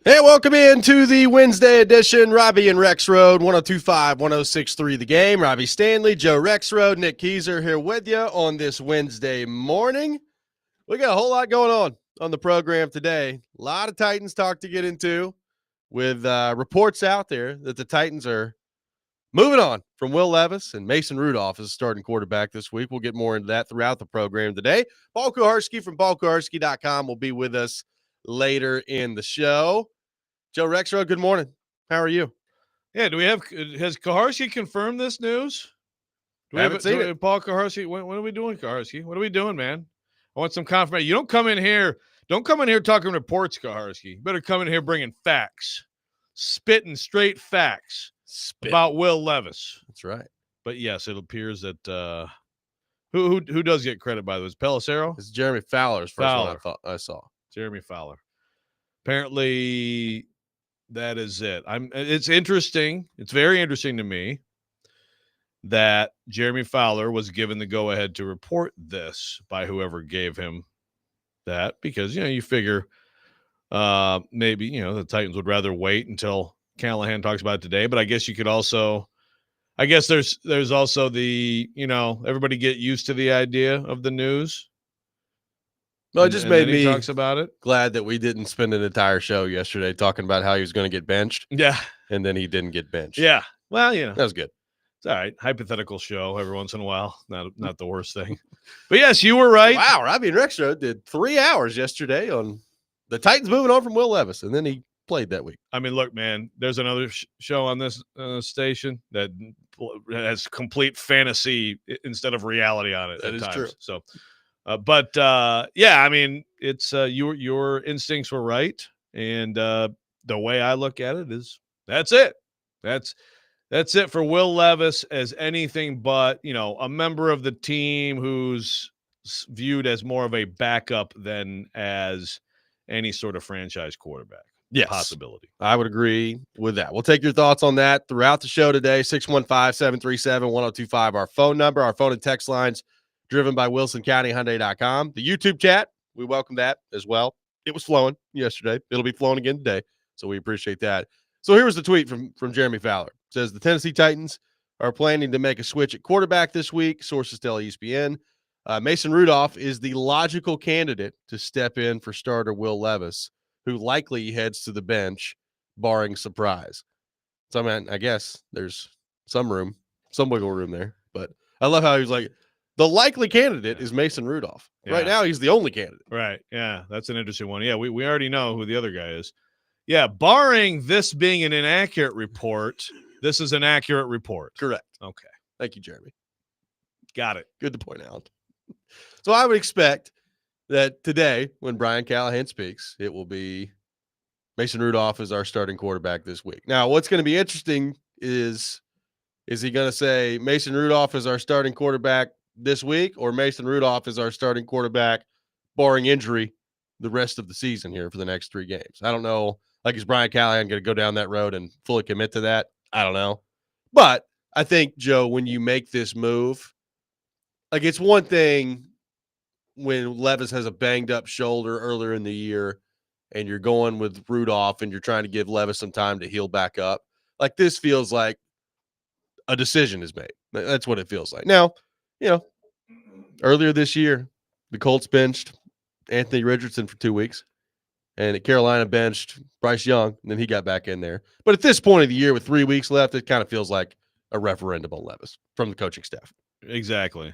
Hey, welcome into the Wednesday edition. Robby and Rexrode, 102.5, 106.3 The Game. Robby Stanley, Joe Rexrode, Nick Keyser here with you on this Wednesday morning. We got a whole lot going on the program today. A lot of Titans talk to get into with reports out there that the Titans are moving on from Will Levis and Mason Rudolph as starting quarterback this week. We'll get more into that throughout the program today. Paul Kuharsky from paulkuharsky.com will be with us later in the show. Joe Rexrode, good morning. How are you? Yeah, has Kuharsky confirmed this news? I haven't seen it. Paul Kuharsky, when are we doing, Kuharsky? What are we doing, man? I want some confirmation. You don't come in here talking reports, Kuharsky. You better come in here bringing facts, spitting straight facts about Will Levis. That's right. But yes, it appears that who does get credit by this? Pelissero? It's Jeremy Fowler's first one I saw. Jeremy Fowler. Apparently, that is it. It's interesting. It's very interesting to me that Jeremy Fowler was given the go-ahead to report this by whoever gave him that, because, you figure maybe, the Titans would rather wait until Callahan talks about it today. But I guess you could also, there's also the, everybody get used to the idea of the news. Well, it just made me talks about it. Glad that we didn't spend an entire show yesterday talking about how he was going to get benched. Yeah. And then he didn't get benched. Yeah. Well, that was good. It's all right. Hypothetical show every once in a while. Not the worst thing. But yes, you were right. Wow. Robby and Rexrode did 3 hours yesterday on the Titans moving on from Will Levis, and then he played that week. I mean, look, man, there's another show on this station that has complete fantasy instead of reality on it. That is times. True. So, yeah, I mean, it's your instincts were right, and the way I look at it is that's it. That's it for Will Levis as anything but, a member of the team who's viewed as more of a backup than as any sort of franchise quarterback. Yes. Possibility. I would agree with that. We'll take your thoughts on that throughout the show today. 615-737-1025, our phone number, our phone and text lines driven by WilsonCountyHyundai.com. The YouTube chat, we welcome that as well. It was flowing yesterday. It'll be flowing again today, so we appreciate that. So here was the tweet from Jeremy Fowler. It says, the Tennessee Titans are planning to make a switch at quarterback this week. Sources tell ESPN. Mason Rudolph is the logical candidate to step in for starter Will Levis, who likely heads to the bench, barring surprise. So, I guess there's some wiggle room there. But I love how he was like, the likely candidate is Mason Rudolph. Yeah. Right now, he's the only candidate. Right. Yeah, that's an interesting one. Yeah, we already know who the other guy is. Yeah, barring this being an inaccurate report, this is an accurate report. Correct. Okay. Thank you, Jeremy. Got it. Good to point out. So I would expect that today, when Brian Callahan speaks, it will be Mason Rudolph is our starting quarterback this week. Now, what's going to be interesting is he going to say Mason Rudolph is our starting quarterback this week, or Mason Rudolph is our starting quarterback, barring injury, the rest of the season here for the next 3 games? I don't know. Like, is Brian Callahan going to go down that road and fully commit to that? I don't know. But I think, Joe, when you make this move, like, it's one thing when Levis has a banged up shoulder earlier in the year and you're going with Rudolph and you're trying to give Levis some time to heal back up. Like, this feels like a decision is made. That's what it feels like. Now, earlier this year, the Colts benched Anthony Richardson for 2 weeks, and at Carolina benched Bryce Young, and then he got back in there. But at this point of the year with 3 weeks left, it kind of feels like a referendum on Levis from the coaching staff. Exactly.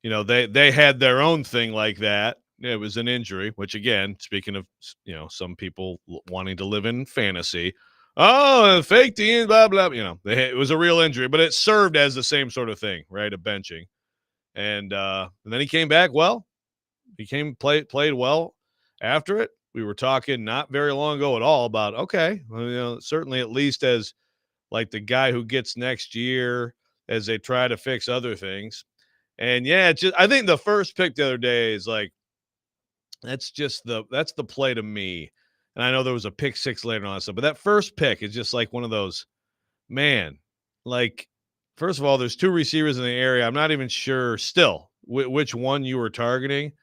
They had their own thing like that. It was an injury, which, again, speaking of, some people wanting to live in fantasy. Oh, fake team, blah, blah. It was a real injury, but it served as the same sort of thing, right? A benching. And then he came back well. Played well after it. We were talking not very long ago at all about, okay, well, certainly at least as like the guy who gets next year as they try to fix other things. And yeah, I think the first pick the other day is like, that's the play to me. And I know there was a pick 6 later on stuff, but that first pick is just like one of those, man, like, first of all, there's 2 receivers in the area. I'm not even sure still which one you were targeting,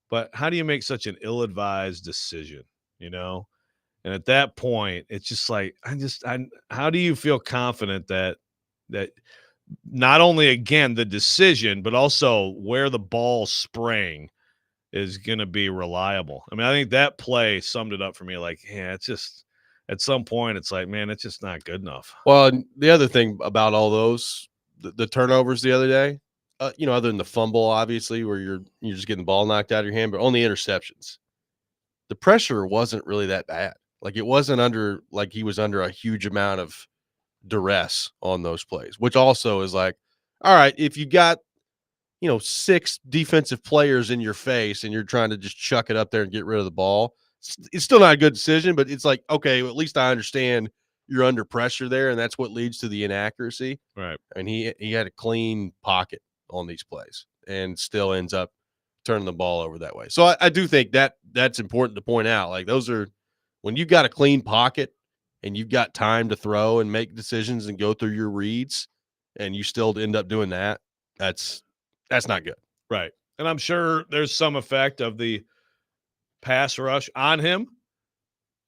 but how do you make such an ill-advised decision, And at that point, it's just like, how do you feel confident that not only, again, the decision, but also where the ball's spraying is going to be reliable? I mean, I think that play summed it up for me. Like, yeah, it's just at some point, it's like, man, it's just not good enough. Well, and the other thing about all those, the turnovers the other day, other than the fumble, obviously, where you're just getting the ball knocked out of your hand, but on the interceptions, the pressure wasn't really that bad. Like it wasn't like he was under a huge amount of duress on those plays, which also is like, all right, if you got, 6 defensive players in your face and you're trying to just chuck it up there and get rid of the ball, it's still not a good decision, but it's like, okay, well, at least I understand you're under pressure there, and that's what leads to the inaccuracy. Right. And he had a clean pocket on these plays and still ends up turning the ball over that way. So I do think that's important to point out. Like those are when you've got a clean pocket and you've got time to throw and make decisions and go through your reads, and you still end up doing that. That's not good. Right. And I'm sure there's some effect of the pass rush on him,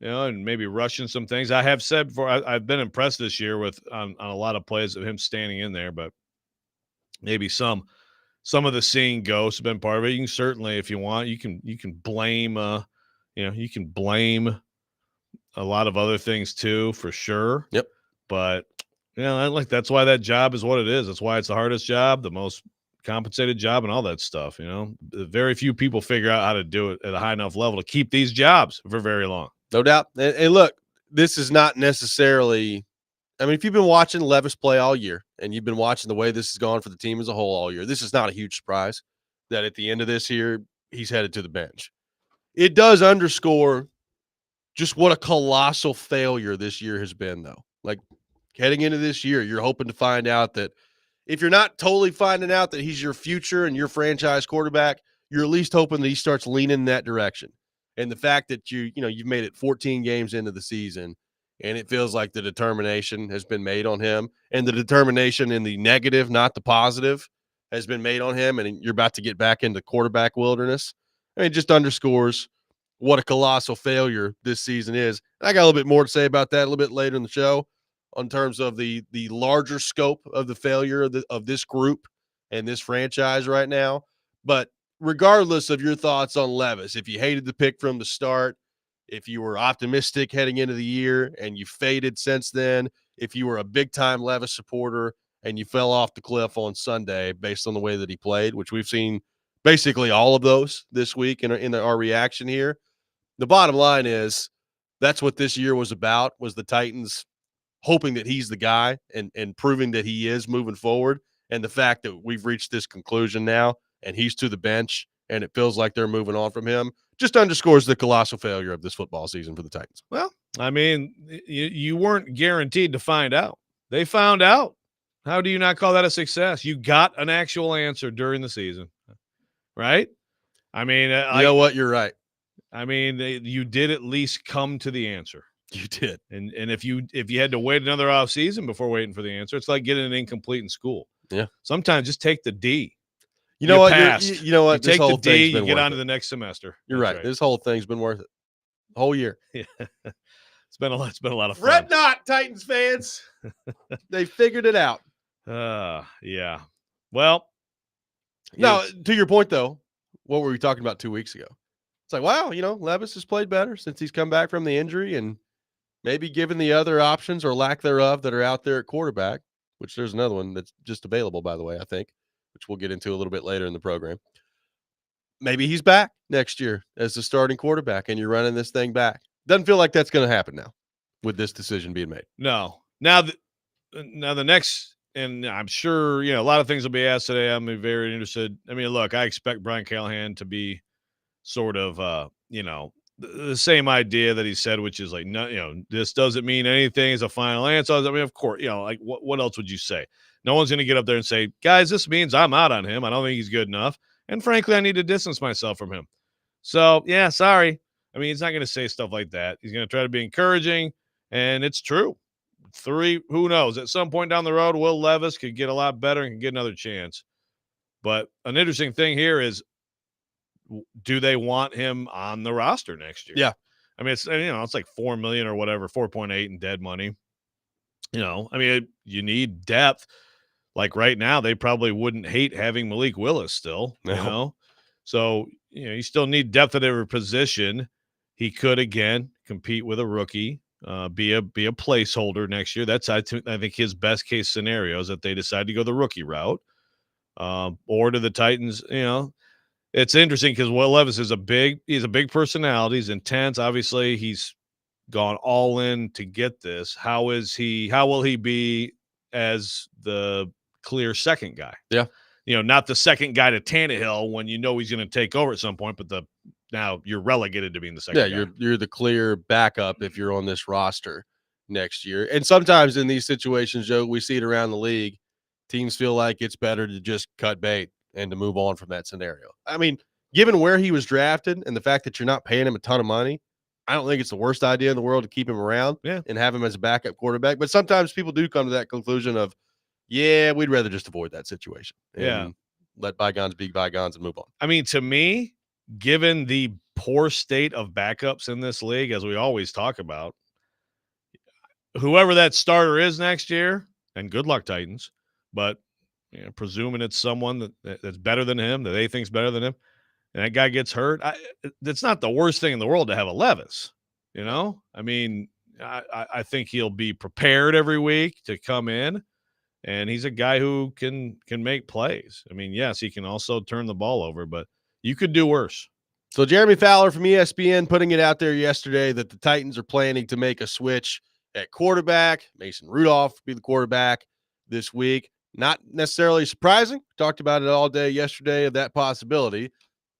and maybe rushing some things. I have said before, I've been impressed this year with on a lot of plays of him standing in there, but maybe some of the seeing ghosts have been part of it. You can certainly, if you want, you can blame, you can blame a lot of other things too, for sure. Yep. But that's why that job is what it is. That's why it's the hardest job, the most compensated job, and all that stuff. Very few people figure out how to do it at a high enough level to keep these jobs for very long. No doubt. And look, this is not necessarily. I mean, if you've been watching Levis play all year and you've been watching the way this has gone for the team as a whole all year, this is not a huge surprise that at the end of this year, he's headed to the bench. It does underscore just what a colossal failure this year has been, though. Like heading into this year, you're hoping to find out that if you're not totally finding out that he's your future and your franchise quarterback, you're at least hoping that he starts leaning in that direction. And the fact that you've made it 14 games into the season and it feels like the determination has been made on him, and the determination in the negative, not the positive, has been made on him, and you're about to get back into quarterback wilderness. I mean, it just underscores what a colossal failure this season is. And I got a little bit more to say about that a little bit later in the show on terms of the larger scope of the failure of this group and this franchise right now. But regardless of your thoughts on Levis, if you hated the pick from the start, if you were optimistic heading into the year and you faded since then, if you were a big-time Levis supporter and you fell off the cliff on Sunday based on the way that he played, which we've seen basically all of those this week in our reaction here, the bottom line is that's what this year was about, was the Titans hoping that he's the guy and proving that he is moving forward. And the fact that we've reached this conclusion now and he's to the bench and it feels like they're moving on from him just underscores the colossal failure of this football season for the Titans. Well, I mean, you weren't guaranteed to find out. They found out. How do you not call that a success? You got an actual answer during the season, right? I mean, you know what? You're right. I mean, you did at least come to the answer. You did. And if you had to wait another off season before waiting for the answer, it's like getting an incomplete in school. Yeah. Sometimes just take the D. You know what? You know what? You take the D, you get on to the next semester. You're right. This whole thing's been worth it. The whole year. Yeah. It's been a lot of fun. Fret not, Titans fans. They figured it out. Yeah. Well, now to your point though, what were we talking about 2 weeks ago? It's like, wow, Levis has played better since he's come back from the injury, and maybe given the other options or lack thereof that are out there at quarterback, which there's another one that's just available, by the way, I think, which we'll get into a little bit later in the program. Maybe he's back next year as the starting quarterback and you're running this thing back. Doesn't feel like that's going to happen now with this decision being made. No. Now the next, and I'm sure, a lot of things will be asked today. I'm very interested. I mean, look, I expect Brian Callahan to be sort of, the same idea that he said, which is like, no, this doesn't mean anything as a final answer. I mean, of course, like what else would you say? No one's going to get up there and say, guys, this means I'm out on him. I don't think he's good enough. And frankly, I need to distance myself from him. So yeah, sorry. I mean, he's not going to say stuff like that. He's going to try to be encouraging, and it's true. Who knows? At some point down the road, Will Levis could get a lot better and can get another chance. But an interesting thing here is, do they want him on the roster next year? Yeah. I mean, it's like 4 million or whatever, 4.8 in dead money. I mean, you need depth. Like right now, they probably wouldn't hate having Malik Willis still, No. So, you still need depth at every position. He could again compete with a rookie, be a placeholder next year. That's I think his best case scenario is that they decide to go the rookie route, or to the Titans. It's interesting because Will Levis is he's a big personality. He's intense. Obviously, he's gone all in to get this. How will he be as the clear second guy? Yeah. Not the second guy to Tannehill when he's going to take over at some point, but now you're relegated to being the second Yeah, guy. you're the clear backup if you're on this roster next year. And sometimes in these situations, Joe, we see it around the league. Teams feel like it's better to just cut bait and to move on from that scenario. I mean, given where he was drafted and the fact that you're not paying him a ton of money, I don't think it's the worst idea in the world to keep him around Yeah. and have him as a backup quarterback. But sometimes people do come to that conclusion of, yeah, we'd rather just avoid that situation Yeah. and let bygones be bygones and move on. I mean, to me, given the poor state of backups in this league, as we always talk about, whoever that starter is next year, and good luck, Titans, but presuming it's someone that's better than him, that they think's better than him, and that guy gets hurt, that's not the worst thing in the world to have a Levis. I mean, I think he'll be prepared every week to come in, and he's a guy who can make plays. I mean, yes, he can also turn the ball over, but you could do worse. So Jeremy Fowler from ESPN putting it out there yesterday that the Titans are planning to make a switch at quarterback. Mason Rudolph will be the quarterback this week. Not necessarily surprising. Talked about it all day yesterday of that possibility.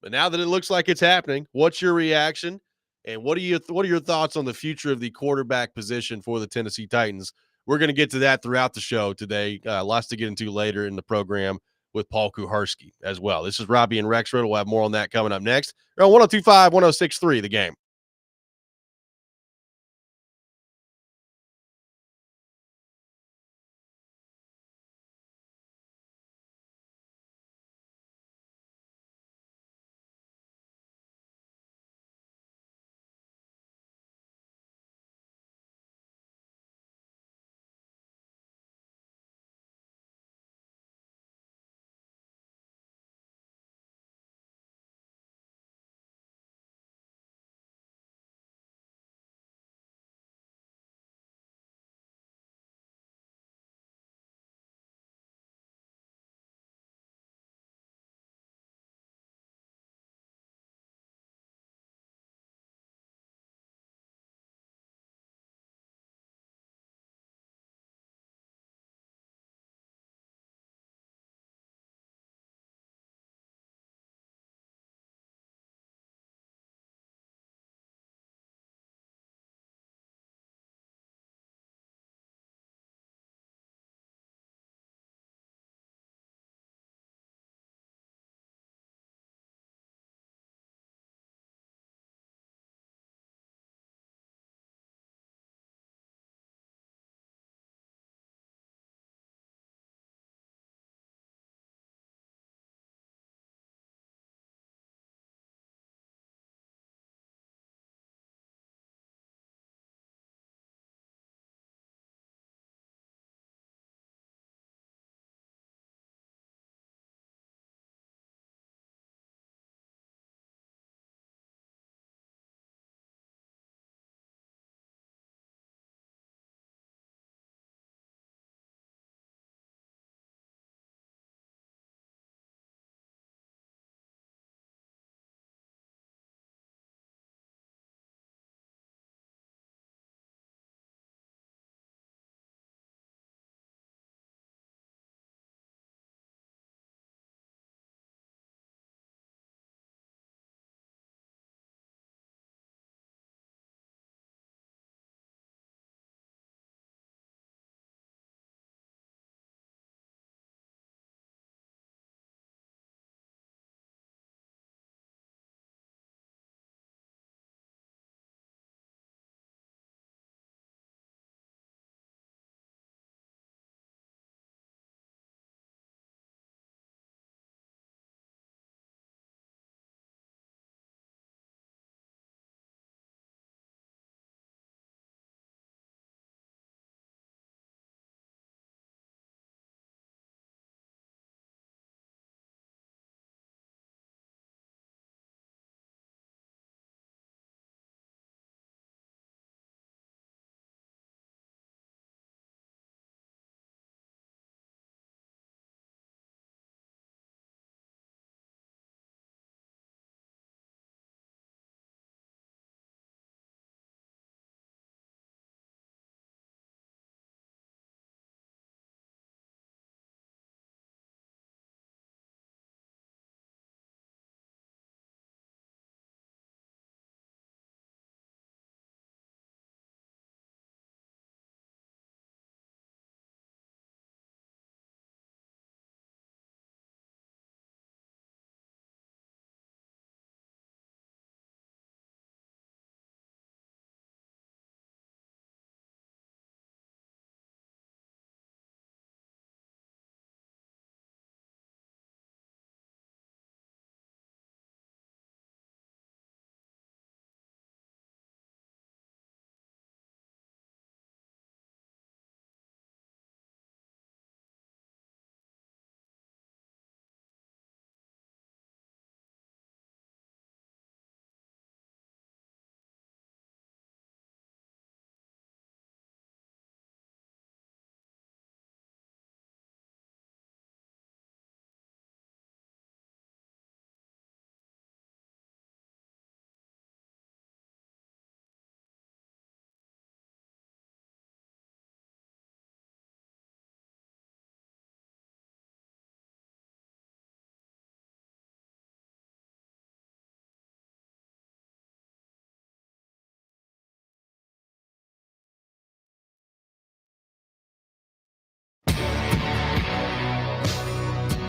But now that it looks like it's happening, what's your reaction? And what are your thoughts on the future of the quarterback position for the Tennessee Titans? We're going to get to that throughout the show today. Lots to get into later in the program with Paul Kuharsky as well. This is Robby and Rexrode. We'll have more on that coming up next. You're on 102.5, 106.3, The Game.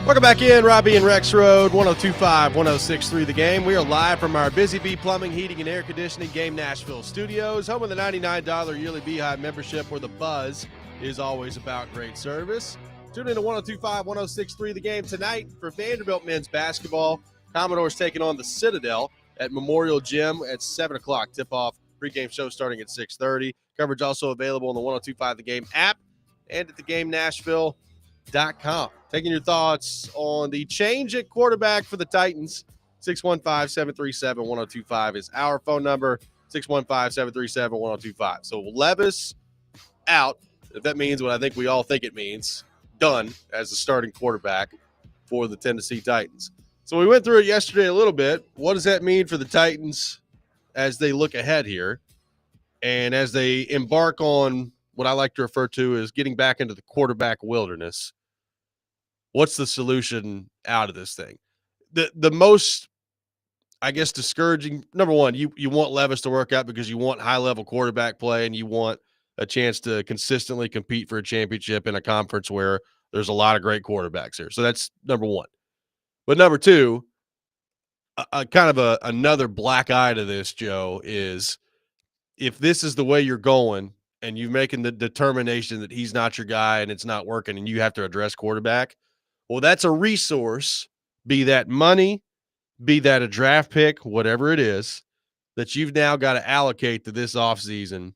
Welcome back in, Robby and Rexrode, 102.5, 106.3 The Game. We are live from our Busy Bee Plumbing, Heating, and Air Conditioning Game Nashville studios, home of the $99 yearly Beehive membership, where the buzz is always about great service. Tune in to 102.5, 106.3 The Game tonight for Vanderbilt men's basketball. Commodores taking on the Citadel at Memorial Gym at 7 o'clock. Tip-off pregame show starting at 6:30. Coverage also available on the 102.5 The Game app and at theGameNashville.com. Taking your thoughts on the change at quarterback for the Titans. 615-737-1025 is our phone number. 615-737-1025. So Levis out, if that means what I think we all think it means, done as the starting quarterback for the Tennessee Titans. So we went through it yesterday a little bit. What does that mean for the Titans as they look ahead here and as they embark on what I like to refer to as getting back into the quarterback wilderness? What's the solution out of this thing? The most, I guess, discouraging, number one, you want Levis to work out because you want high-level quarterback play and you want a chance to consistently compete for a championship in a conference where there's a lot of great quarterbacks here. So that's number one. But number two, another black eye to this, Joe, is if this is the way you're going and you're making the determination that he's not your guy and it's not working and you have to address quarterback, well, that's a resource, be that money, be that a draft pick, whatever it is, that you've now got to allocate to this offseason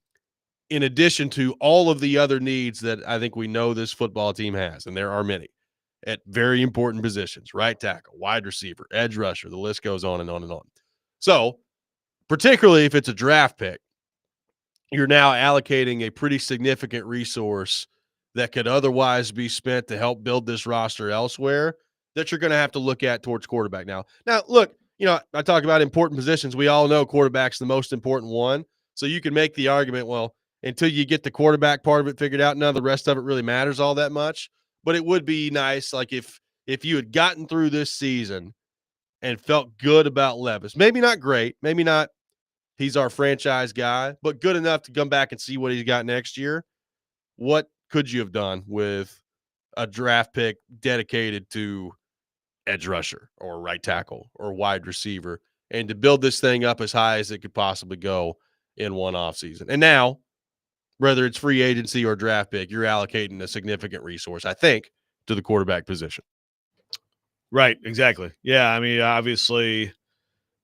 in addition to all of the other needs that I think we know this football team has, and there are many, at very important positions, right tackle, wide receiver, edge rusher, the list goes on and on and on. So, particularly if it's a draft pick, you're now allocating a pretty significant resource that could otherwise be spent to help build this roster elsewhere that you're going to have to look at towards quarterback now. Now, look, I talk about important positions. We all know quarterback's the most important one. So you can make the argument, well, until you get the quarterback part of it figured out, none of the rest of it really matters all that much. But it would be nice, like if you had gotten through this season and felt good about Levis, maybe not great, maybe not he's our franchise guy, but good enough to come back and see what he's got next year. What could you have done with a draft pick dedicated to edge rusher or right tackle or wide receiver and to build this thing up as high as it could possibly go in one offseason? And now, whether it's free agency or draft pick, you're allocating a significant resource, I think, to the quarterback position. Right, exactly. Yeah, I mean, obviously,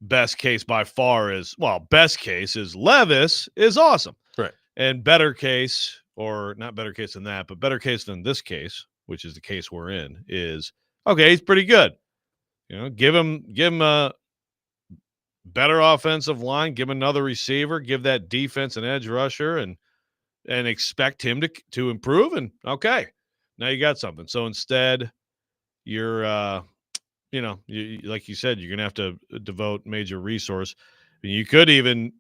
best case by far is, best case is Levis is awesome. Right. And better case, or not better case than that, but better case than this case, which is the case we're in, is, okay, he's pretty good. Give him a better offensive line, give him another receiver, give that defense an edge rusher, and expect him to improve. And okay, now you got something. So instead, you're, like you said, you're going to have to devote major resource. You could even,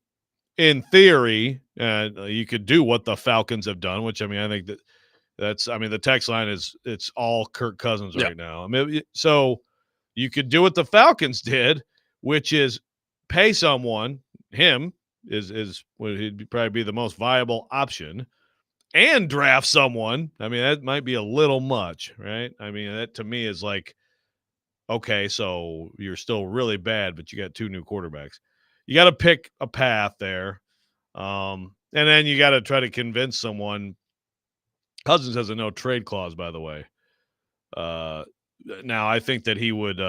in theory, you could do what the Falcons have done, which, I mean, I think that's the text line it's all Kirk Cousins right now. I mean, so you could do what the Falcons did, which is pay someone, him is he'd probably be the most viable option, and draft someone. I mean, that might be a little much, right? I mean, that to me is like, okay, so you're still really bad, but you got two new quarterbacks. You got to pick a path there. And then you got to try to convince someone. Cousins has a no trade clause, by the way. Now I think that he would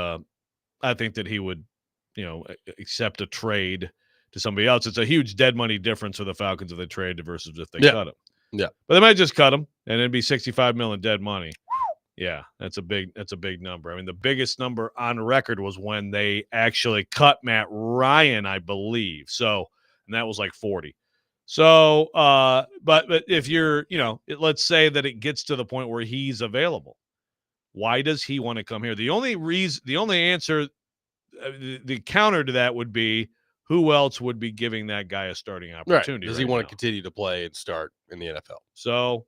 accept a trade to somebody else. It's a huge dead money difference for the Falcons if they trade versus if they cut him. Yeah. But they might just cut him and it'd be $65 million dead money. Yeah, that's a big number. I mean, the biggest number on record was when they actually cut Matt Ryan, I believe. So, and that was like 40. So, but if you're, let's say that it gets to the point where he's available, why does he want to come here? The only answer, the counter to that would be, who else would be giving that guy a starting opportunity? Right. Does he want to continue to play and start in the NFL? So,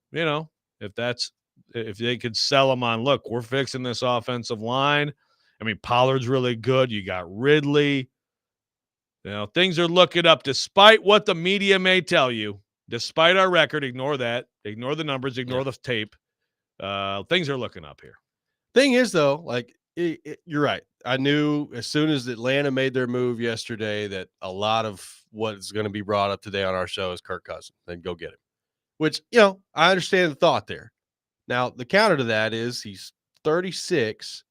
if they could sell him on, look, we're fixing this offensive line. I mean, Pollard's really good. You got Ridley. Things are looking up despite what the media may tell you. Despite our record, ignore that. Ignore the numbers. Ignore the tape. Things are looking up here. Thing is, though, like you're right. I knew as soon as Atlanta made their move yesterday that a lot of what is going to be brought up today on our show is Kirk Cousins. Then go get him. Which I understand the thought there. Now the counter to that is he's 36.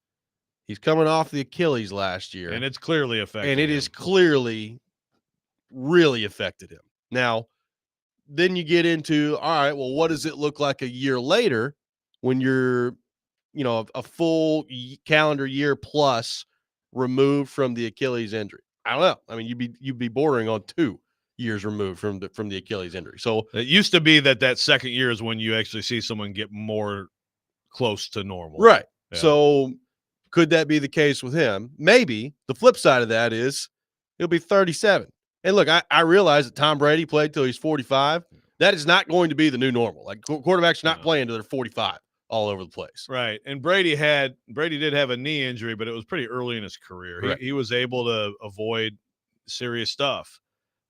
He's coming off the Achilles last year, and it's clearly affected and it him. is clearly really affected him. Now, then you get into, all right, well, what does it look like a year later when you're, a full calendar year plus removed from the Achilles injury? I don't know. I mean, you'd be bordering on 2 years removed from the Achilles injury. So it used to be that second year is when you actually see someone get more close to normal. right. Yeah. So could that be the case with him? Maybe. The flip side of that is he'll be 37. And look, I realize that Tom Brady played till he's 45. That is not going to be the new normal. Like quarterbacks are not playing until they're 45 all over the place. Right. And Brady did have a knee injury, but it was pretty early in his career. He was able to avoid serious stuff.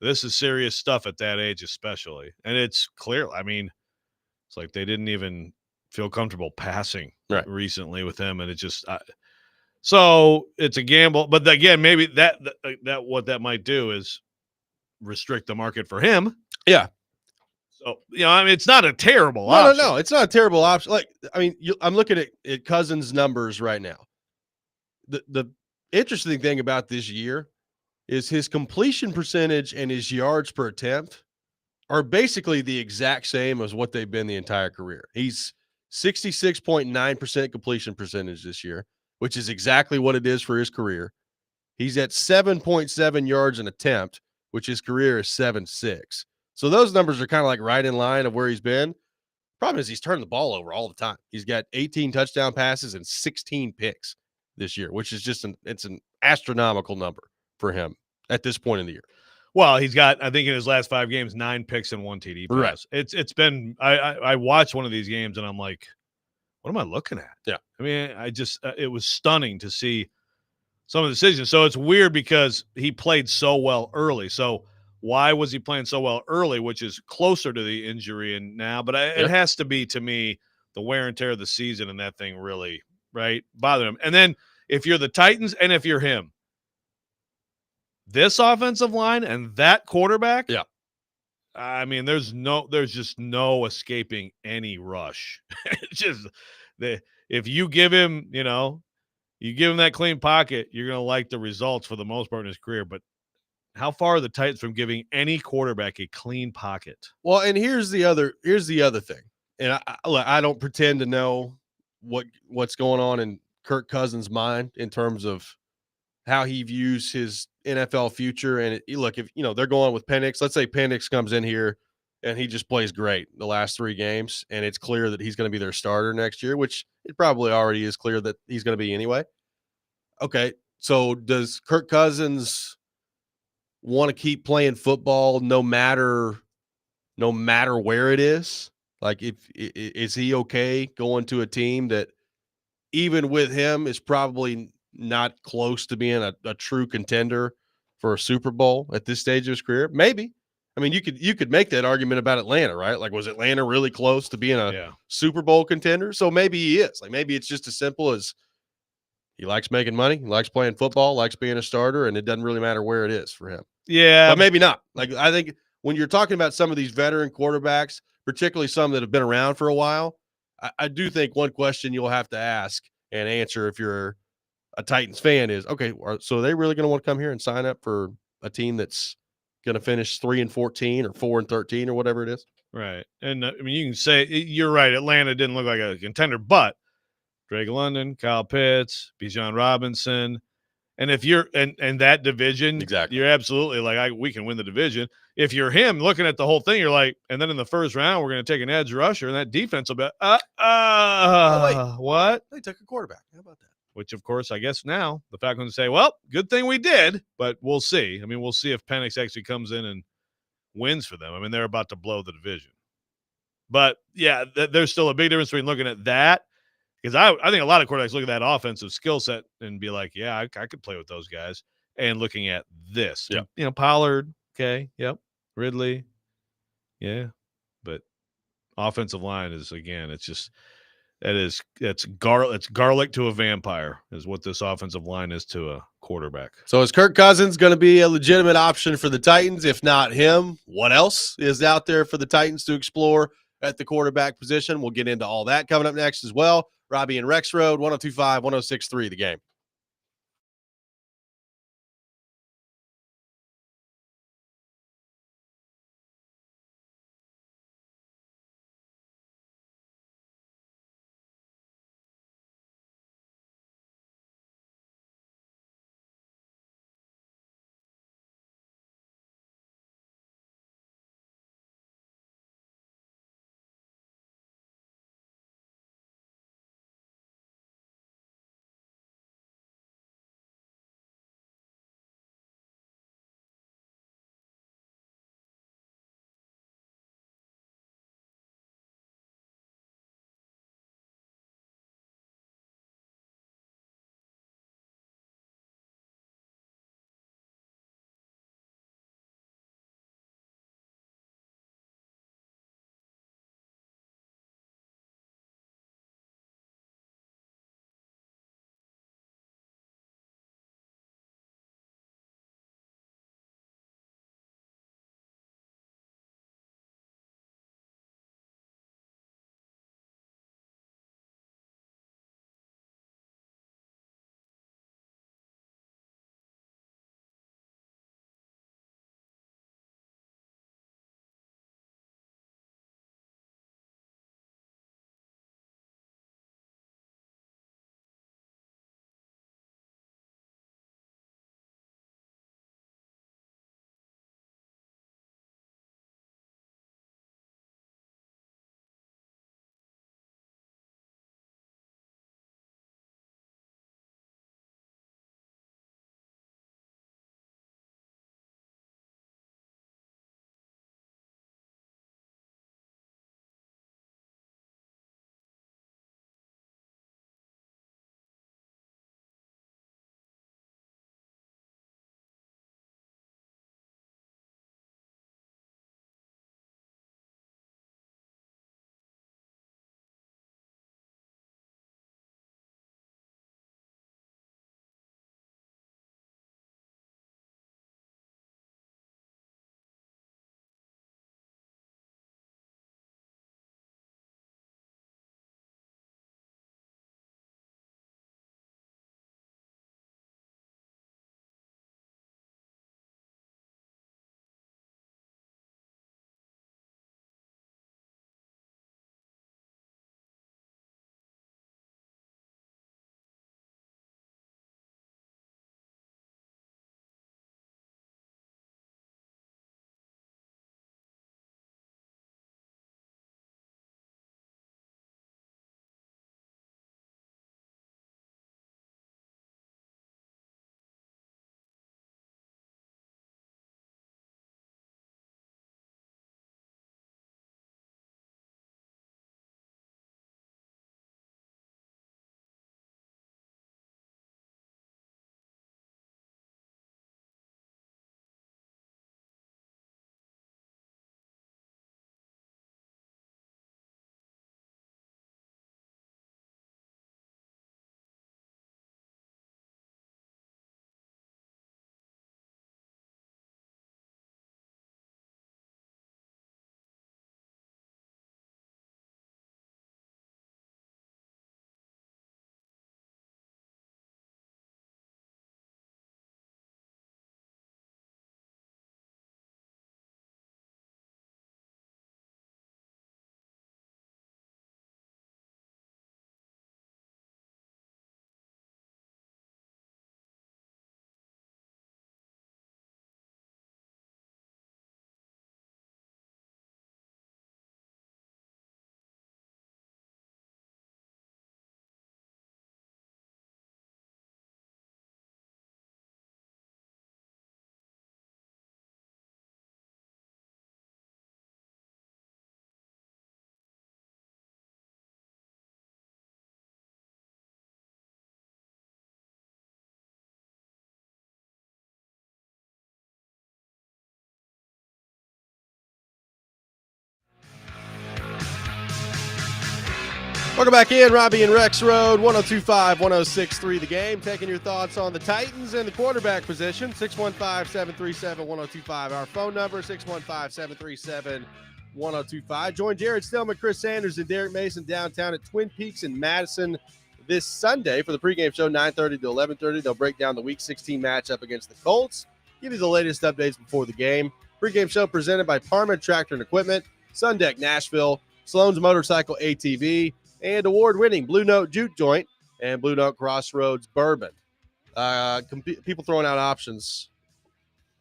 This is serious stuff at that age, especially. And it's clear. I mean, it's like they didn't even feel comfortable passing recently with him. And it just, so it's a gamble. But again, maybe that what that might do is restrict the market for him. Yeah. So, I mean, it's not a terrible option. No. It's not a terrible option. Like, I mean, I'm looking at Cousins' numbers right now. The interesting thing about this year is his completion percentage and his yards per attempt are basically the exact same as what they've been the entire career. He's 66.9% completion percentage this year, which is exactly what it is for his career. He's at 7.7 yards an attempt, which his career is 7.6. So those numbers are kind of like right in line of where he's been. Problem is he's turning the ball over all the time. He's got 18 touchdown passes and 16 picks this year, which is just it's an astronomical number for him at this point in the year. Well, he's got, I think in his last 5 games, 9 picks and 1 TD pass. Right. It's been, I watched one of these games and I'm like, what am I looking at? Yeah. I mean, it was stunning to see some of the decisions. So it's weird because he played so well early. So why was he playing so well early, which is closer to the injury and now, but it has to be, to me, the wear and tear of the season and that thing really, right, bothered him. And then if you're the Titans and if you're him, this offensive line and that quarterback, I mean, there's just no escaping any rush. It's just if you give him, you give him that clean pocket, you're going to like the results for the most part in his career. But how far are the Titans from giving any quarterback a clean pocket? Well, and here's the other thing. And I don't pretend to know what's going on in Kirk Cousins' mind in terms of how he views his NFL future. And look, if they're going with Penix, let's say Penix comes in here and he just plays great the last 3 games, and it's clear that he's going to be their starter next year, which it probably already is clear that he's going to be anyway. Okay, so does Kirk Cousins want to keep playing football no matter where it is? Like, is he okay going to a team that even with him is probably not close to being a true contender for a Super Bowl at this stage of his career? Maybe. I mean, you could make that argument about Atlanta, right? Like, was Atlanta really close to being a Super Bowl contender? So maybe he is. Like, maybe it's just as simple as he likes making money, he likes playing football, likes being a starter, and it doesn't really matter where it is for him. Yeah. But maybe not. Like, I think when you're talking about some of these veteran quarterbacks, particularly some that have been around for a while, I do think one question you'll have to ask and answer if you're a Titans fan is, okay, so are they really going to want to come here and sign up for a team that's going to finish 3-14 or 4-13 or whatever it is? Right. And I mean, you can say you're right. Atlanta didn't look like a contender, but Drake London, Kyle Pitts, Bijan Robinson. And if you're in that division, exactly, you're absolutely like, we can win the division. If you're him looking at the whole thing, you're like, and then in the first round, we're going to take an edge rusher, and that defense will be, what? They took a quarterback. How about that? Which, of course, I guess now the Falcons say, well, good thing we did, but we'll see. I mean, we'll see if Penix actually comes in and wins for them. I mean, they're about to blow the division. But, yeah, there's still a big difference between looking at that. Because I think a lot of quarterbacks look at that offensive skill set and be like, yeah, I could play with those guys. And looking at this, Pollard, okay, yep, Ridley, yeah. But offensive line is, again, it's just It's garlic to a vampire is what this offensive line is to a quarterback. So is Kirk Cousins going to be a legitimate option for the Titans? If not him, what else is out there for the Titans to explore at the quarterback position? We'll get into all that coming up next as well. Robby and Rexrode, 102.5, 106.3, The Game. Welcome back in, Robby and Rexrode, 102.5, 106.3 The Game. Taking your thoughts on the Titans and the quarterback position, 615-737-1025. Our phone number, 615-737-1025. Join Jared Stillman, Chris Sanders, and Derek Mason downtown at Twin Peaks in Madison this Sunday for the pregame show, 9:30 to 11:30. They'll break down the Week 16 matchup against the Colts, give you the latest updates before the game. Pregame show presented by Parma Tractor and Equipment, Sundeck Nashville, Sloan's Motorcycle ATV, and award-winning Blue Note Jute Joint and Blue Note Crossroads Bourbon. People throwing out options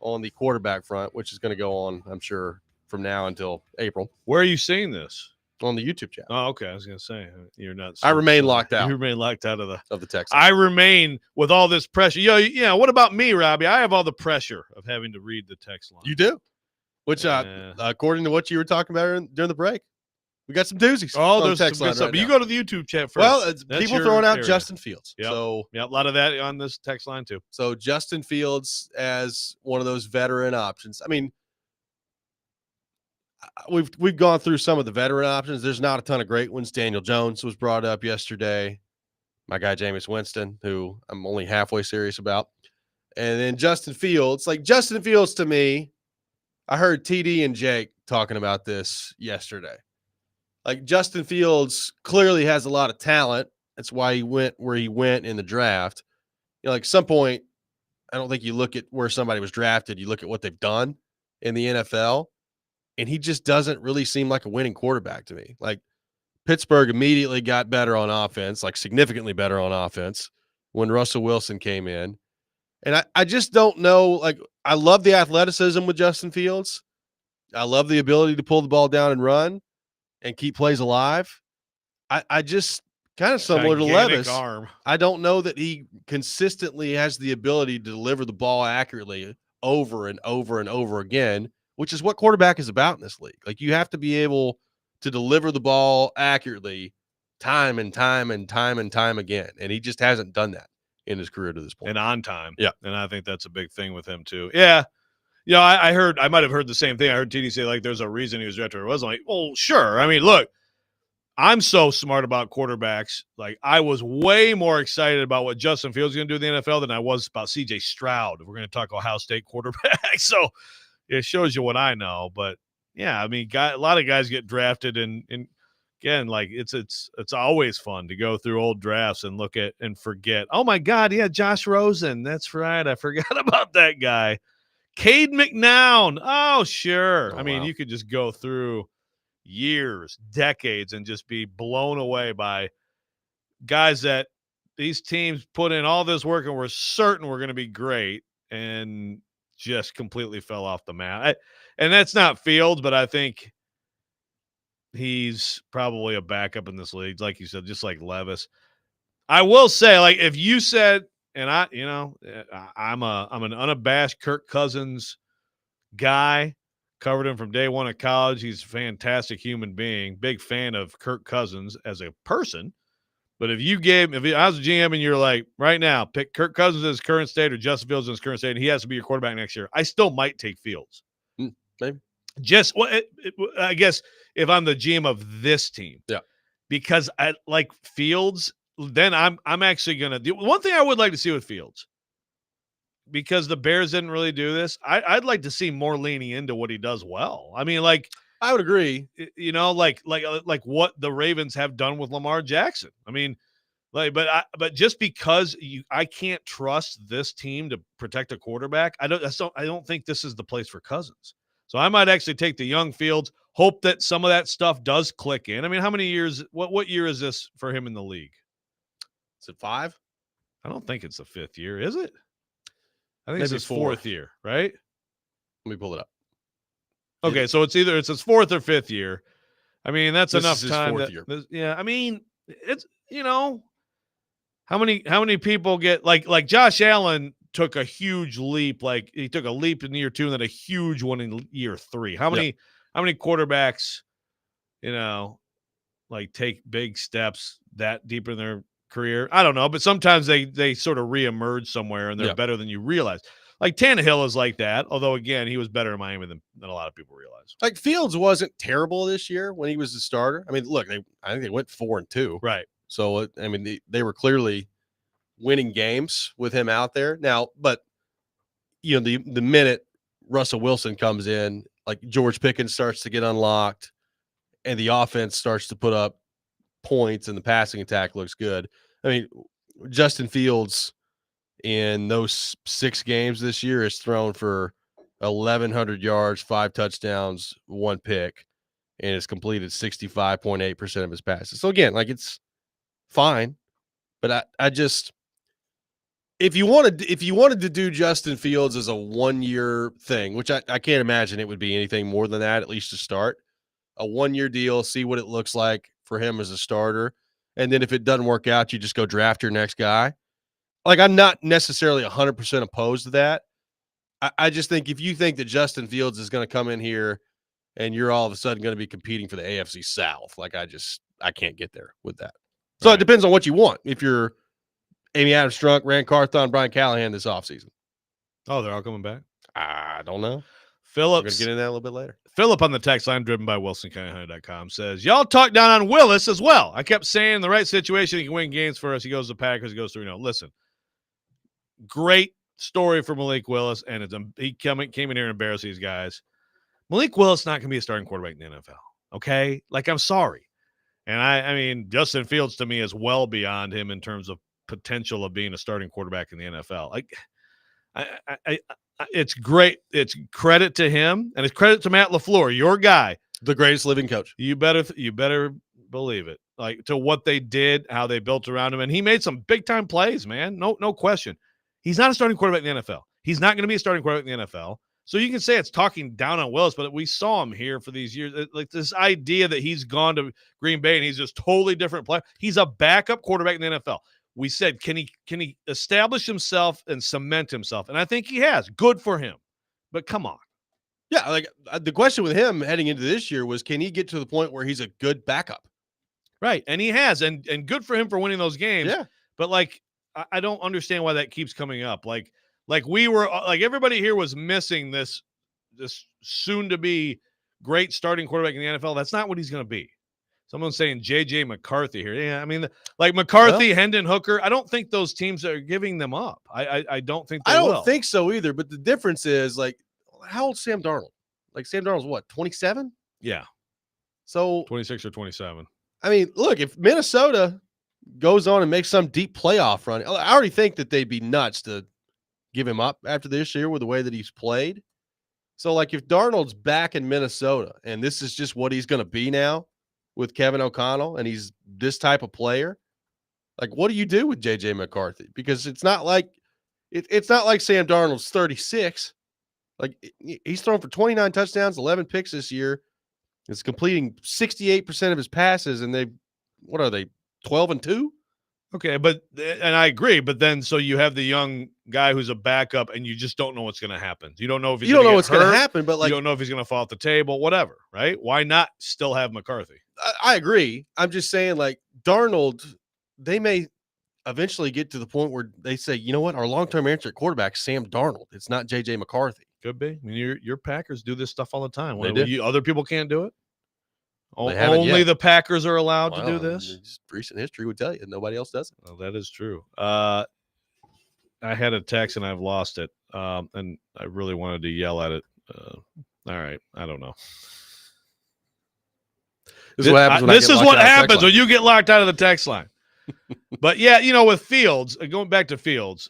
on the quarterback front, which is going to go on, I'm sure, from now until April. Where are you seeing this? On the YouTube channel. Oh, okay. I was going to say, you're not. I remain locked out. You remain locked out of the text. I remain with all this pressure. What about me, Robby? I have all the pressure of having to read the text line. You do? Which, according to what you were talking about during the break, we got some doozies. Oh, there's some good stuff. But you go to the YouTube chat first. Well, it's people throwing out Justin Fields. Yep. So a lot of that on this text line too. So Justin Fields as one of those veteran options. I mean, we've gone through some of the veteran options. There's not a ton of great ones. Daniel Jones was brought up yesterday. My guy Jameis Winston, who I'm only halfway serious about. And then Justin Fields. Like Justin Fields to me, I heard TD and Jake talking about this yesterday. Like Justin Fields clearly has a lot of talent. That's why he went where he went in the draft. Like some point, I don't think you look at where somebody was drafted. You look at what they've done in the NFL, and he just doesn't really seem like a winning quarterback to me. Like Pittsburgh immediately got better on offense, like significantly better on offense when Russell Wilson came in. And I just don't know. Like I love the athleticism with Justin Fields. I love the ability to pull the ball down and run and keep plays alive. I just kind of similar to Levis. Arm. I don't know that he consistently has the ability to deliver the ball accurately over and over and over again, which is what quarterback is about in this league. Like you have to be able to deliver the ball accurately time and time and time and time again. And he just hasn't done that in his career to this point. And on time. Yeah. And I think that's a big thing with him too. Yeah. I heard, I might have heard the same thing. I heard TD say, like, there's a reason he was drafted. It wasn't like, well, sure. I mean, look, I'm so smart about quarterbacks. Like, I was way more excited about what Justin Fields is going to do in the NFL than I was about CJ Stroud. If we're going to talk Ohio State quarterback. So it shows you what I know. But, yeah, I mean, a lot of guys get drafted. And again, like, it's always fun to go through old drafts and look at and forget. Oh, my God, yeah, Josh Rosen. That's right. I forgot about that guy. Cade McNown. Oh, sure. Oh, I mean, wow. You could just go through years, decades, and just be blown away by guys that these teams put in all this work and were certain were going to be great and just completely fell off the map. And that's not Fields, but I think he's probably a backup in this league, like you said, just like Levis. I will say, like, if you said, and I'm an unabashed Kirk Cousins guy. Covered him from day one of college. He's a fantastic human being. Big fan of Kirk Cousins as a person. But if I was a GM and you're like, right now, pick Kirk Cousins in his current state or Justin Fields in his current state, and he has to be your quarterback next year, I still might take Fields. Maybe. I guess if I'm the GM of this team. Yeah. Because I like Fields. Then I'm actually going to do one thing I would like to see with Fields, because the Bears didn't really do this. I'd like to see more leaning into what he does well. I mean, like, I would agree, like what the Ravens have done with Lamar Jackson. I mean, but just because I can't trust this team to protect a quarterback, I don't think this is the place for Cousins. So I might actually take the young Fields, hope that some of that stuff does click in. I mean, how many years, what year is this for him in the league? Is it 5? I don't think it's the 5th year, is it? I think Maybe it's his 4th year, right? Let me pull it up. Okay, so it's his 4th or 5th year. I mean, that's This enough is his time. 4th year. Yeah, I mean, it's how many people get like Josh Allen took a huge leap. Like he took a leap in year 2 and then a huge one in year 3. How many quarterbacks, like take big steps that deep in their career? I don't know, but sometimes they sort of reemerge somewhere and they're better than you realize. Like Tannehill is like that, although again he was better in Miami than a lot of people realize. Like Fields wasn't terrible this year when he was the starter. I mean, look, I think they went 4-2. Right. So I mean, they were clearly winning games with him out there now. But the minute Russell Wilson comes in, like George Pickens starts to get unlocked, and the offense starts to put up points, and the passing attack looks good. I mean, Justin Fields in those 6 games this year has thrown for 1,100 yards, 5 touchdowns, 1 pick, and has completed 65.8% of his passes. So again, like it's fine, but I just if you wanted to do Justin Fields as a 1-year thing, which I can't imagine it would be anything more than that, at least to start, a 1-year deal, see what it looks like for him as a starter, and then if it doesn't work out, you just go draft your next guy. Like, I'm not necessarily 100% opposed to that. I just think if you think that Justin Fields is going to come in here and you're all of a sudden going to be competing for the AFC South, like I can't get there with that. So Right. It depends on what you want. If you're Amy Adams Strunk, Rand Carthon, Brian Callahan this offseason. Oh, they're all coming back? I don't know. Phillips. We're going to get into that a little bit later. Philip on the text line, driven by WilsonCountyHunter.com, says, y'all talk down on Willis as well. I kept saying in the right situation, he can win games for us. He goes to the Packers, he goes 3-0. Listen, great story for Malik Willis, and he came in here and embarrassed these guys. Malik Willis not going to be a starting quarterback in the NFL, okay? Like, I'm sorry. And I mean, Justin Fields to me is well beyond him in terms of potential of being a starting quarterback in the NFL. Like, it's great. It's credit to him, and it's credit to Matt LaFleur, your guy, the greatest living coach. You better believe it. Like, to what they did, how they built around him, and he made some big time plays, man. No question. He's not a starting quarterback in the NFL. He's not going to be a starting quarterback in the NFL. So you can say it's talking down on Willis, but we saw him here for these years. Like, this idea that he's gone to Green Bay and he's just totally different player. He's a backup quarterback in the NFL. We said, can he establish himself and cement himself? And I think he has. Good for him. But come on. Yeah, like the question with him heading into this year was, can he get to the point where he's a good backup? Right, and he has, and good for him for winning those games. Yeah. But like, I don't understand why that keeps coming up. Like we were, like, everybody here was missing this soon to be great starting quarterback in the NFL. That's not what he's going to be. Someone's saying J.J. McCarthy here. Yeah, I mean, like McCarthy, well, Hendon Hooker, I don't think those teams are giving them up. I don't think they will. I don't think so either, but the difference is, like, how old's Sam Darnold? Like, Sam Darnold's what, 27? Yeah. So 26 or 27. I mean, look, if Minnesota goes on and makes some deep playoff run, I already think that they'd be nuts to give him up after this year with the way that he's played. So, like, if Darnold's back in Minnesota and this is just what he's going to be now with Kevin O'Connell and he's this type of player, like, what do you do with J.J. McCarthy? Because it's not like Sam Darnold's 36. Like, he's thrown for 29 touchdowns, 11 picks this year. He's completing 68% of his passes, and what are they, 12-2? Okay, and I agree, but then so you have the young guy who's a backup, and you just don't know what's going to happen. You don't know if he's going to happen, but like, you don't know if he's going to fall off the table, whatever, right? Why not still have McCarthy? I agree. I'm just saying, like, Darnold, they may eventually get to the point where they say, you know what, our long-term answer at quarterback is Sam Darnold. It's not J.J. McCarthy. Could be. I mean, your Packers do this stuff all the time. Other people can't do it? Only the Packers are allowed to do this? Recent history would tell you nobody else does it. Well, that is true. I had a text and I've lost it, and I really wanted to yell at it. All right, I don't know. This is what happens when you get locked out of the text line. But yeah, with Fields, going back to Fields,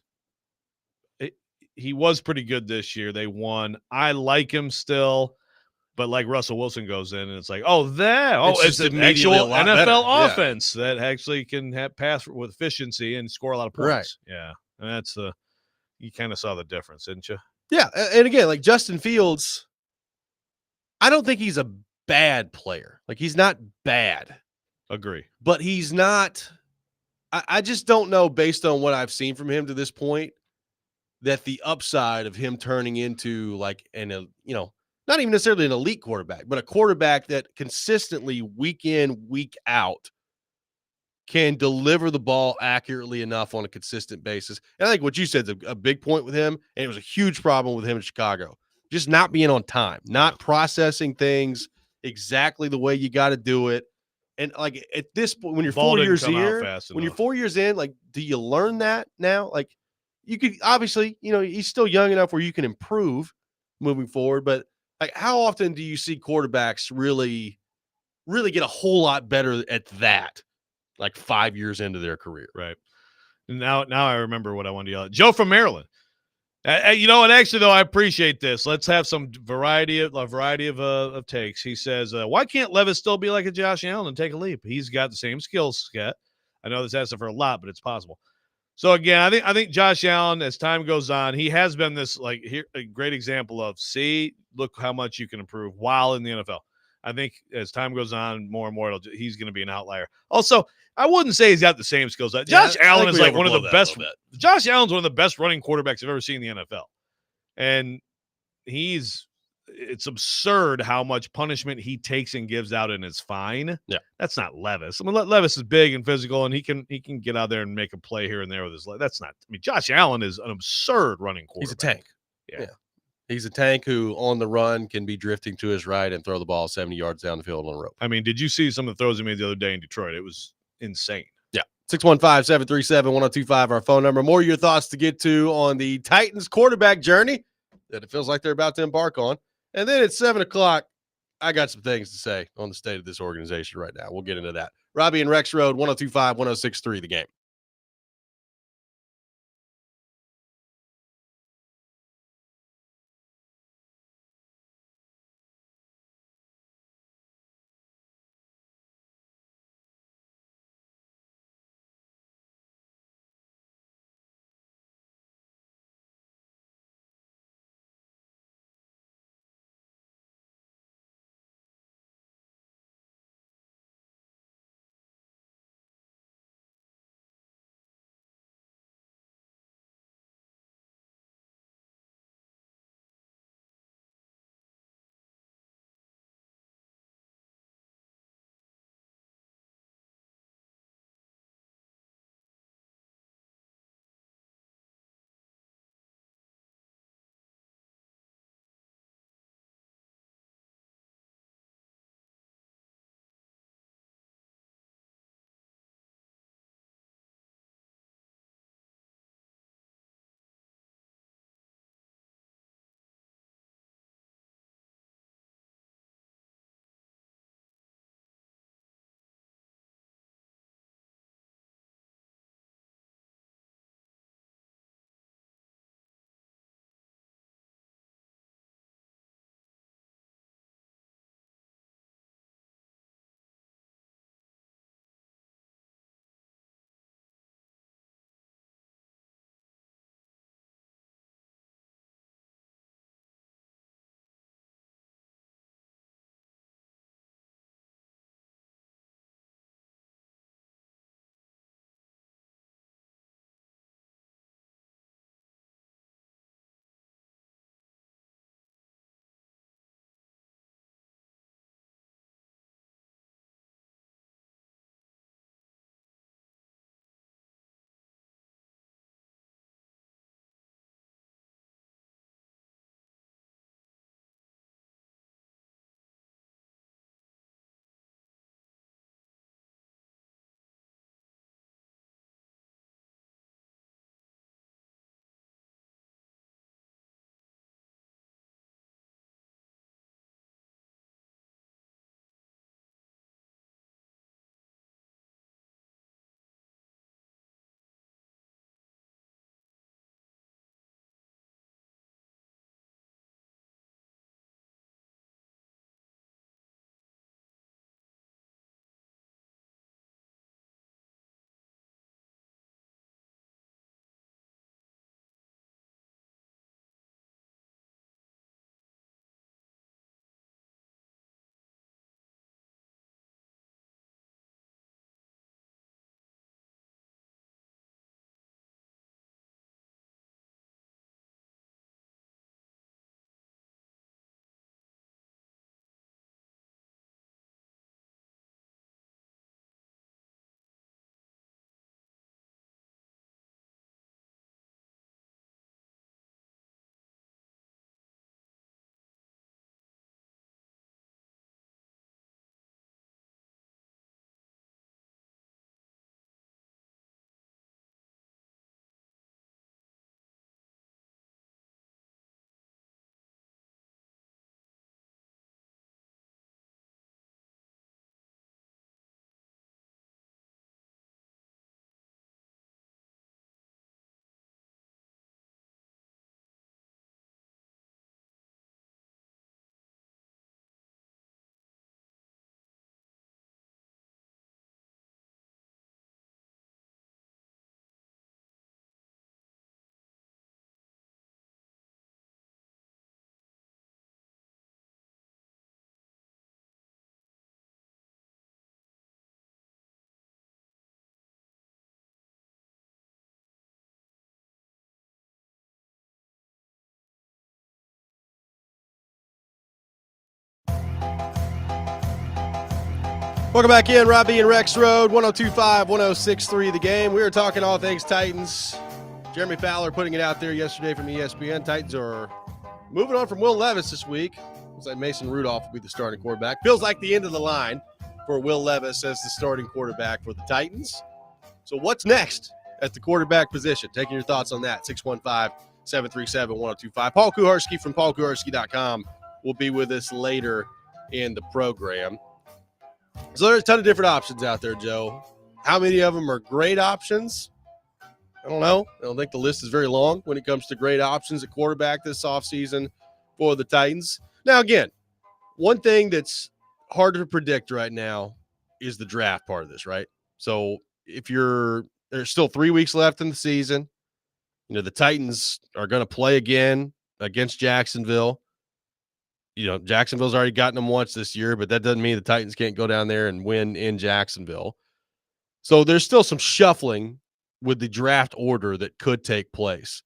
he was pretty good this year. They won. I like him still. But like Russell Wilson goes in and it's like, it's an actual NFL offense that actually can pass with efficiency and score a lot of points. Right. Yeah. And that's you kind of saw the difference, didn't you? Yeah. And again, like Justin Fields, I don't think he's a bad player. Like, he's not bad. Agree. But he's not, I just don't know, based on what I've seen from him to this point, that the upside of him turning into like not even necessarily an elite quarterback, but a quarterback that consistently week in, week out can deliver the ball accurately enough on a consistent basis. And I think what you said is a big point with him, and it was a huge problem with him in Chicago. Just not being on time, not processing things exactly the way you got to do it. And like at this point, when you're Ball 4 didn't years come out here, fast when you're enough. 4 years in, like, do you learn that now? Like, you could obviously, he's still young enough where you can improve moving forward. But like, how often do you see quarterbacks really, really get a whole lot better at that? Like 5 years into their career. Right. Now I remember what I wanted to yell at. Joe from Maryland. You know what? Actually, though, I appreciate this. Let's have some variety of takes. He says, "Why can't Levis still be like a Josh Allen and take a leap? He's got the same skill set. I know this asking for a lot, but it's possible." So again, I think Josh Allen, as time goes on, he has been this a great example of look how much you can improve while in the NFL. I think as time goes on, more and more, he's going to be an outlier. Also, I wouldn't say he's got the same skills. Josh Allen is like one of the best. Josh Allen's one of the best running quarterbacks I've ever seen in the NFL, and it's absurd how much punishment he takes and gives out and is fine. Yeah, that's not Levis. I mean, Levis is big and physical, and he can get out there and make a play here and there with his leg. That's not. I mean, Josh Allen is an absurd running quarterback. he's a tank. Yeah. He's a tank who on the run can be drifting to his right and throw the ball 70 yards down the field on a rope. I mean, did you see some of the throws he made the other day in Detroit? It was insane. Yeah. 615-737-1025, our phone number. More of your thoughts to get to on the Titans quarterback journey that it feels like they're about to embark on. And then at 7 o'clock, I got some things to say on the state of this organization right now. We'll get into that. Robby and Rexrode, 1025, 1063, The Game. Welcome back in, Robby and Rexrode, 102.5, 106.3 The Game. We are talking all things Titans. Jeremy Fowler putting it out there yesterday from ESPN. Titans are moving on from Will Levis this week. Looks like Mason Rudolph will be the starting quarterback. Feels like the end of the line for Will Levis as the starting quarterback for the Titans. So what's next at the quarterback position? Taking your thoughts on that, 615-737-1025. Paul Kuharski from paulkuharski.com will be with us later in the program. So there's a ton of different options out there, Joe. How many of them are great options? I don't know. I don't think the list is very long when it comes to great options at quarterback this offseason for the Titans. Now, again, one thing that's hard to predict right now is the draft part of this, right? So there's still 3 weeks left in the season. You know, the Titans are going to play again against Jacksonville. You know, Jacksonville's already gotten them once this year, but that doesn't mean the Titans can't go down there and win in Jacksonville. So there's still some shuffling with the draft order that could take place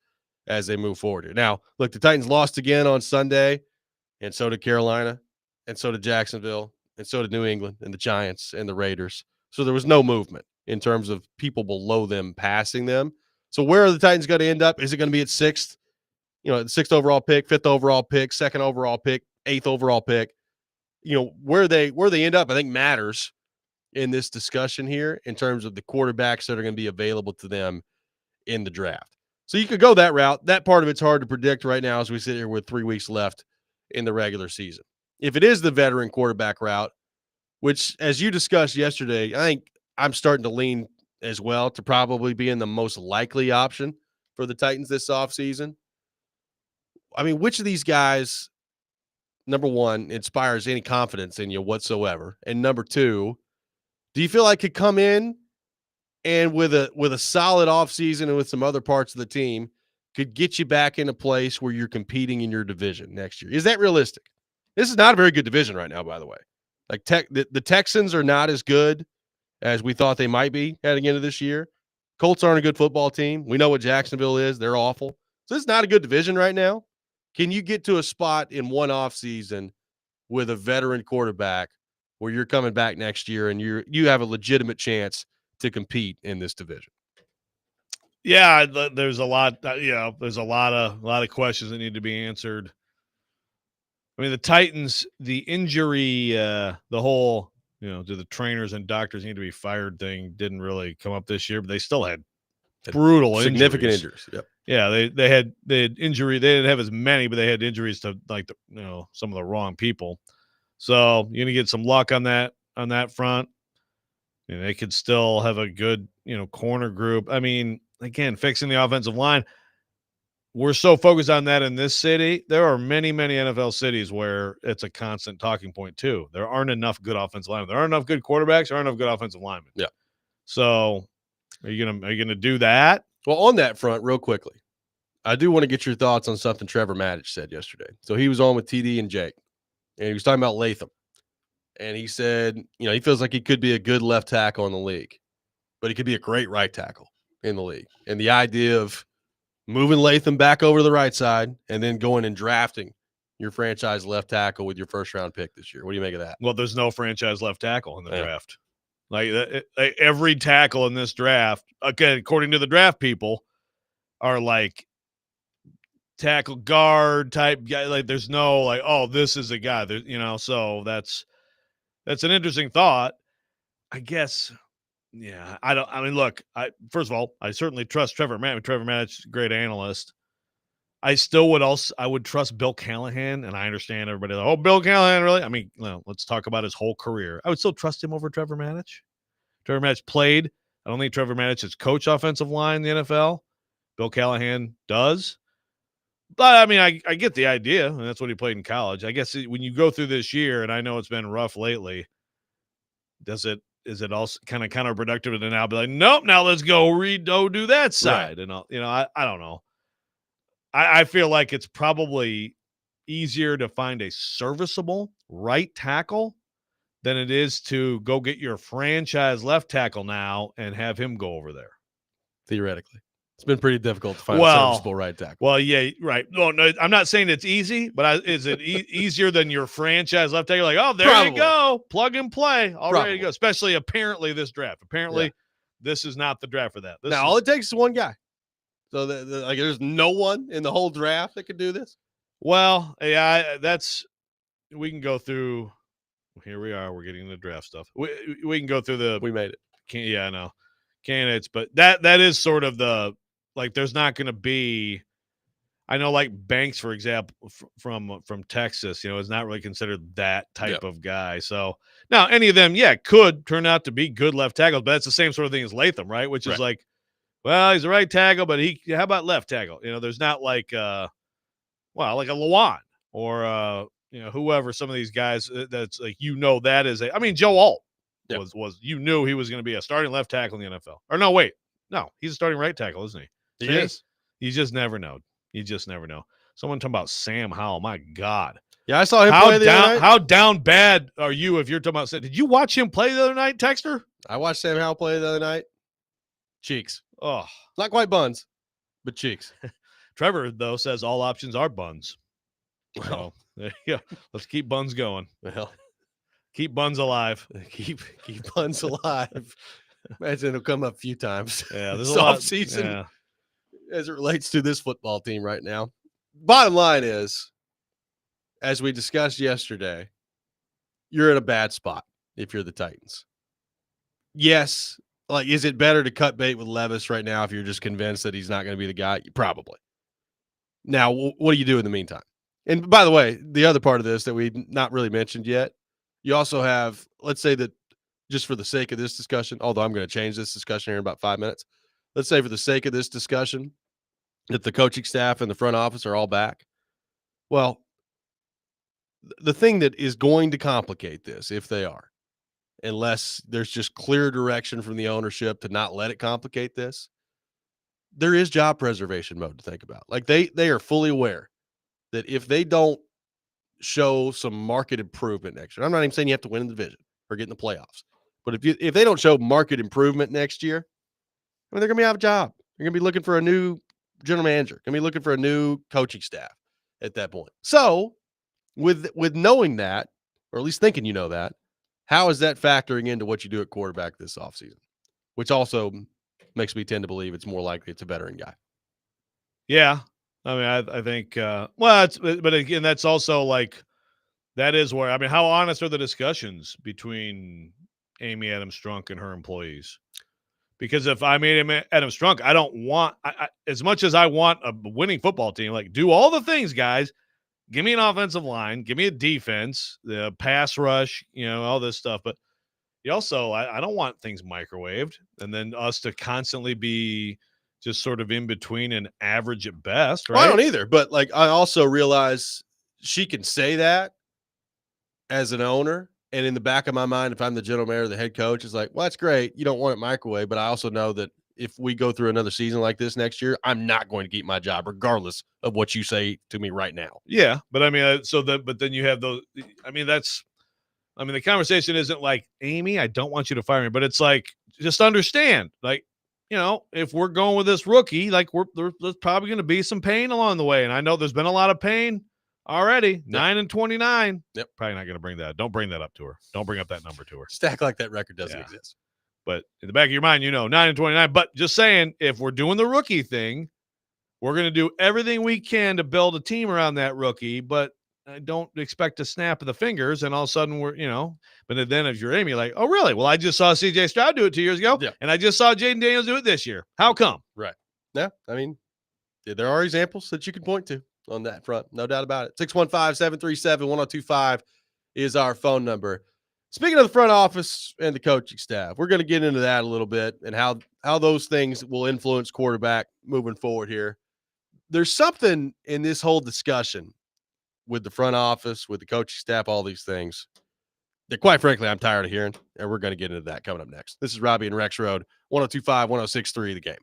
as they move forward here. Now, look, the Titans lost again on Sunday, and so did Carolina, and so did Jacksonville, and so did New England, and the Giants, and the Raiders. So there was no movement in terms of people below them passing them. So where are the Titans going to end up? Is it going to be at sixth? You know, the 6th overall pick, 5th overall pick, 2nd overall pick, 8th overall pick. You know, where they end up, I think matters in this discussion here in terms of the quarterbacks that are going to be available to them in the draft. So you could go that route. That part of it's hard to predict right now as we sit here with 3 weeks left in the regular season. If it is the veteran quarterback route, which as you discussed yesterday, I think I'm starting to lean as well to probably being the most likely option for the Titans this offseason. I mean, which of these guys, number one, inspires any confidence in you whatsoever? And number two, do you feel like could come in and with a solid offseason and with some other parts of the team could get you back in a place where you're competing in your division next year? Is that realistic? This is not a very good division right now, by the way. Like the Texans are not as good as we thought they might be heading into this year. Colts aren't a good football team. We know what Jacksonville is. They're awful. So it's not a good division right now. Can you get to a spot in one offseason with a veteran quarterback where you're coming back next year and you have a legitimate chance to compete in this division? Yeah, there's a lot. There's a lot of questions that need to be answered. I mean, the Titans, the injury, the whole, do the trainers and doctors need to be fired thing didn't really come up this year, but they still had brutal significant injuries. Yep. Yeah, they had injury. They didn't have as many, but they had injuries to some of the wrong people. So you're gonna get some luck on that front. And they could still have a good corner group. I mean, again, fixing the offensive line. We're so focused on that in this city. There are many, many NFL cities where it's a constant talking point too. There aren't enough good offensive linemen. There aren't enough good quarterbacks. There aren't enough good offensive linemen. Yeah. So are you gonna do that? Well, on that front, real quickly, I do want to get your thoughts on something Trevor Maddich said yesterday. So he was on with TD and Jake, and he was talking about Latham. And he said, he feels like he could be a good left tackle in the league, but he could be a great right tackle in the league. And the idea of moving Latham back over to the right side and then going and drafting your franchise left tackle with your first-round pick this year. What do you make of that? Well, there's no franchise left tackle in the draft. Like every tackle in this draft, okay, according to the draft people, are like tackle guard type guy. Like there's no like, oh, this is a guy. So that's an interesting thought. I guess. Yeah, look, first of all, I certainly trust Trevor Maddich. Trevor Maddich is a great analyst. I would trust Bill Callahan, and I understand everybody like, oh, Bill Callahan, really? I mean, let's talk about his whole career. I would still trust him over Trevor Maddich. Trevor Maddich played. I don't think Trevor Maddich has coached offensive line in the NFL. Bill Callahan does. But, I mean, I get the idea, and that's what he played in college. I guess when you go through this year, and I know it's been rough lately, is it also kind of counterproductive to now be like, nope, now let's go do that side? Right. And I don't know. I feel like it's probably easier to find a serviceable right tackle than it is to go get your franchise left tackle now and have him go over there. Theoretically. It's been pretty difficult to find a Well, serviceable right tackle. Well, yeah, right. No, I'm not saying it's easy, but is it easier than your franchise left tackle? Like, oh, there Probably. you go, plug and play, all ready to Probably. go. Especially apparently this draft. Apparently, this is not the draft for that. Now, all it takes is one guy. So like, there's no one in the whole draft that could do this. Well, yeah, we can go through. Here we are. We're getting the draft stuff. We can go through the. We made it. Yeah, I know candidates, but that is sort of the like. There's not going to be. I know, like Banks, for example, from Texas, is not really considered that type of guy. So now any of them, could turn out to be good left tackles, but that's the same sort of thing as Latham, right? Which is like, well, he's a right tackle, but how about left tackle? There's not like, like a Lawan or whoever. Some of these guys that's like that is Joe Alt was he was going to be a starting left tackle in the NFL. Or no, wait, no, he's a starting right tackle, isn't he? He is. You just never know. You just never know. Someone talking about Sam Howell. My God. Yeah, I saw him play the other night. How down bad are you if you're talking about – did you watch him play the other night, Texter? I watched Sam Howell play the other night. Cheeks. Oh. Not quite buns, but cheeks. Trevor, though, says all options are buns. Well, there you go. Let's keep buns going. Well, keep buns alive. Keep buns alive. Imagine it'll come up a few times. Yeah, there's a lot season. Yeah. As it relates to this football team right now. Bottom line is, as we discussed yesterday, you're in a bad spot if you're the Titans. Yes, like, is it better to cut bait with Levis right now if you're just convinced that he's not going to be the guy? Probably. Now, what do you do in the meantime? And by the way, the other part of this that we've not really mentioned yet, you also have, let's say that just for the sake of this discussion, although I'm going to change this discussion here in about 5 minutes, let's say for the sake of this discussion that the coaching staff and the front office are all back. Well, the thing that is going to complicate this, if they are, unless there's just clear direction from the ownership to not let it complicate this, there is job preservation mode to think about. Like they are fully aware that if they don't show some market improvement next year, I'm not even saying you have to win the division or get in the playoffs, but if they don't show market improvement next year, they're going to be out of a job. They're going to be looking for a new general manager, going to be looking for a new coaching staff at that point. So with knowing that, or at least thinking that, how is that factoring into what you do at quarterback this offseason? Which also makes me tend to believe it's more likely it's a veteran guy. Yeah. I think, but again, that's also like, that is where, how honest are the discussions between Amy Adams Strunk and her employees? Because if I'm Adam Strunk, I don't want, as much as I want a winning football team, like, do all the things, guys. Give me an offensive line, give me a defense, the pass rush, all this stuff. But you also, I don't want things microwaved and then us to constantly be just sort of in between and average at best, right? Well, I don't either. But like, I also realize she can say that as an owner. And in the back of my mind, if I'm the general manager, the head coach, is like, well, that's great. You don't want it microwave. But I also know that if we go through another season like this next year, I'm not going to keep my job regardless of what you say to me right now. Yeah. But but then you have those, the conversation isn't like, Amy, I don't want you to fire me, but it's like, just understand, like, if we're going with this rookie, like there's probably going to be some pain along the way. And I know there's been a lot of pain already. 9-29. Yep. Probably not going to bring that. Don't bring that up to her. Don't bring up that number to her. Stack like that record doesn't exist. But in the back of your mind, 9-29. But just saying, if we're doing the rookie thing, we're going to do everything we can to build a team around that rookie, but I don't expect a snap of the fingers. And all of a sudden but then if you're Amy, like, oh, really? Well, I just saw CJ Stroud do it 2 years ago. Yeah. And I just saw Jaden Daniels do it this year. How come? Right. Yeah. There are examples that you can point to on that front. No doubt about it. 615-737-1025 is our phone number. Speaking of the front office and the coaching staff, we're going to get into that a little bit and how those things will influence quarterback moving forward here. There's something in this whole discussion with the front office, with the coaching staff, all these things that, quite frankly, I'm tired of hearing, and we're going to get into that coming up next. This is Robby and Rexrode, 102.5, 106.3 The Game.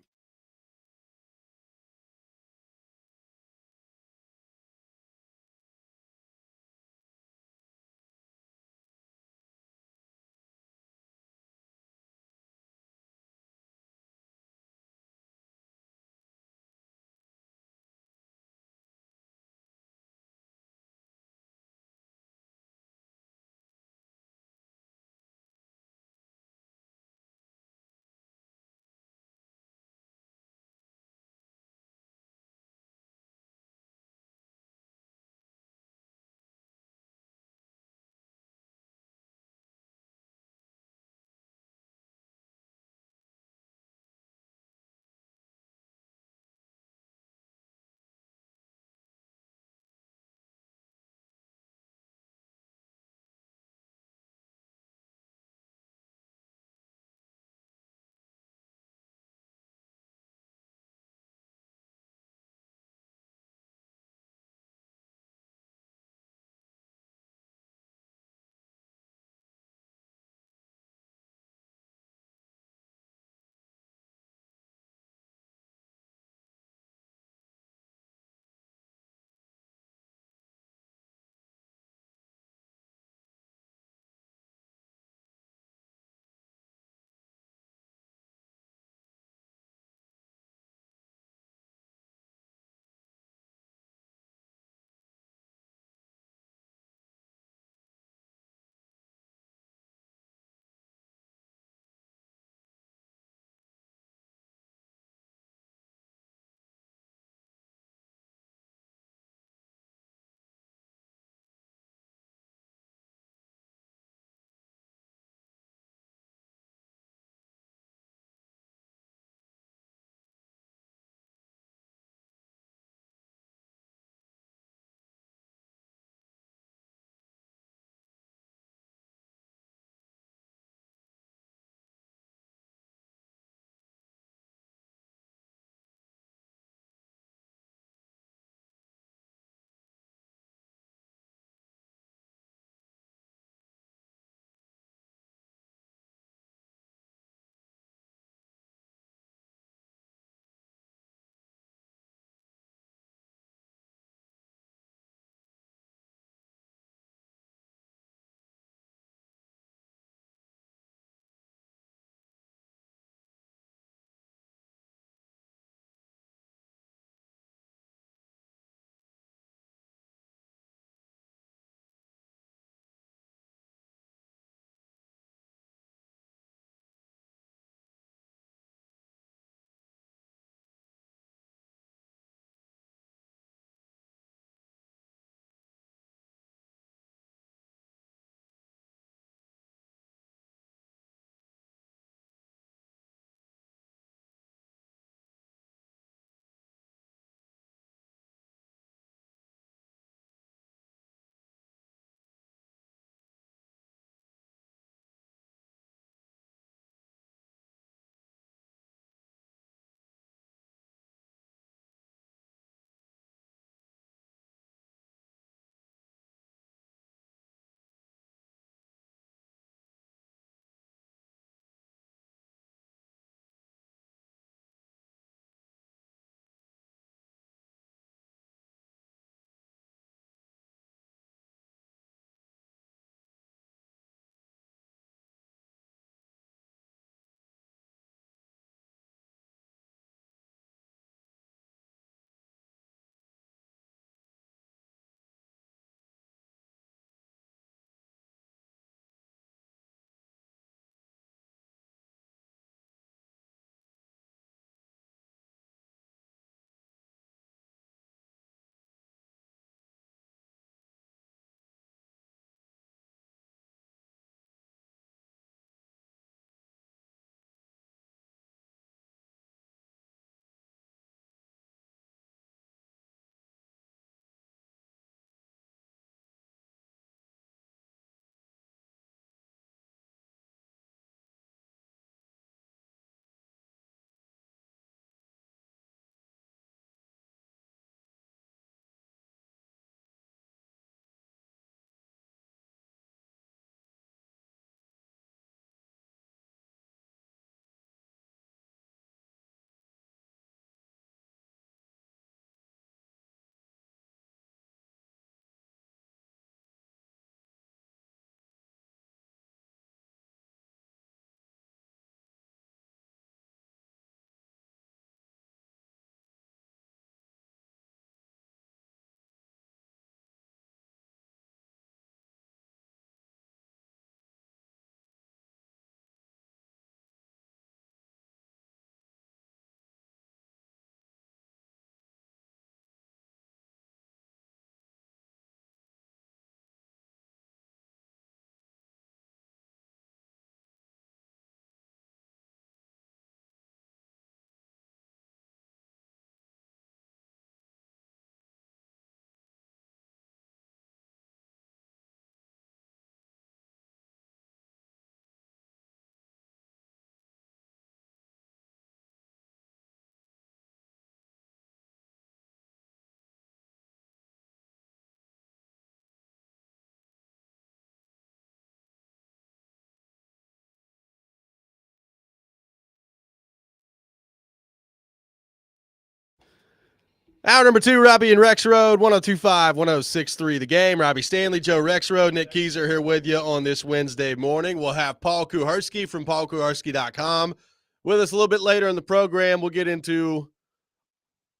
Hour number 2, Robby and Rexrode, 102.5, 106.3 The Game. Robby Stanley, Joe Rexrode, Nick Keyser here with you on this Wednesday morning. We'll have Paul Kuharsky from paulkuharsky.com with us a little bit later in the program. We'll get into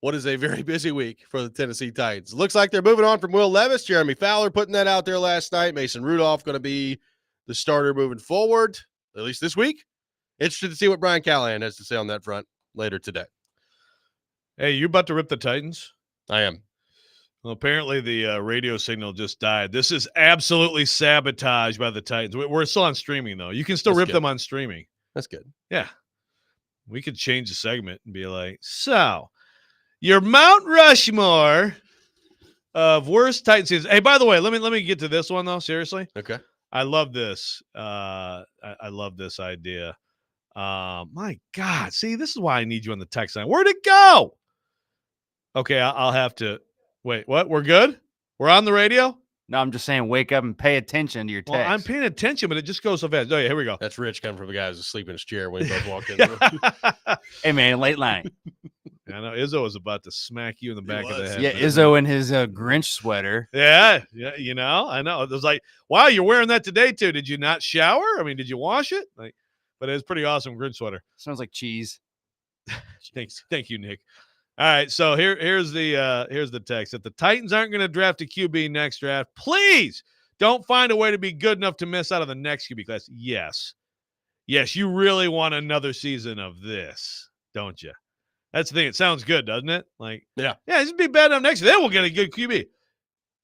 what is a very busy week for the Tennessee Titans. Looks like they're moving on from Will Levis. Jeremy Fowler putting that out there last night. Mason Rudolph going to be the starter moving forward, at least this week. Interested to see what Brian Callahan has to say on that front later today. Hey, you about to rip the Titans? I am. Well, apparently the radio signal just died. This is absolutely sabotaged by the Titans. We're still on streaming, though. You can still rip them on streaming. That's good. Yeah. We could change the segment and be like, so your Mount Rushmore of worst Titans seasons. Hey, by the way, let me get to this one, though, seriously. Okay. I love this. I love this idea. My God. See, this is why I need you on the text line. Where'd it go? Okay, I'll have to wait. What? We're good? We're on the radio? No, I'm just saying wake up and pay attention to your text. Well, I'm paying attention, but it just goes so fast. Oh, yeah, here we go. That's Rich coming from a guy who's asleep in his chair when he both walked in the room. Hey, man, late night. I know Izzo was about to smack you in the back of the head. Yeah, Izzo in his Grinch sweater. Yeah, you know, I know. It was like, wow, you're wearing that today, too. Did you not shower? I mean, did you wash it? Like, but it was pretty awesome Grinch sweater. Smells like cheese. Thanks. Thank you, Nick. All right, so here's the text. If the Titans aren't going to draft a QB next draft, please don't find a way to be good enough to miss out on the next QB class. Yes, you really want another season of this, don't you? That's the thing. It sounds good, doesn't it? Like, yeah, this would be bad enough next year. Then we'll get a good QB.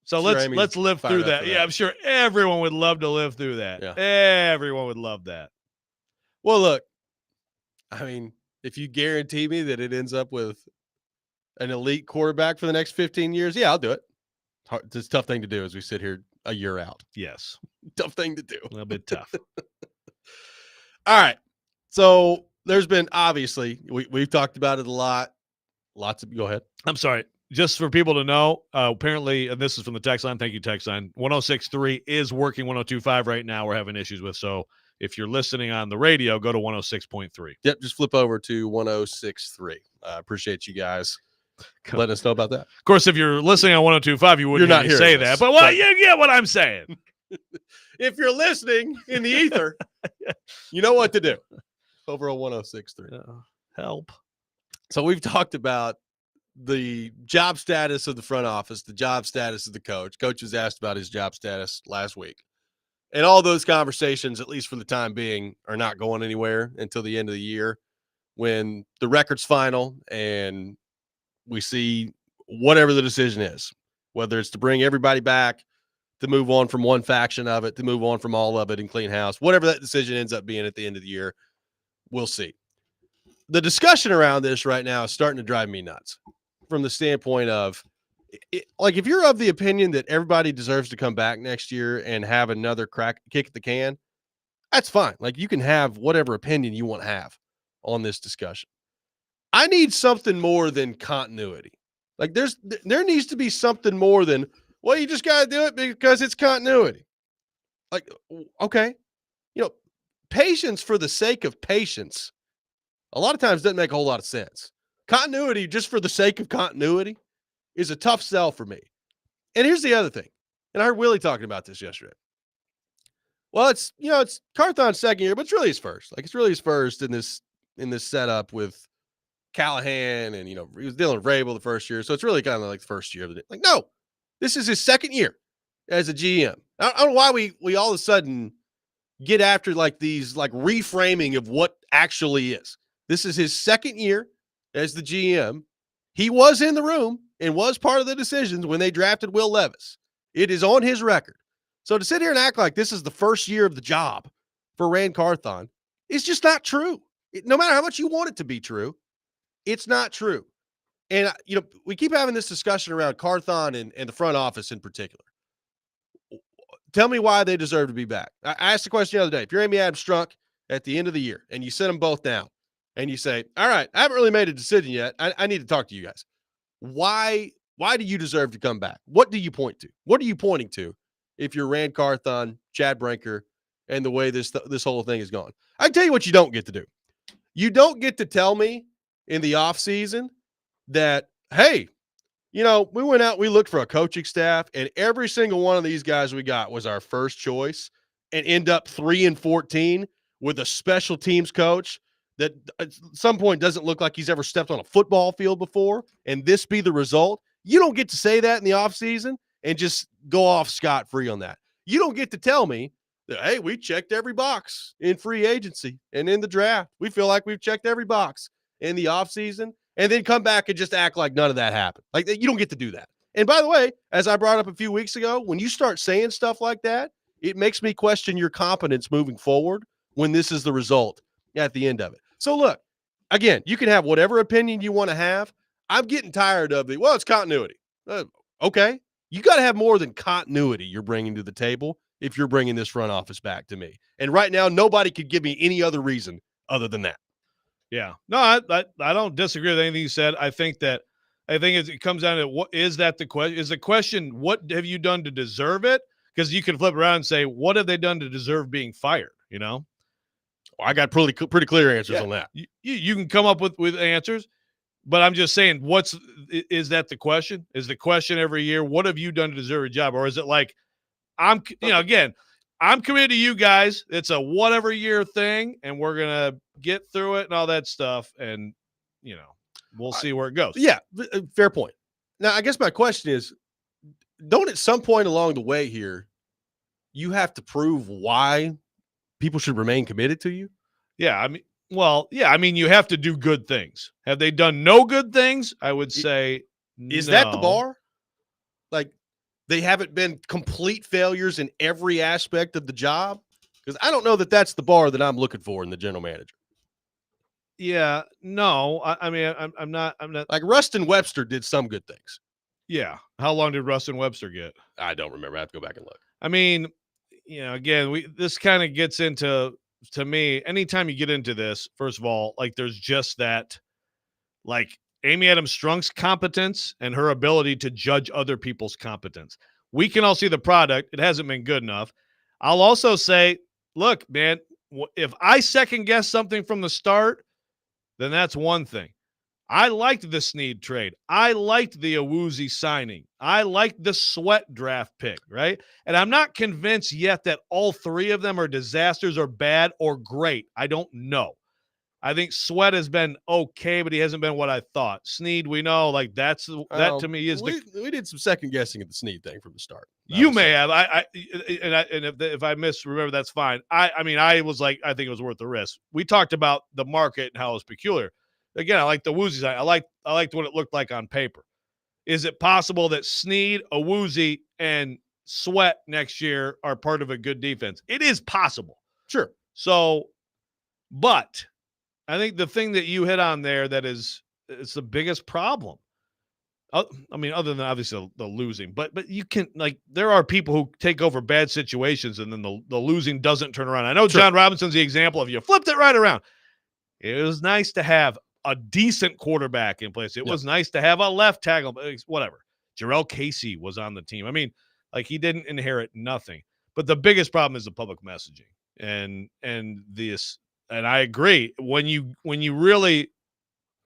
So let's live through that. Yeah, I'm sure everyone would love to live through that. Yeah. Everyone would love that. Well, look, I mean, if you guarantee me that it ends up with an elite quarterback for the next 15 years, yeah, I'll do it. It's a tough thing to do as we sit here a year out. Yes. Tough thing to do. A little bit tough. All right. So there's been, obviously, we've talked about it a lot. Go ahead. I'm sorry. Just for people to know, apparently, and this is from the text line. Thank you, text line. 106.3 is working. 102.5 right now we're having issues with. So if you're listening on the radio, go to 106.3. Yep. Just flip over to 106.3. Appreciate you guys letting us know about that. Of course, if you're listening on 102.5, you wouldn't hear me say that. But well, you get what I'm saying. If you're listening in the ether, you know what to do. Over on 106.3. Help. So we've talked about the job status of the front office, the job status of the coach. Coach was asked about his job status last week. And all those conversations, at least for the time being, are not going anywhere until the end of the year when the record's final and we see whatever the decision is, whether it's to bring everybody back, to move on from one faction of it, to move on from all of it and clean house, whatever that decision ends up being at the end of the year, we'll see. The discussion around this right now is starting to drive me nuts from the standpoint of, like, if you're of the opinion that everybody deserves to come back next year and have another kick at the can, that's fine. Like, you can have whatever opinion you want to have on this discussion. I need something more than continuity. Like, there needs to be something more than, well, you just got to do it because it's continuity. Like, okay, patience for the sake of patience a lot of times doesn't make a whole lot of sense. Continuity just for the sake of continuity is a tough sell for me. And here's the other thing. And I heard Willie talking about this yesterday. Well, it's Carthon's second year, but it's really his first. Like, it's really his first in this setup with Callahan, and he was dealing with Vrabel the first year. So it's really kind of like the first year of it. Like, no, this is his second year as a GM. I don't know why we all of a sudden get after like these like reframing of what actually is. This is his second year as the GM. He was in the room and was part of the decisions when they drafted Will Levis. It is on his record. So to sit here and act like this is the first year of the job for Rand Carthon is just not true. No matter how much you want it to be true, it's not true. And, we keep having this discussion around Carthon and the front office in particular. Tell me why they deserve to be back. I asked the question the other day. If you're Amy Adams-Strunk at the end of the year and you sit them both down and you say, all right, I haven't really made a decision yet. I need to talk to you guys. Why do you deserve to come back? What do you point to? What are you pointing to if you're Rand Carthon, Chad Brinker, and the way this whole thing is gone? I can tell you what you don't get to do. You don't get to tell me in the offseason that, hey, we went out, we looked for a coaching staff, and every single one of these guys we got was our first choice and end up 3-14 with a special teams coach that at some point doesn't look like he's ever stepped on a football field before, and this be the result. You don't get to say that in the offseason and just go off scot-free on that. You don't get to tell me that, hey, we checked every box in free agency and in the draft. We feel like we've checked every box in the offseason, and then come back and just act like none of that happened. Like, you don't get to do that. And by the way, as I brought up a few weeks ago, when you start saying stuff like that, it makes me question your competence moving forward when this is the result at the end of it. So look, again, you can have whatever opinion you want to have. I'm getting tired of it's continuity. Okay. You got to have more than continuity you're bringing to the table if you're bringing this front office back to me. And right now, nobody could give me any other reason other than that. Yeah. No, I don't disagree with anything you said. I think it comes down to what is that the question? Is the question, what have you done to deserve it? Because you can flip around and say, what have they done to deserve being fired? Well, I got pretty clear answers on that. You can come up with answers, but I'm just saying, is that the question? Is the question every year, what have you done to deserve a job? Or is it like, I'm committed to you guys. It's a whatever year thing, and we're going to get through it and all that stuff. And, we'll see where it goes. Yeah, fair point. Now, I guess my question is, don't at some point along the way here, you have to prove why people should remain committed to you? Yeah, you have to do good things. Have they done no good things? I would say Is that the bar? Like, they haven't been complete failures in every aspect of the job? Because I don't know that that's the bar that I'm looking for in the general manager. Yeah, no. I'm not. Like, Rustin Webster did some good things. Yeah. How long did Rustin Webster get? I don't remember. I have to go back and look. I mean, again, this kind of gets into, to me, anytime you get into this, first of all, like, there's just that, like, Amy Adams Strunk's competence and her ability to judge other people's competence. We can all see the product. It hasn't been good enough. I'll also say, look, man, if I second guess something from the start, then that's one thing. I liked the Snead trade. I liked the Awuzie signing. I liked the Sweat draft pick, right? And I'm not convinced yet that all three of them are disasters or bad or great. I don't know. I think Sweat has been okay, but he hasn't been what I thought. Snead, we know, like, that to me is we did some second guessing at the Snead thing from the start. You may have. If I remember, that's fine. I was like, I think it was worth the risk. We talked about the market and how it was peculiar. Again, I like the Awuzie side. I liked what it looked like on paper. Is it possible that Snead, Awuzie, and Sweat next year are part of a good defense? It is possible. Sure. So, but I think the thing that you hit on there it's the biggest problem. I mean, other than obviously the losing, but you can, like, there are people who take over bad situations and then the losing doesn't turn around. I know John Robinson's the example of you flipped it right around. It was nice to have a decent quarterback in place. It was nice to have a left tackle, whatever. Jarrell Casey was on the team. I mean, like, he didn't inherit nothing. But the biggest problem is the public messaging and this. And I agree. When you really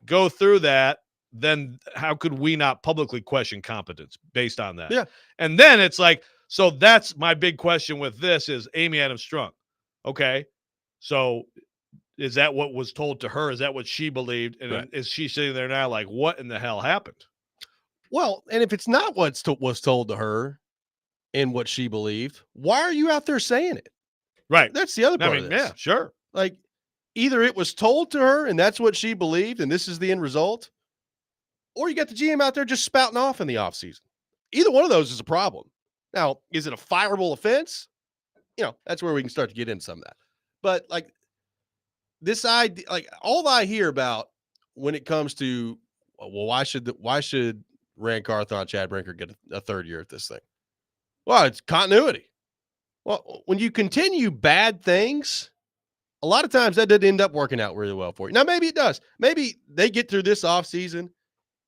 go through that, then how could we not publicly question competence based on that? Yeah. And then it's like, so that's my big question with this is Amy Adams Strunk. Okay. So is that what was told to her? Is that what she believed? And is she sitting there now like, what in the hell happened? Well, and if it's not what was told to her and what she believed, why are you out there saying it? Right. That's the other part of this. Yeah, sure. Like, either it was told to her and that's what she believed and this is the end result, or you got the GM out there just spouting off in the offseason. Either one of those is a problem. Now, is it a fireable offense? That's where we can start to get into some of that. But, like, this idea, like, all I hear about when it comes to, well, why should Rand Carthon, Chad Brinker get a third year at this thing? Well, it's continuity. Well, when you continue bad things, a lot of times that doesn't end up working out really well for you. Now, maybe it does. Maybe they get through this offseason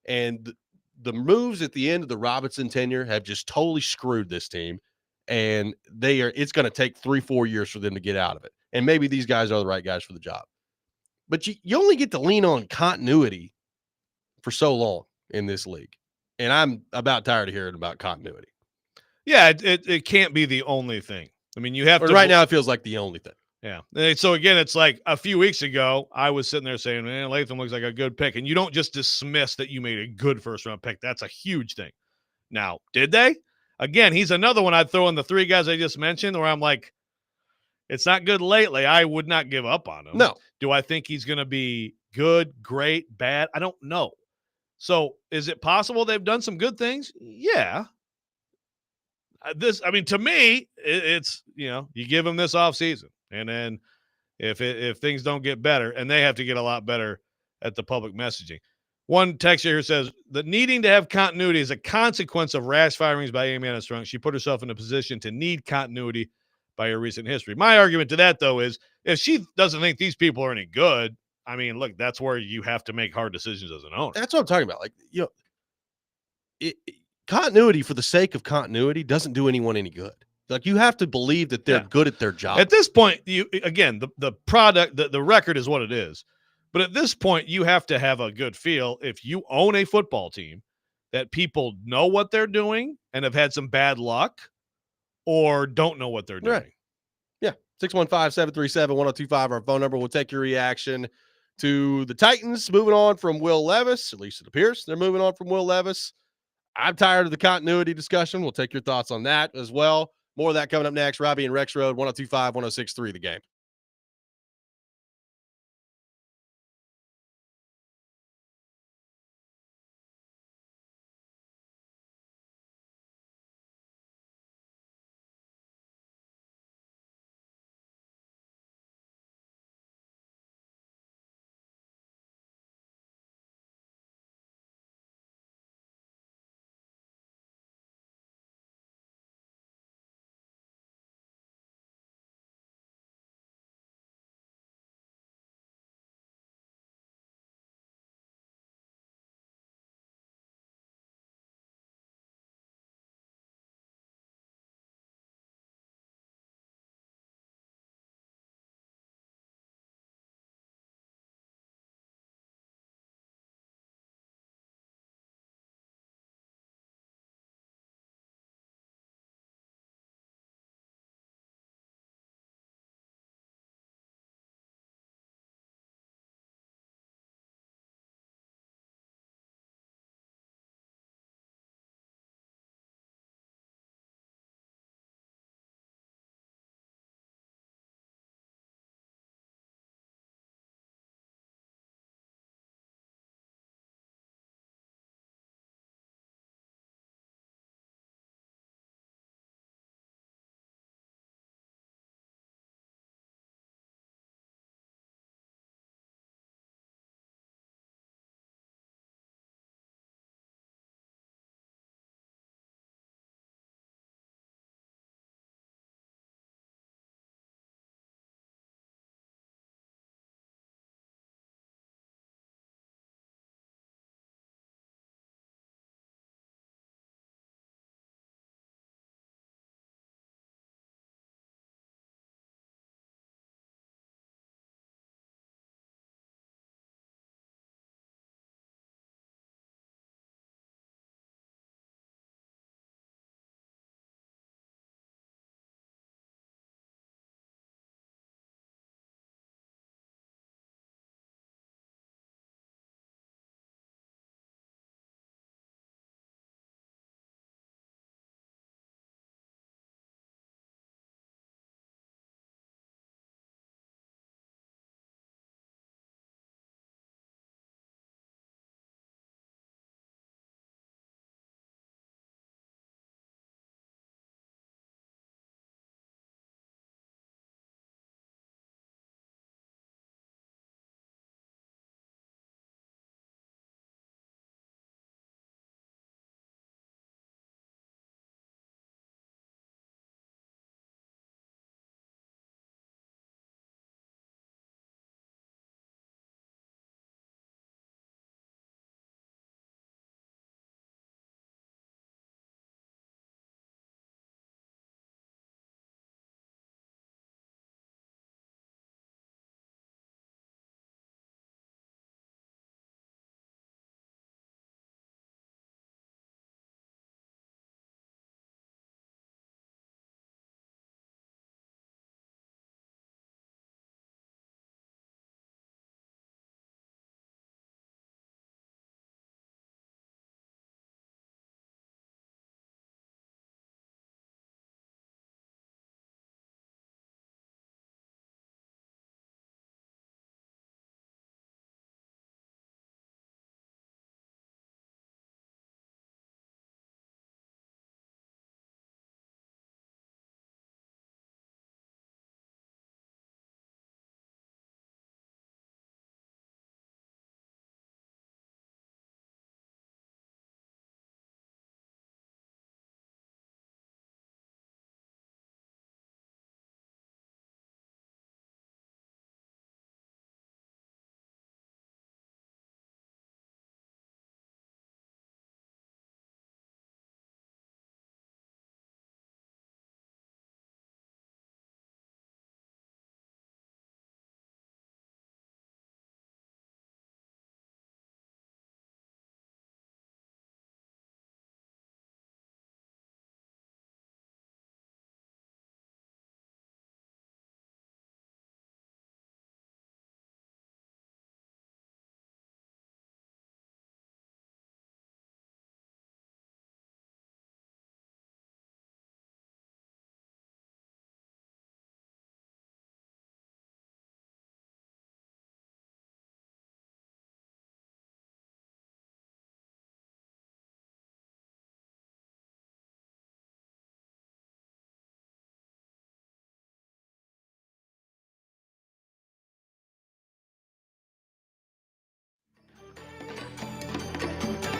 and the moves at the end of the Robinson tenure have just totally screwed this team. And it's going to take 3-4 years for them to get out of it. And maybe these guys are the right guys for the job. But you only get to lean on continuity for so long in this league. And I'm about tired of hearing about continuity. Yeah, it can't be the only thing. I mean, you have But to right now it feels like the only thing. Yeah. And so again, it's like a few weeks ago, I was sitting there saying, man, Latham looks like a good pick. And you don't just dismiss that you made a good first round pick. That's a huge thing. Now, did they? Again, he's another one I'd throw in the three guys I just mentioned where I'm like, it's not good lately. I would not give up on him. No. Do I think he's going to be good, great, bad? I don't know. So is it possible they've done some good things? Yeah. To me, it's, you give him this offseason. And then if things don't get better, and they have to get a lot better at the public messaging. One texter here says that needing to have continuity is a consequence of rash firings by Amy Anna Strunk. She put herself in a position to need continuity by her recent history. My argument to that, though, is if she doesn't think these people are any good, I mean, look, that's where you have to make hard decisions as an owner. That's what I'm talking about. Like, continuity for the sake of continuity doesn't do anyone any good. Like, you have to believe that they're good at their job. At this point, the product, the record is what it is. But at this point, you have to have a good feel if you own a football team that people know what they're doing and have had some bad luck or don't know what they're doing. Right. Yeah. 615-737-1025, our phone number. We'll take your reaction to the Titans moving on from Will Levis. At least it appears they're moving on from Will Levis. I'm tired of the continuity discussion. We'll take your thoughts on that as well. More of that coming up next. Robby and Rexrode, 1025, 1063, The Game.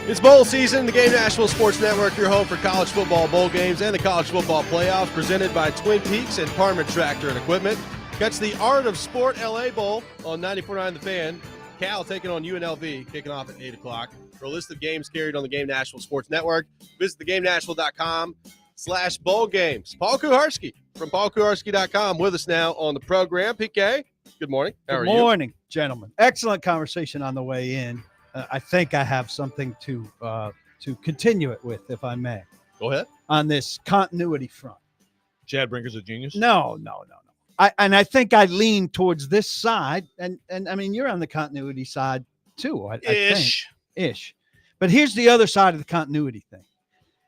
It's bowl season. The Game Nashville Sports Network, your home for college football bowl games and the college football playoffs, presented by Twin Peaks and Parman Tractor and Equipment. Catch the Art of Sport LA Bowl on 94.9 The Fan. Cal taking on UNLV, kicking off at 8 o'clock. For a list of games carried on the Game Nashville Sports Network, visit thegamenashville.com/bowl games. Paul Kuharski from paulkuharski.com with us now on the program. PK, good morning. How are Good morning, gentlemen. Excellent conversation on the way in. I think I have something to continue it with, if I may, you? Go ahead. on this continuity front. Chad Brinker's a genius. No. I think I lean towards this side, and I mean, you're on the continuity side too. I think. Ish. But here's the other side of the continuity thing,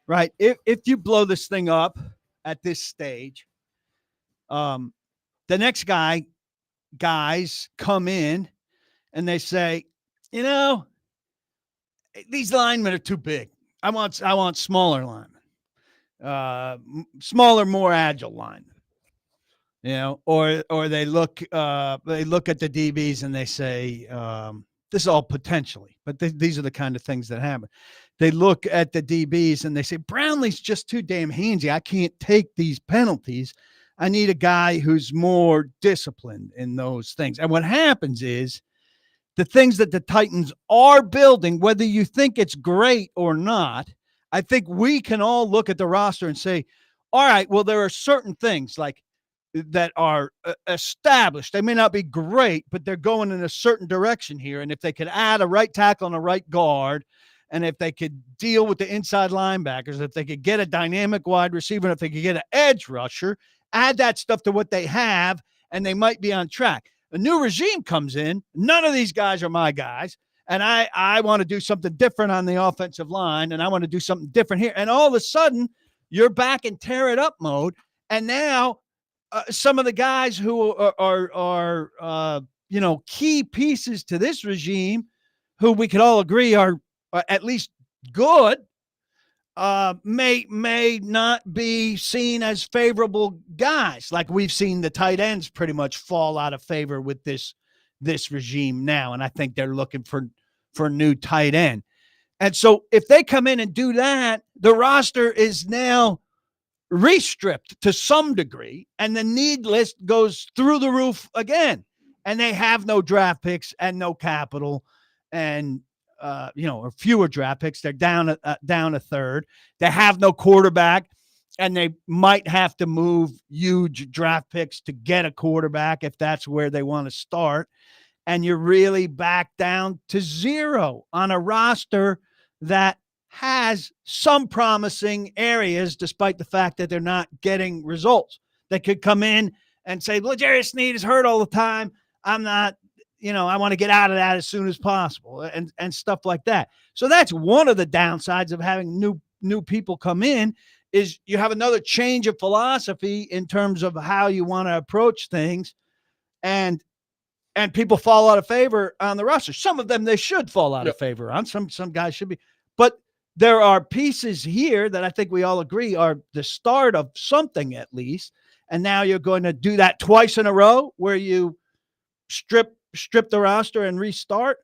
right? If you blow this thing up at this stage, the next guys come in and they say, you know, these linemen are too big. I want smaller linemen, smaller, more agile linemen. You know, or they look at the DBs and they say, this is all potentially, but these are the kind of things that happen. They look at the DBs and they say, Brownlee's just too damn handsy. I can't take these penalties. I need a guy who's more disciplined in those things. And what happens is, the things that the Titans are building, whether you think it's great or not, I think we can all look at the roster and say, all right, well, there are certain things like that are established. They may not be great, but they're going in a certain direction here. And if they could add a right tackle and a right guard, and if they could deal with the inside linebackers, if they could get a dynamic wide receiver, and if they could get an edge rusher, add that stuff to what they have, and they might be on track. A new regime comes in. None of these guys are my guys. And I want to do something different on the offensive line. And I want to do something different here. And all of a sudden, you're back in tear it up mode. And now some of the guys who are key pieces to this regime, who we could all agree are at least good, may not be seen as favorable guys. Like we've seen the tight ends pretty much fall out of favor with this regime now. And I think they're looking for a new tight end. And so if they come in and do that, the roster is now restripped to some degree, and the need list goes through the roof again. And they have no draft picks and no capital and or fewer draft picks. They're down a third. They have no quarterback, and they might have to move huge draft picks to get a quarterback if that's where they want to start. And you're really back down to zero on a roster that has some promising areas, despite the fact that they're not getting results. They could come in and say, L'Jarius Sneed is hurt all the time. I'm not, I want to get out of that as soon as possible, and stuff like that. So that's one of the downsides of having new people come in, is you have another change of philosophy in terms of how you want to approach things, and people fall out of favor on the roster. Some of them they should fall out of favor on. Some guys should be, but there are pieces here that I think we all agree are the start of something at least. And now you're going to do that twice in a row, where you strip the roster and restart.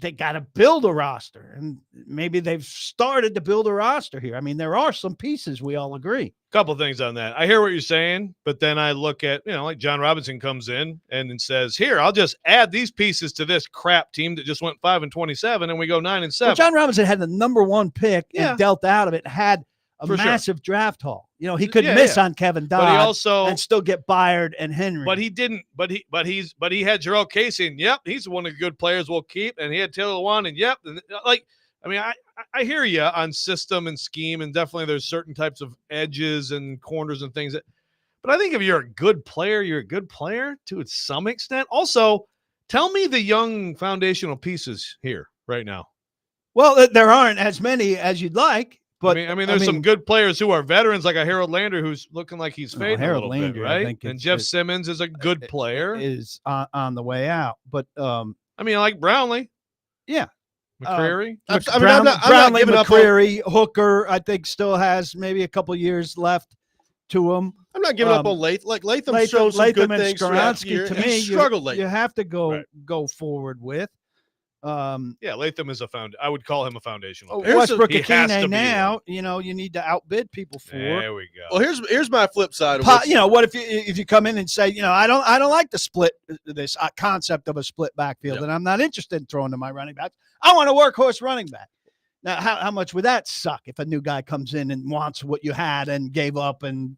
They got to build a roster, and maybe they've started to build a roster here. I mean, there are some pieces, we all agree. Couple things on that. I hear what you're saying, but then I look at, like John Robinson comes in and then says, here, I'll just add these pieces to this crap team that just went 5-27, and we go 9-7. Well, John Robinson had the number one pick and dealt out of it, had a massive draft haul. He could miss on Kevin Dodd, but he also and still get Byard and Henry. But he didn't. But he had Jarrell Casey, and he's one of the good players we'll keep. And he had Taylor Lewan, and I hear you on system and scheme, and definitely there's certain types of edges and corners and things but I think if you're a good player, you're a good player to some extent. Also, tell me the young foundational pieces here right now. Well, there aren't as many as you'd like. But I mean, there's some good players who are veterans, like a Harold Lander, who's looking like he's fading a little bit, right? And Jeff Simmons is a good player, is on the way out. But I mean, like Brownlee, McCreary. Brownlee, McCreary, Hooker, I think still has maybe a couple years left to him. I'm not giving up on Latham. Like Latham shows some good things throughout the year. To me, struggled late. You have to go forward with. Yeah, Latham is I would call him a foundational. pick. Here's Westbrook he has to Akine be now, you need to outbid people for. There we go. Well, here's my flip side of what What if you come in and say, I don't like the split, this concept of a split backfield, and I'm not interested in throwing to my running backs. I want a workhorse running back. Now, how much would that suck if a new guy comes in and wants what you had and gave up and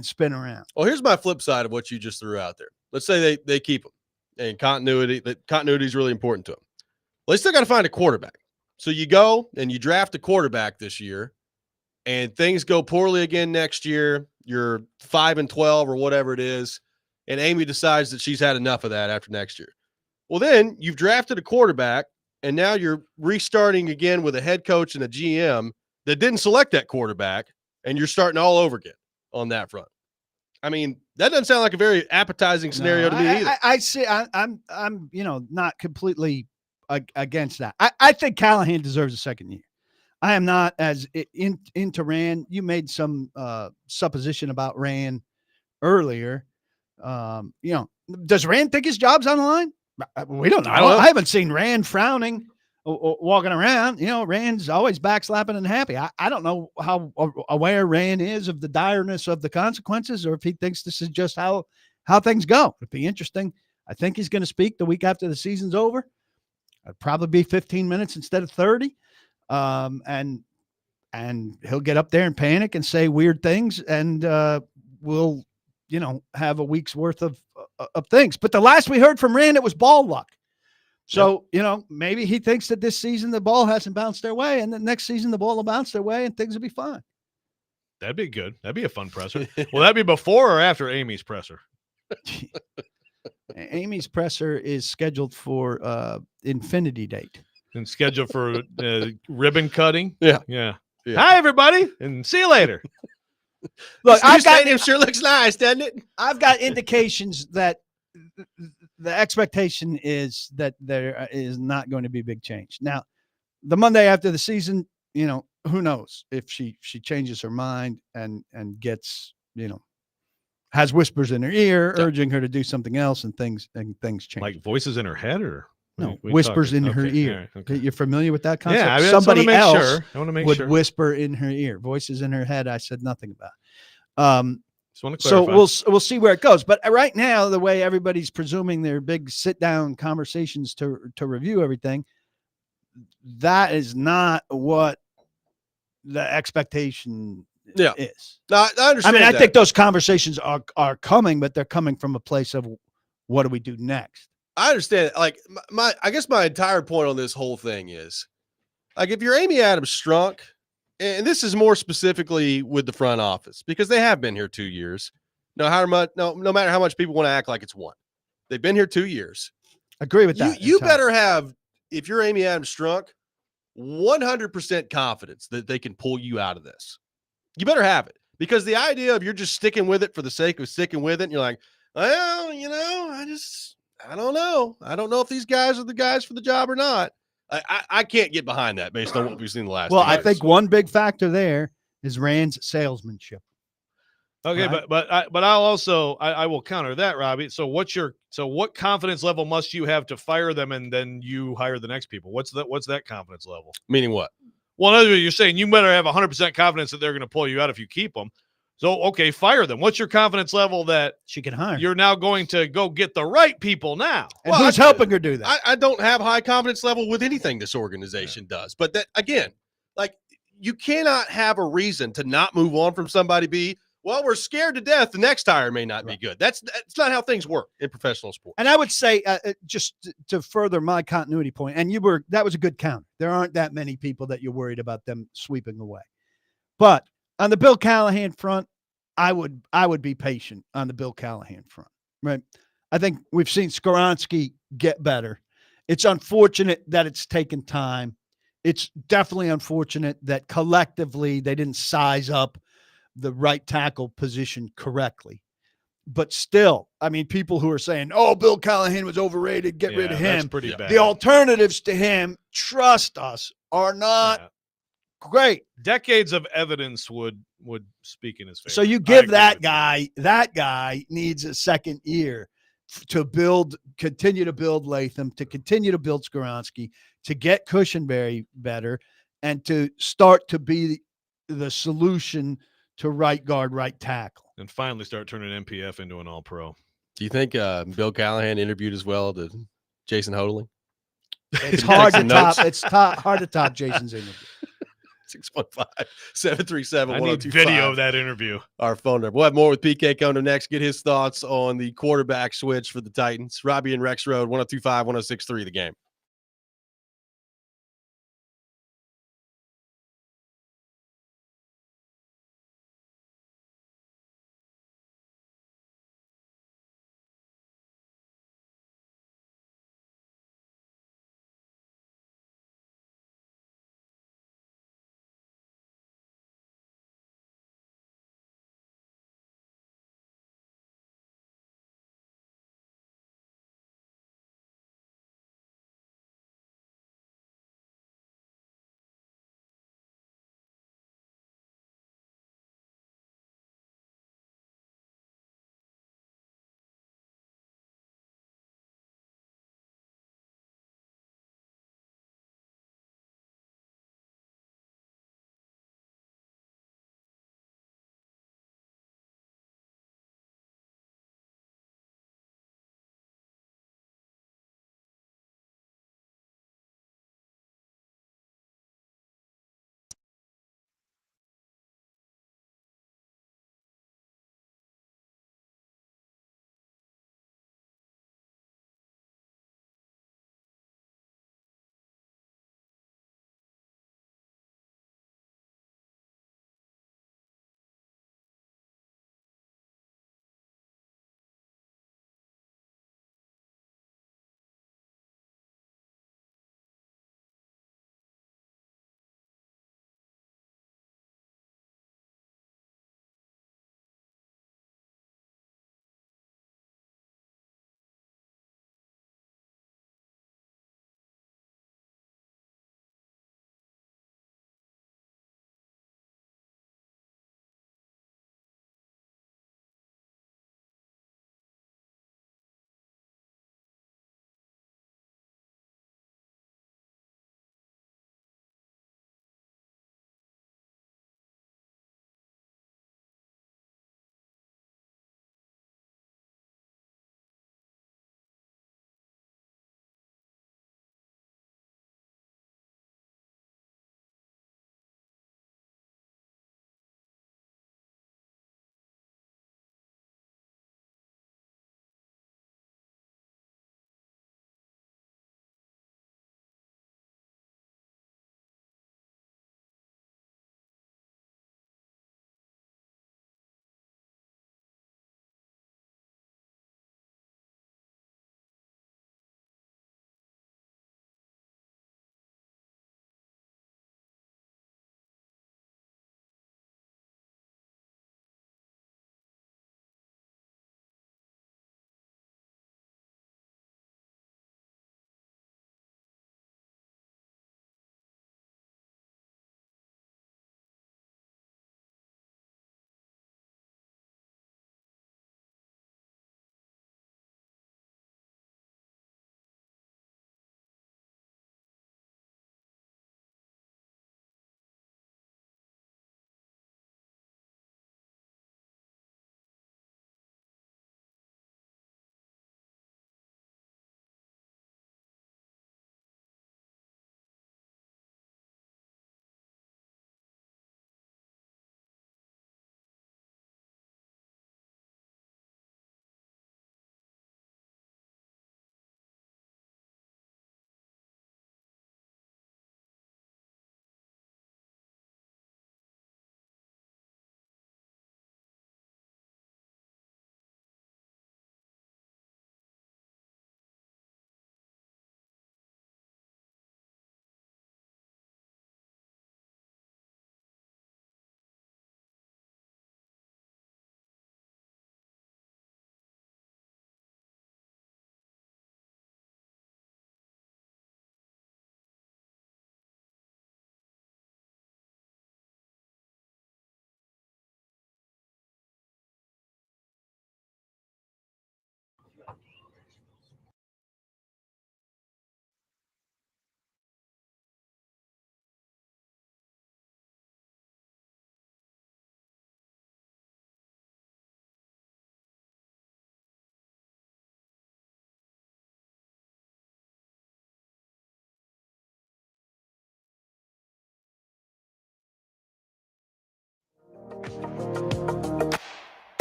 spin around? Well, here's my flip side of what you just threw out there. Let's say they keep him, and continuity is really important to them. Well, they still got to find a quarterback. So you go and you draft a quarterback this year, and things go poorly again next year. You're 5-12 or whatever it is, and Amy decides that she's had enough of that after next year. Well, then you've drafted a quarterback, and now you're restarting again with a head coach and a GM that didn't select that quarterback, and you're starting all over again on that front. I mean, that doesn't sound like a very appetizing scenario to me either. I see. I'm not completely against that. I think Callahan deserves a second year. I am not as into Rand. You made some supposition about Rand earlier. Does Rand think his job's on the line? We don't know. I haven't seen Rand frowning or walking around. Rand's always backslapping and happy. I don't know how aware Rand is of the direness of the consequences, or if he thinks this is just how things go. It'd be interesting. I think he's going to speak the week after the season's over. It'd probably be 15 minutes instead of 30. And he'll get up there and panic and say weird things, and we'll have a week's worth of things. But the last we heard from Rand, it was ball luck. So, maybe he thinks that this season the ball hasn't bounced their way, and the next season the ball will bounce their way and things will be fine. That'd be good. That'd be a fun presser. Will that be before or after Amy's presser? Amy's presser is scheduled for infinity date. And scheduled for ribbon cutting? Yeah. Hi, everybody, and see you later. Look, Stadium sure looks nice, doesn't it? I've got indications that the expectation is that there is not going to be big change. Now, the Monday after the season, who knows if she changes her mind and gets, has whispers in her ear urging her to do something else, and things change. Like voices in her head, or no, whispers in her ear. Right, okay. You're familiar with that concept? Yeah, somebody else would whisper in her ear. Voices in her head, I said nothing about. So we'll see where it goes. But right now, the way everybody's presuming their big sit-down conversations to review everything, that is not what the expectation is. No, I understand. I think those conversations are coming, but they're coming from a place of what do we do next? I understand. Like I guess my entire point on this whole thing is, like, if you're Amy Adams Strunk, and this is more specifically with the front office, because they have been here 2 years. No matter how much people want to act like it's one, they've been here 2 years. Agree with that. You better have, if you're Amy Adams Strunk, 100% confidence that they can pull you out of this. You better have it, because the idea of you're just sticking with it for the sake of sticking with it, and you're like, well, I don't know. I don't know if these guys are the guys for the job or not. I can't get behind that based on what we've seen the last. Well, I think one big factor there is Rand's salesmanship. Okay, right? but I will counter that, Robbie. So what confidence level must you have to fire them and then you hire the next people? What's that confidence level? Meaning what? Well, in other words, you're saying you better have 100% confidence that they're going to pull you out if you keep them. So, okay, fire them. What's your confidence level that she can hire? You're now going to go get the right people now. And who's helping her do that? I don't have high confidence level with anything this organization does. But that, again, like, you cannot have a reason to not move on from somebody. Well, we're scared to death the next hire may not be good. That's not how things work in professional sports. And I would say, just to further my continuity point, and that was a good count. There aren't that many people that you're worried about them sweeping away. But on the Bill Callahan front, I would be patient on the Bill Callahan front, right? I think we've seen Skoronski get better. It's unfortunate that it's taken time. It's definitely unfortunate that collectively they didn't size up the right tackle position correctly. But still, I mean, people who are saying, oh, Bill Callahan was overrated, get rid of him. That's pretty bad. The alternatives to him, trust us, are not great. Decades of evidence would speak in his favor. So you give that guy needs a second year continue to build Latham, to continue to build Skoronski, to get Cushenberry better, and to start to be the solution to right guard, right tackle. And finally start turning MPF into an all-pro. Do you think Bill Callahan interviewed as well to Jason Hodeling? It's Take hard to some top. notes. It's hard to top Jason's interview. 615-737-1025. I need video of that interview. Our phone number. We'll have more with PK coming up next. Get his thoughts on the quarterback switch for the Titans. Robby and Rexrode, 102.5, 106.3 The Game.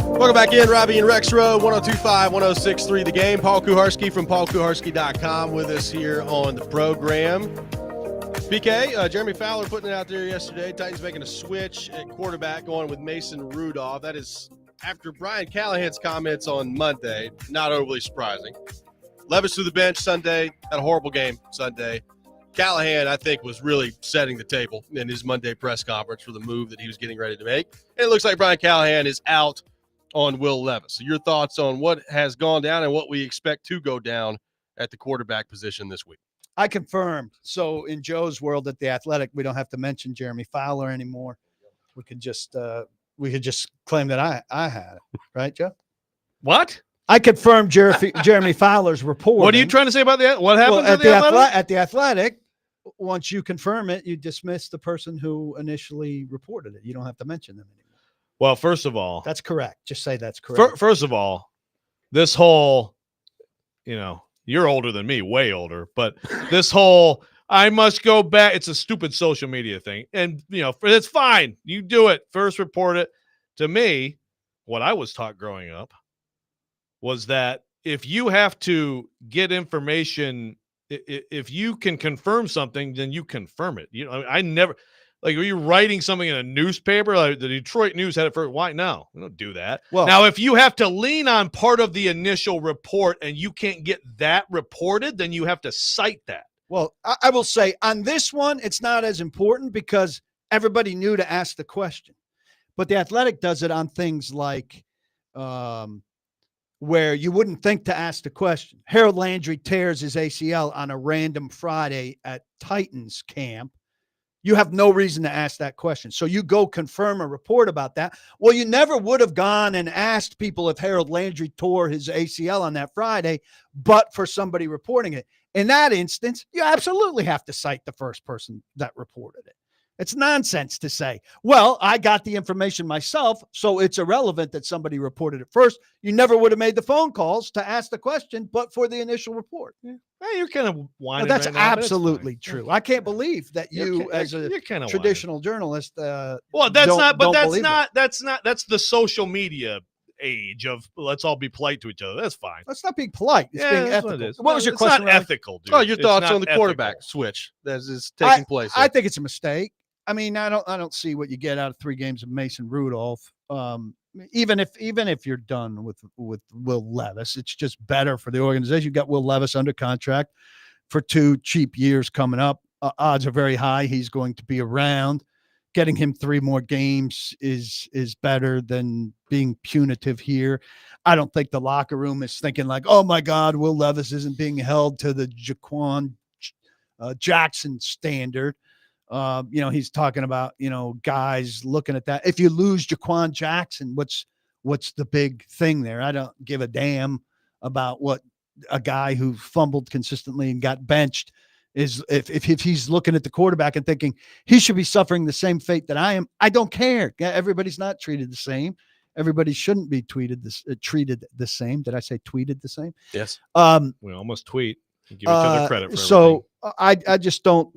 Welcome back in, Robby and Rexrode, 102.5, 106.3 The Game. Paul Kuharsky from paulkuharsky.com with us here on the program. PK, Jeremy Fowler putting it out there yesterday. Titans making a switch at quarterback, going with Mason Rudolph. That is after Brian Callahan's comments on Monday. Not overly surprising. Levis to the bench Sunday. Had a horrible game Sunday. Callahan, I think, was really setting the table in his Monday press conference for the move that he was getting ready to make. And it looks like Brian Callahan is out on Will Levis. So your thoughts on what has gone down and what we expect to go down at the quarterback position this week? I confirmed. So in Joe's world at The Athletic, we don't have to mention Jeremy Fowler anymore. We could just claim that I had it, right, Joe? What? I confirmed Jeremy Fowler's report. What are you trying to say about that? What happened Well, at the Athletic? at The Athletic, once you confirm it, you dismiss the person who initially reported it. You don't have to mention them anymore. Well, first of all, That's correct. Just say that's correct. first of all, this whole, you're older than me, way older, but this whole I must go back. It's a stupid social media thing. And, it's fine. You do it. First report it. To me, what I was taught growing up was that if you have to get information, if you can confirm something, then you confirm it. I never, are you writing something in a newspaper? Like the Detroit News had it first. Why? No, we don't do that. Well, now, if you have to lean on part of the initial report and you can't get that reported, then you have to cite that. Well, I will say on this one, it's not as important because everybody knew to ask the question. But The Athletic does it on things like where you wouldn't think to ask the question. Harold Landry tears his ACL on a random Friday at Titans camp. You have no reason to ask that question. So you go confirm a report about that. Well, you never would have gone and asked people if Harold Landry tore his ACL on that Friday, but for somebody reporting it. In that instance, you absolutely have to cite the first person that reported it. It's nonsense to say, well, I got the information myself, so it's irrelevant that somebody reported it first. You never would have made the phone calls to ask the question, but for the initial report. Yeah. Hey, you're kind of whining. That's right now, but it's absolutely fine. true. I can't believe that you, as a you're kind of traditional journalist, Well, that's the social media age of let's all be polite to each other. That's fine. That's not being polite. It's being that's ethical. What, it is. What was your it's question? Not ethical, dude. Oh, your It's thoughts not on the ethical. quarterback switch that is taking place? I think it's a mistake. I mean, I don't see what you get out of 3 games of Mason Rudolph. Even if you're done with Will Levis, it's just better for the organization. You got Will Levis under contract for 2 cheap years coming up. Odds are very high he's going to be around. Getting him 3 more games is better than being punitive here. I don't think the locker room is thinking like, oh my God, Will Levis isn't being held to the Jaquan Jackson standard. He's talking about, guys looking at that. If you lose Jaquan Jackson, what's the big thing there? I don't give a damn about what a guy who fumbled consistently and got benched is. If he's looking at the quarterback and thinking he should be suffering the same fate that I am, I don't care. Everybody's not treated the same. Everybody shouldn't be treated the same. Did I say tweeted the same? Yes. We almost tweet. Give each other credit for so everything. I just don't.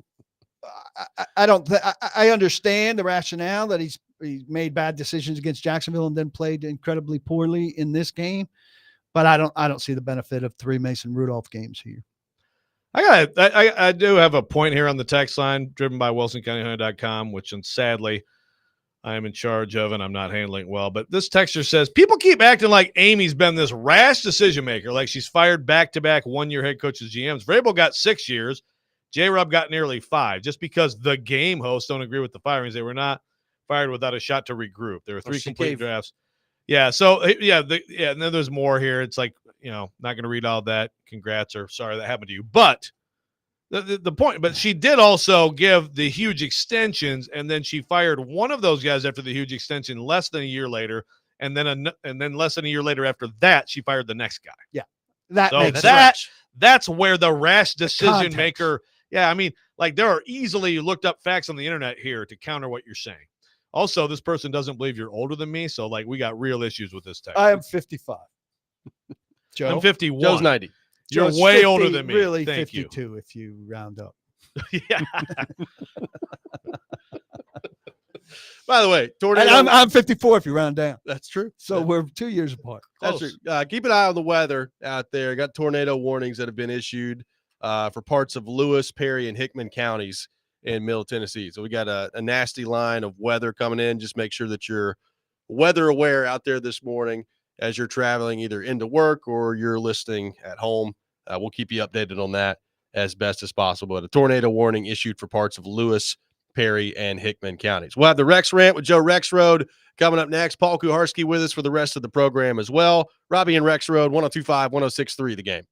I understand the rationale that he's made bad decisions against Jacksonville and then played incredibly poorly in this game, but I don't see the benefit of 3 Mason Rudolph games here. I do have a point here on the text line driven by WilsonCountyHunter.com, which sadly I am in charge of and I'm not handling well. But this texter says people keep acting like Amy's been this rash decision maker, like she's fired back-to-back 1-year head coaches GMs. Vrabel got 6 years. J-Rob got nearly 5 just because the game hosts don't agree with the firings. They were not fired without a shot to regroup. There were 3 complete drafts. Yeah. So and then there's more here. It's like, not going to read all that. Congrats or sorry that happened to you. But the point, but she did also give the huge extensions, and then she fired one of those guys after the huge extension less than a year later. And then less than a year later after that, she fired the next guy. Yeah. That makes that's where the rash decision Context. maker. Yeah, I mean, like there are easily looked up facts on the internet here to counter what you're saying. Also, this person doesn't believe you're older than me, so like we got real issues with this text. I am 55. Joe? I'm 51. Joe's 90. You're Joe's way 50, older than me. Really, Thank 52 you. if you round up. Yeah. By the way, tornado. And I'm 54 if you round down. That's true. So we're 2 years apart. That's true. Keep an eye on the weather out there. Got tornado warnings that have been issued for parts of Lewis, Perry, and Hickman counties in Middle Tennessee. So we got a nasty line of weather coming in. Just make sure that you're weather aware out there this morning as you're traveling either into work or you're listening at home. We'll keep you updated on that as best as possible. But a tornado warning issued for parts of Lewis, Perry, and Hickman counties. We'll have the Rex Rant with Joe Rexrode coming up next. Paul Kuharski with us for the rest of the program as well. Robby and Rexrode, 102.5, 106.3 The Game.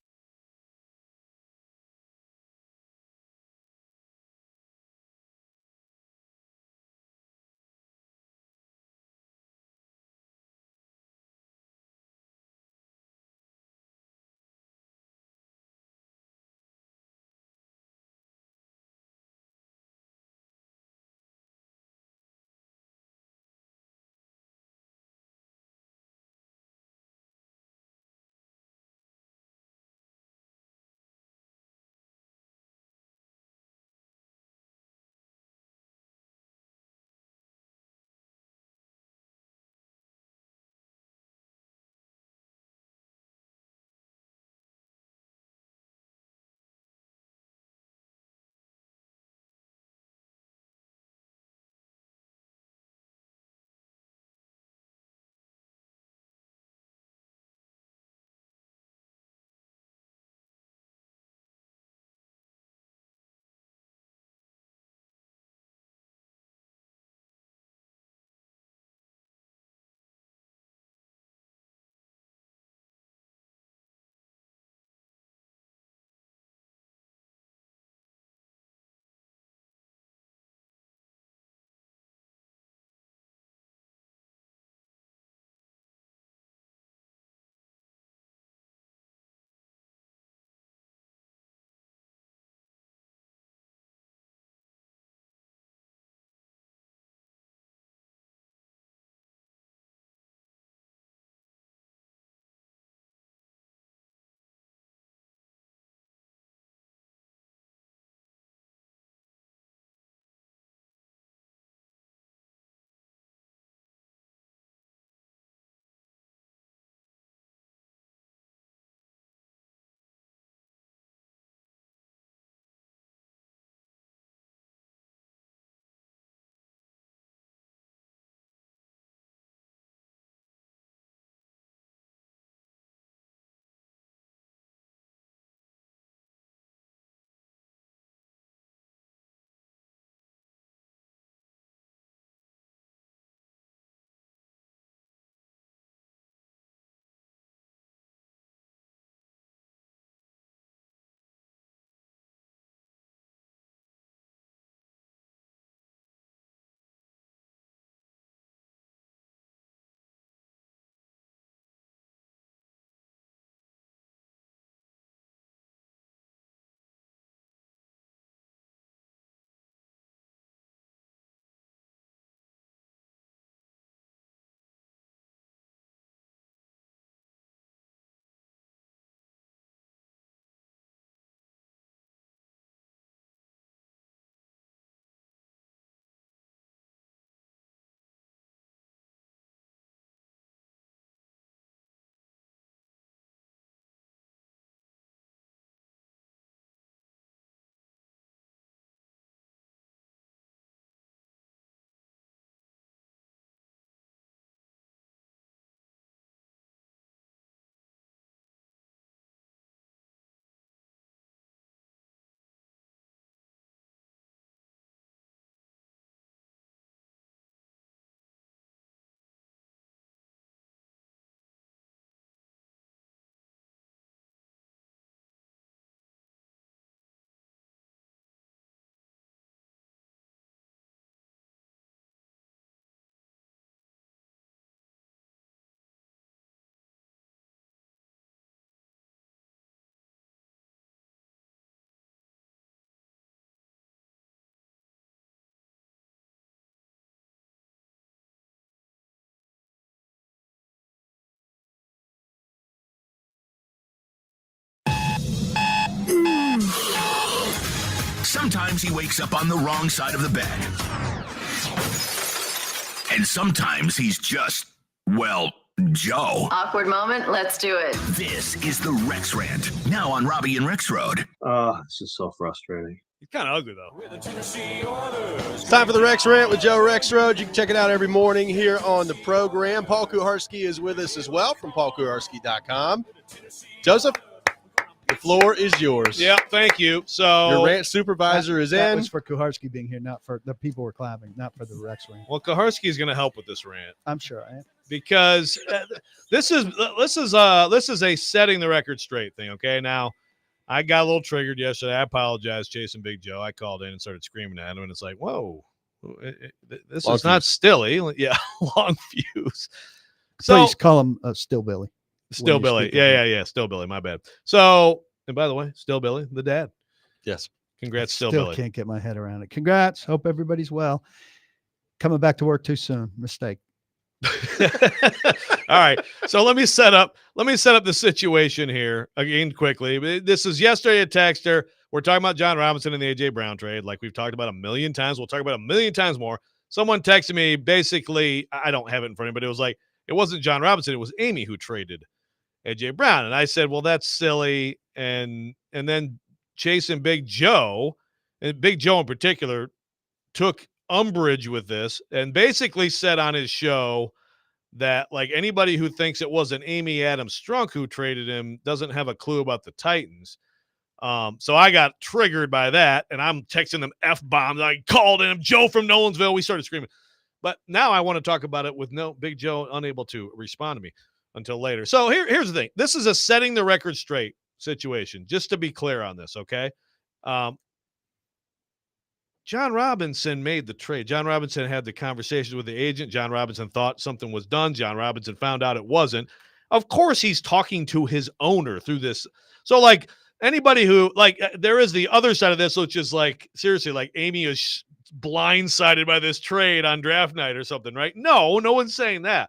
Sometimes he wakes up on the wrong side of the bed. And sometimes he's just, well, Joe. Awkward moment. Let's do it. This is the Rex Rant, now on Robby and Rexrode. This is so frustrating. He's kind of ugly, though. It's time for the Rex Rant with Joe Rexrode. You can check it out every morning here on the program. Paul Kuharski is with us as well from paulkuharski.com. Joseph, the floor is yours. Yeah, thank you. So Your rant supervisor is That in. was for Kuharski being here, not for the people were clapping, not for the Rex rant. Well, Kuharski is going to help with this rant I'm sure I am. because this is a setting the record straight thing. Okay, now I got a little triggered yesterday. I apologize, chasing Big Joe. I called in and started screaming at him, and it's like, whoa, this Long is not fuse. Stilly. Yeah, long fuse. So Please call him Still Billy. Still you Billy. speak of him. Yeah. Still Billy. My bad. So, and by the way, Still Billy, the dad. Yes. Congrats, Still Still Billy. can't get my head around it. Congrats. Hope everybody's well. Coming back to work too soon. Mistake. All right. So let me set up the situation here again quickly. This is yesterday a texter. We're talking about John Robinson and the AJ Brown trade, like we've talked about a million times. We'll talk about a million times more. Someone texted me, basically, I don't have it in front of me, but it was like, it wasn't John Robinson, it was Amy who traded AJ Brown. And I said, well, that's silly. And then chasing Big Joe, and Big Joe in particular, took umbrage with this and basically said on his show that, like, anybody who thinks it wasn't Amy Adams Strunk who traded him doesn't have a clue about the Titans. So I got triggered by that, and I'm texting them F-bombs. I called him, Joe from Nolensville. We started screaming. But now I want to talk about it with Big Joe unable to respond to me until later. So here's the thing. This is a setting the record straight situation, just to be clear on this, okay? John Robinson made the trade. John Robinson had the conversations with the agent. John Robinson thought something was done. John Robinson found out it wasn't. Of course, he's talking to his owner through this. So, like, anybody who, like, there is the other side of this, which is, like, seriously, like, Amy is blindsided by this trade on draft night or something, right? No one's saying that.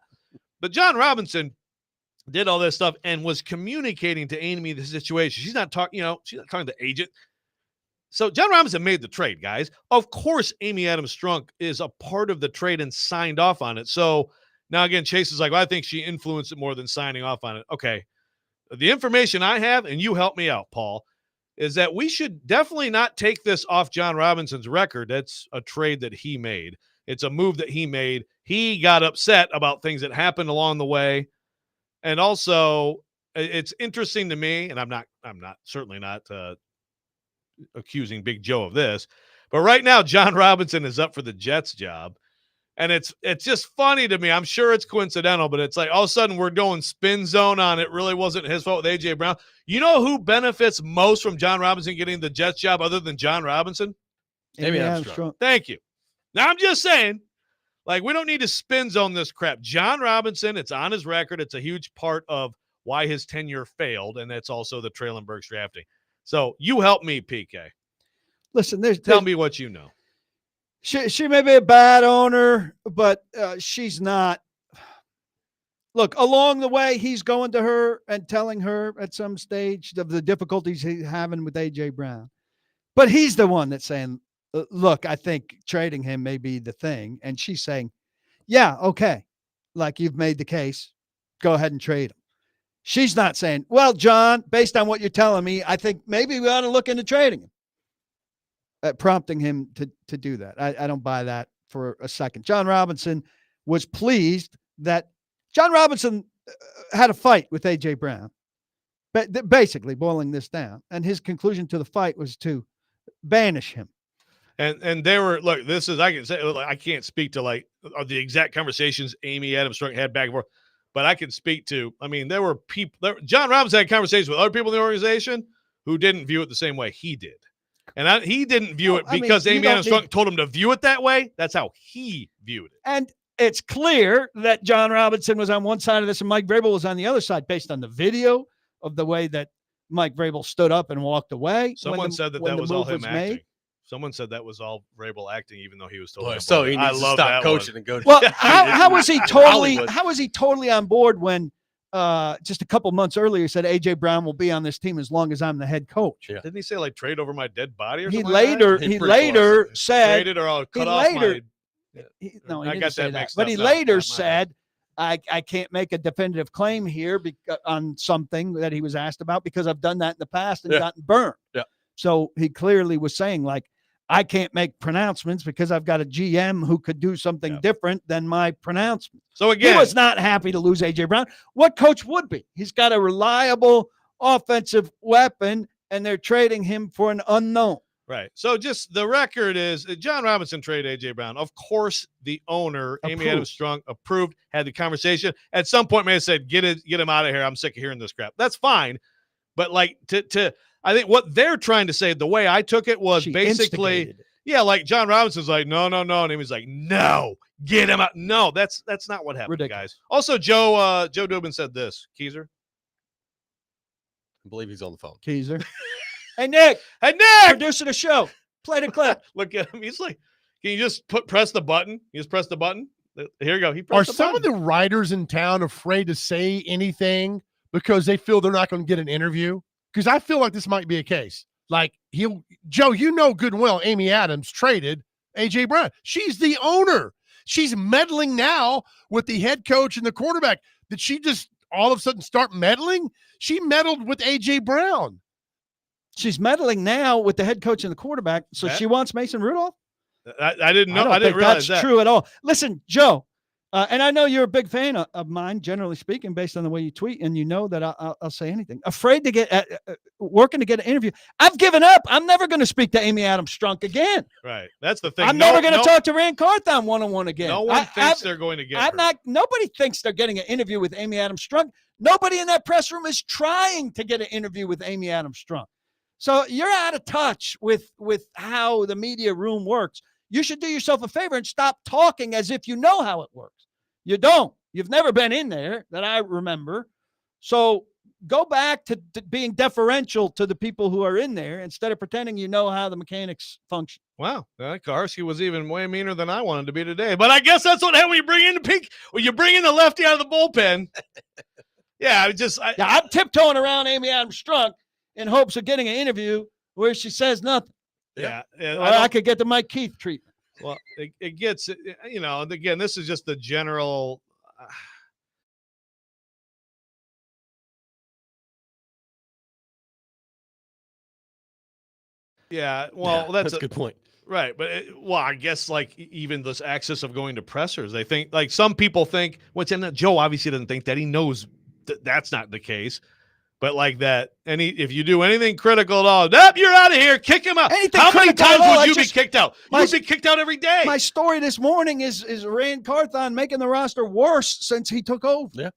But John Robinson did all this stuff and was communicating to Amy the situation. She's not talking, she's not talking to the agent. So John Robinson made the trade, guys. Of course, Amy Adams Strunk is a part of the trade and signed off on it. So now, again, Chase is like, well, I think she influenced it more than signing off on it. Okay. The information I have, and you help me out, Paul, is that we should definitely not take this off John Robinson's record. That's a trade that he made. It's a move that he made. He got upset about things that happened along the way. And also, it's interesting to me, and I'm certainly not accusing Big Joe of this, but right now John Robinson is up for the Jets job, and it's just funny to me. I'm sure it's coincidental, but it's like all of a sudden we're going spin zone on it. Really wasn't his fault with AJ Brown. You know who benefits most from John Robinson getting the Jets job other than John Robinson? Amy Adams Strunk. Thank you. Now I'm just saying, like, we don't need to spin zone this crap. John Robinson, it's on his record. It's a huge part of why his tenure failed, and that's also the Traylon Burks drafting. So you help me, PK. Listen, Tell me what you know. She may be a bad owner, but she's not. Look, along the way, he's going to her and telling her at some stage of the difficulties he's having with AJ Brown. But he's the one that's saying, look, I think trading him may be the thing. And she's saying, yeah, okay. Like, you've made the case. Go ahead and trade him. She's not saying, well, John, based on what you're telling me, I think maybe we ought to look into trading him. Prompting him to do that. I don't buy that for a second. John Robinson was pleased that John Robinson had a fight with AJ Brown, but basically boiling this down. And his conclusion to the fight was to banish him. And they were, look, this is, I can say, I can't speak to like the exact conversations Amy Adams Strunk had back and forth, but I can speak to, I mean, there were people, John Robinson had conversations with other people in the organization who didn't view it the same way he did. And he didn't view it because Amy Adams Strunk told him to view it that way. That's how he viewed it. And it's clear that John Robinson was on one side of this and Mike Vrabel was on the other side based on the video of the way that Mike Vrabel stood up and walked away. Someone said that was all him acting. Someone said that was all Vrabel acting, even though he was told. So he needs to stop coaching and go. Well, how was he totally? How was he totally on board when just a couple months earlier he said AJ Brown will be on this team as long as I'm the head coach? Yeah. Didn't he say like trade over my dead body or he something? Later said traded or I'll cut off my No, he I didn't got say that that. mixed But up. he No, later my bad. said, I can't make a definitive claim here on something that he was asked about because I've done that in the past and gotten burned. Yeah. So he clearly was saying, like, I can't make pronouncements because I've got a GM who could do something different than my pronouncement. So again, He was not happy to lose A.J. Brown. What coach would be? He's got a reliable offensive weapon, and they're trading him for an unknown. right. So just the record is John Robinson traded A.J. Brown. Of course, the owner, Amy Approved. Adams Strunk, approved, had the conversation. At some point, may have said, get him out of here. I'm sick of hearing this crap. That's fine. But like I think what they're trying to say, the way I took it was She basically, instigated it. yeah, like John Robinson's like, no. And he was like, no, get him out. No, that's not what happened, Ridiculous. guys. Also, Joe Dubin said this. Keezer. I believe he's on the phone. Keezer. Hey, Nick. Hey, Nick! Producer the show. Play the clip. Look at him. He's like, can you just press the button? You just press the button. Here you go. He Are pressed the some of button. the writers in town afraid to say anything because they feel they're not going to get an interview? Because I feel like this might be a case. Like Joe, you know good and well, Amy Adams traded A.J. Brown. She's the owner. She's meddling now with the head coach and the quarterback. Did she just all of a sudden start meddling? She meddled with A.J. Brown. She's meddling now with the head coach and the quarterback. So That- she wants Mason Rudolph? I didn't know. don't I didn't think realize that's that. true at all. Listen, Joe, and I know you're a big fan of mine, generally speaking, based on the way you tweet, and you know that I'll say anything. Afraid to get working to get an interview. I've given up. I'm never going to speak to Amy Adams Strunk again. Right. That's the thing. I'm never going to talk to Rand Carthon one-on-one again. No one thinks they're going to get her. Nobody thinks they're getting an interview with Amy Adams Strunk. Nobody in that press room is trying to get an interview with Amy Adams Strunk. So you're out of touch with how the media room works. You should do yourself a favor and stop talking as if you know how it works. You don't. You've never been in there that I remember. So go back to being deferential to the people who are in there instead of pretending you know how the mechanics function. Wow, Karski was even way meaner than I wanted to be today. But I guess that's what happens when you bring in the pink. When you bring in the lefty out of the bullpen. Yeah, I'm tiptoeing around Amy Adams Strunk in hopes of getting an interview where she says nothing. Yeah. Or I could get the Mike Keith treatment. Well, it gets, again, this is just the general. Yeah, well, that's a good point. Right. But, I guess like even this access of going to pressers, they think like some people think, Joe obviously doesn't think that. He knows that's not the case. But like that, if you do anything critical at all, you're out of here. Kick him out. Anything How many critical at times all, would I you just- be kicked out? You'd be kicked out every day. My story this morning is Rand Carthon making the roster worse since he took over. Yeah.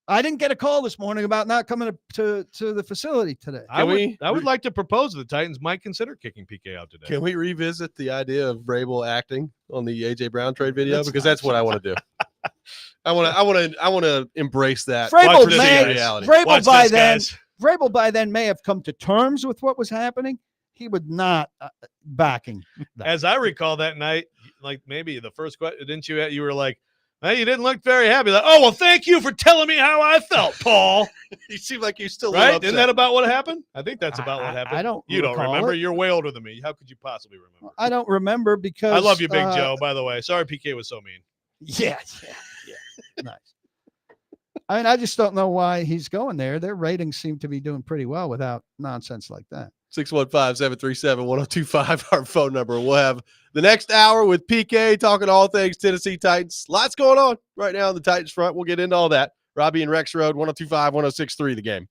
I didn't get a call this morning about not coming to the facility today. I would like to propose the Titans might consider kicking PK out today. Can we revisit the idea of Vrabel acting on the A.J. Brown trade video? That's Because that's what I want to do. I want to embrace that. Vrabel Watch this, may- guys. reality. Vrabel Watch by this, then- guys. Vrabel by then may have come to terms with what was happening. He would not backing that. As I recall that night, like maybe the first question, didn't you? You were like, "Hey, you didn't look very happy." Like, oh well, thank you for telling me how I felt, Paul. You seem like you're still Right? Isn't that about what happened? I think that's about what I happened. don't You don't recall remember? it. You're way older than me. How could you possibly remember? I don't remember because I love you, Big Joe. By the way, sorry PK was so mean. Yeah. Nice. I mean, I just don't know why he's going there. Their ratings seem to be doing pretty well without nonsense like that. 615-737-1025, our phone number. We'll have the next hour with PK talking all things Tennessee Titans. Lots going on right now on the Titans front. We'll get into all that. Robby and Rexrode, 1025, 1063, the game.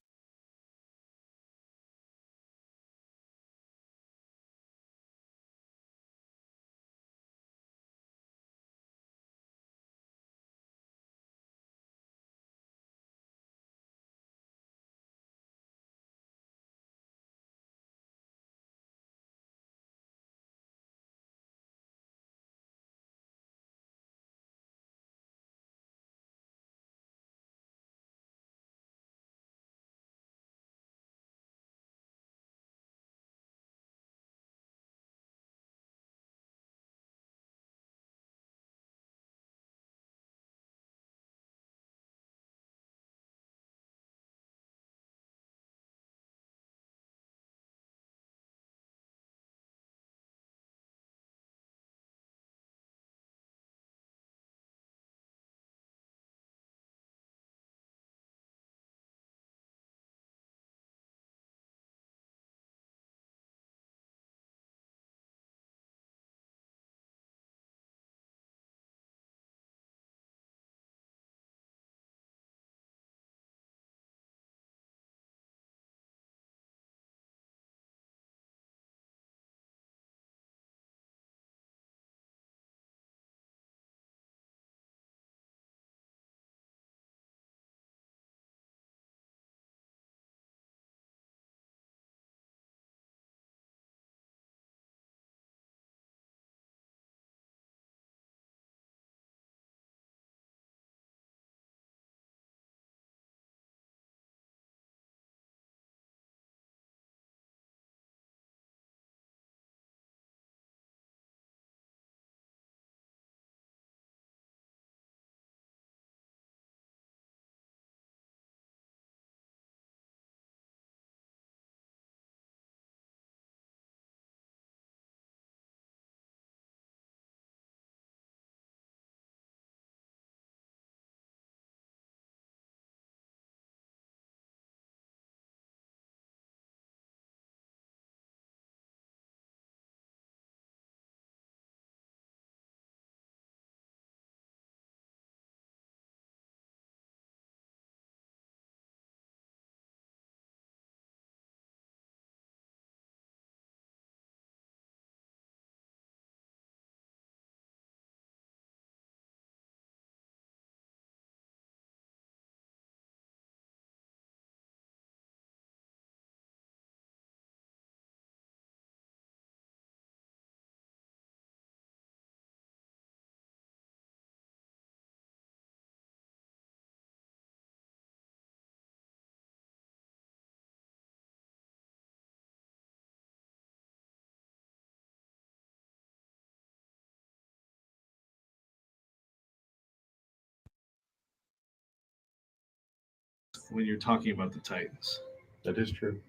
when you're talking about the Titans. That is true.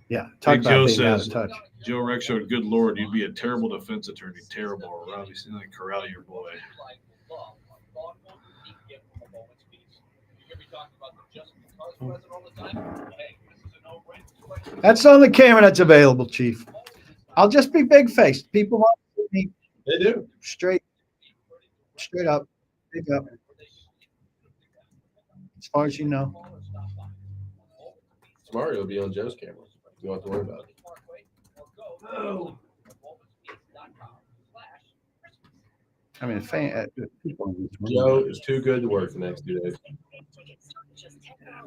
Yeah. Talk Big about Joe being out says, of touch. Joe Rexrode, good Lord, you'd be a terrible defense attorney. Terrible. Robby seems like corral your boy. That's the only camera that's available, Chief. I'll just be big faced. People want to see me They do. straight up, big up. As far as you know. Tomorrow will be on Joe's camera. You don't have to worry about it. I mean, people. Joe is too good to work the next 2 days.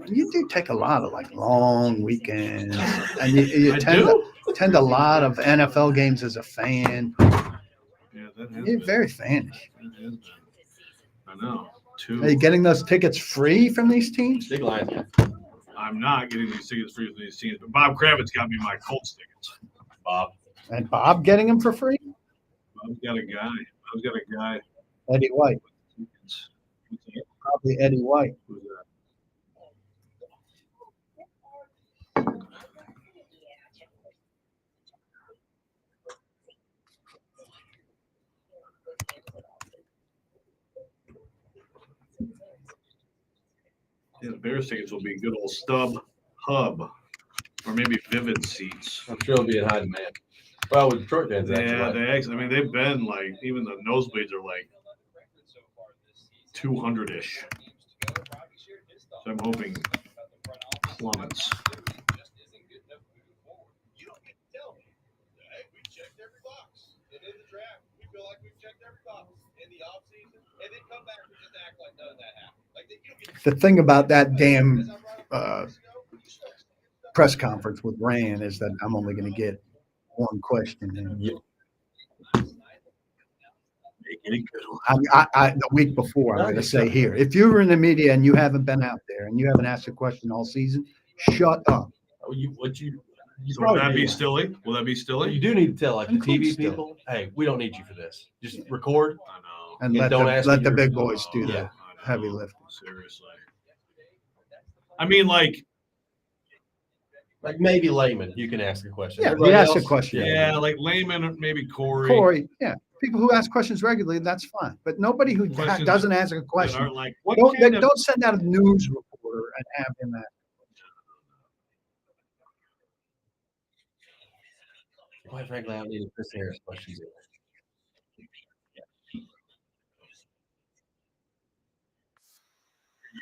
You do take a lot of like long weekends, and you I attend do? attend a lot of NFL games as a fan. Yeah, that has You're been. very fanish. That has been. I know. Are you getting those tickets free from these teams? Big Lions. I'm not getting these tickets free from these teams, but Bob Kravitz got me my Colts tickets. Bob. And Bob getting them for free? Bob's got a guy. Eddie White, Who's probably Eddie White. that? Yeah, the Bears tickets will be good old Stub Hub, or maybe Vivid seats. I'm sure it'll be in high demand. Well, with Detroit fans, Yeah, actually. they actually. I mean, they've been like even the nosebleeds are like 200-ish. So I'm hoping plummets. The thing about that damn press conference with Rand is that I'm only going to get one question. Yep. The week before, I'm going to say here, if you were in the media and you haven't been out there and you haven't asked a question all season, shut up. So will that be Stilly? Will that be Stilly? You do need to tell like the Include TV still. people, hey, we don't need you for this. Just record. I know. And Yeah, let don't the, ask let me the your- big boys do Yeah, the I know. heavy lifting. Seriously. I mean, like Maybe layman, you can ask a question. Yeah, Everybody he asked a else, question. yeah, like Layman, maybe Corey. Corey, yeah. People who ask questions regularly, that's fine. But nobody who Questions doesn't ask a that question, aren't like what don't kind of don't send out a news reporter and have him ask. Quite frankly, I don't need a Chris Harris questions.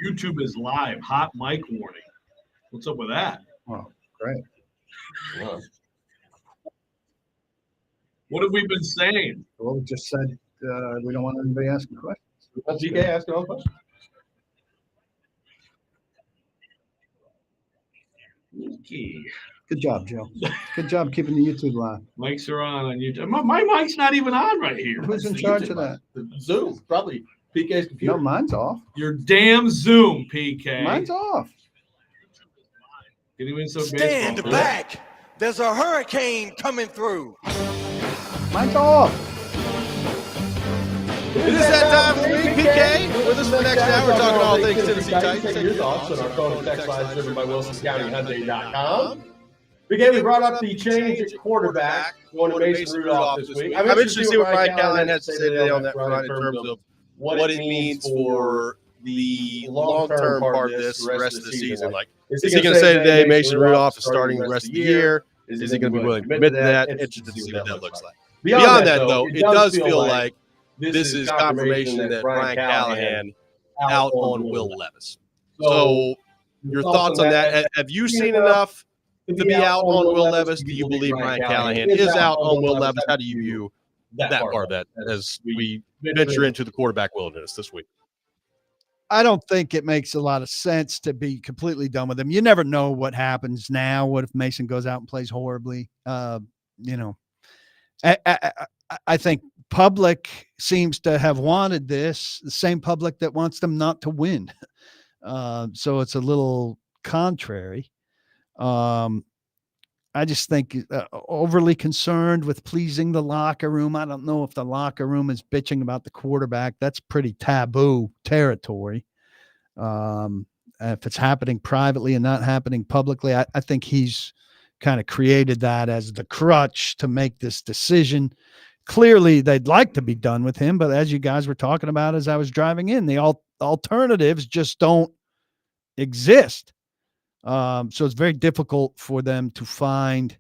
YouTube is live. Hot mic warning. What's up with that? Oh, great. Yeah. What have we been saying? Well, we just said we don't want anybody asking questions. Let DK ask all questions. Okay. Good job, Joe. Good job keeping the YouTube live. Mics are on YouTube. My mic's not even on right here. Who's in charge of that? The Zoom, probably PK's computer. No, mine's off. Your damn Zoom, PK. Mine's off. Getting in some Stand baseball. back. There's a hurricane coming through. Mine's off. It is that time of the week, PK. With us for the next hour, we're talking all things Tennessee Titans. Take your thoughts on our phone and text lines driven by WilsonCountyHyundai.com. PK, we brought up the change at quarterback going to Mason Rudolph this week. I'm interested to see what Brian Callahan has to say today on that front in terms of what it means for the long-term part of this, the rest of the season. Like, is he going to say today Mason Rudolph is starting the rest of the year? Is he going to be willing to commit to that? Interested to see what that looks like. Beyond that, though, it does feel like this is confirmation that Brian Callahan out on Will Levis. So, your thoughts on that? Have you seen enough to be out on Will Levis? Do you believe Brian Callahan is out on Will Levis? How do you view that part of that as we venture into the quarterback wilderness this week? I don't think it makes a lot of sense to be completely done with him. You never know what happens now. What if Mason goes out and plays horribly? I think public seems to have wanted this, the same public that wants them not to win. So it's a little contrary. I just think overly concerned with pleasing the locker room. I don't know if the locker room is bitching about the quarterback. That's pretty taboo territory. if it's happening privately and not happening publicly, I think he's kind of created that as the crutch to make this decision. Clearly, they'd like to be done with him, but as you guys were talking about as I was driving in, the alternatives just don't exist. So it's very difficult for them to find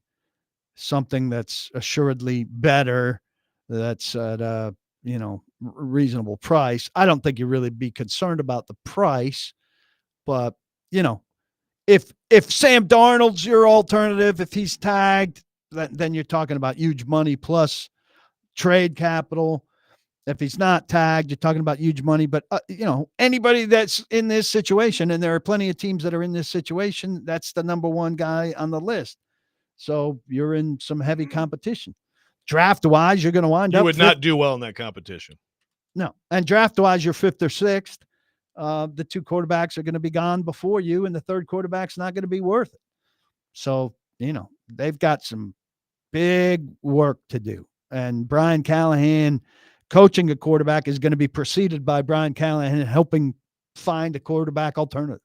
something that's assuredly better, that's at a reasonable price. I don't think you really be concerned about the price, but if Sam Darnold's your alternative, if he's tagged, then you're talking about huge money plus trade capital. If he's not tagged, you're talking about huge money. But anybody that's in this situation, and there are plenty of teams that are in this situation, that's the number one guy on the list. So you're in some heavy competition. Draft-wise, you're going to wind up. You would not do well in that competition. No. And draft-wise, you're 5th or 6th. The 2 quarterbacks are going to be gone before you, and the 3rd quarterback's not going to be worth it. So, they've got some big work to do. And Brian Callahan coaching a quarterback is going to be preceded by Brian Callahan helping find a quarterback alternative.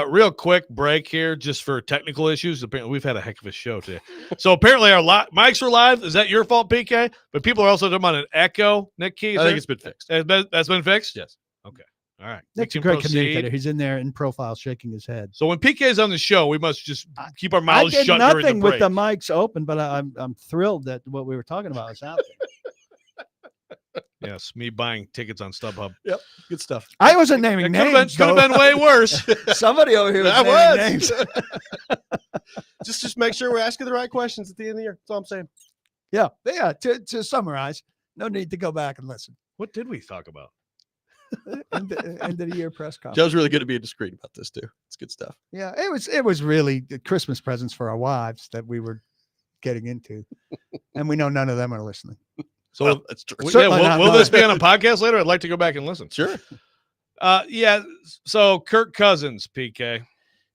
Real quick break here just for technical issues. Apparently, we've had a heck of a show today. So apparently our mics were live. Is that your fault, PK? But people are also talking about an echo. Nick Key, I think it's been fixed. That's been fixed? Yes. Okay. All right. Nick's a great communicator. He's in there in profile shaking his head. So when PK is on the show, we must just keep our mouths I did shut nothing during the with break. the mics open, but I'm thrilled that what we were talking about is out there. Yes, me buying tickets on StubHub. Yep. Good stuff. I wasn't naming names. Could have been way worse. Somebody over here was That naming was. names. just make sure we're asking the right questions at the end of the year. That's all I'm saying. Yeah. To summarize, no need to go back and listen. What did we talk about? End of the year press conference. Joe's really good at being discreet about this too. It's good stuff. Yeah, it was really the Christmas presents for our wives that we were getting into, and we know none of them are listening. So that's true. Will this be on a podcast later? I'd like to go back and listen. Sure. Yeah. So Kirk Cousins, PK.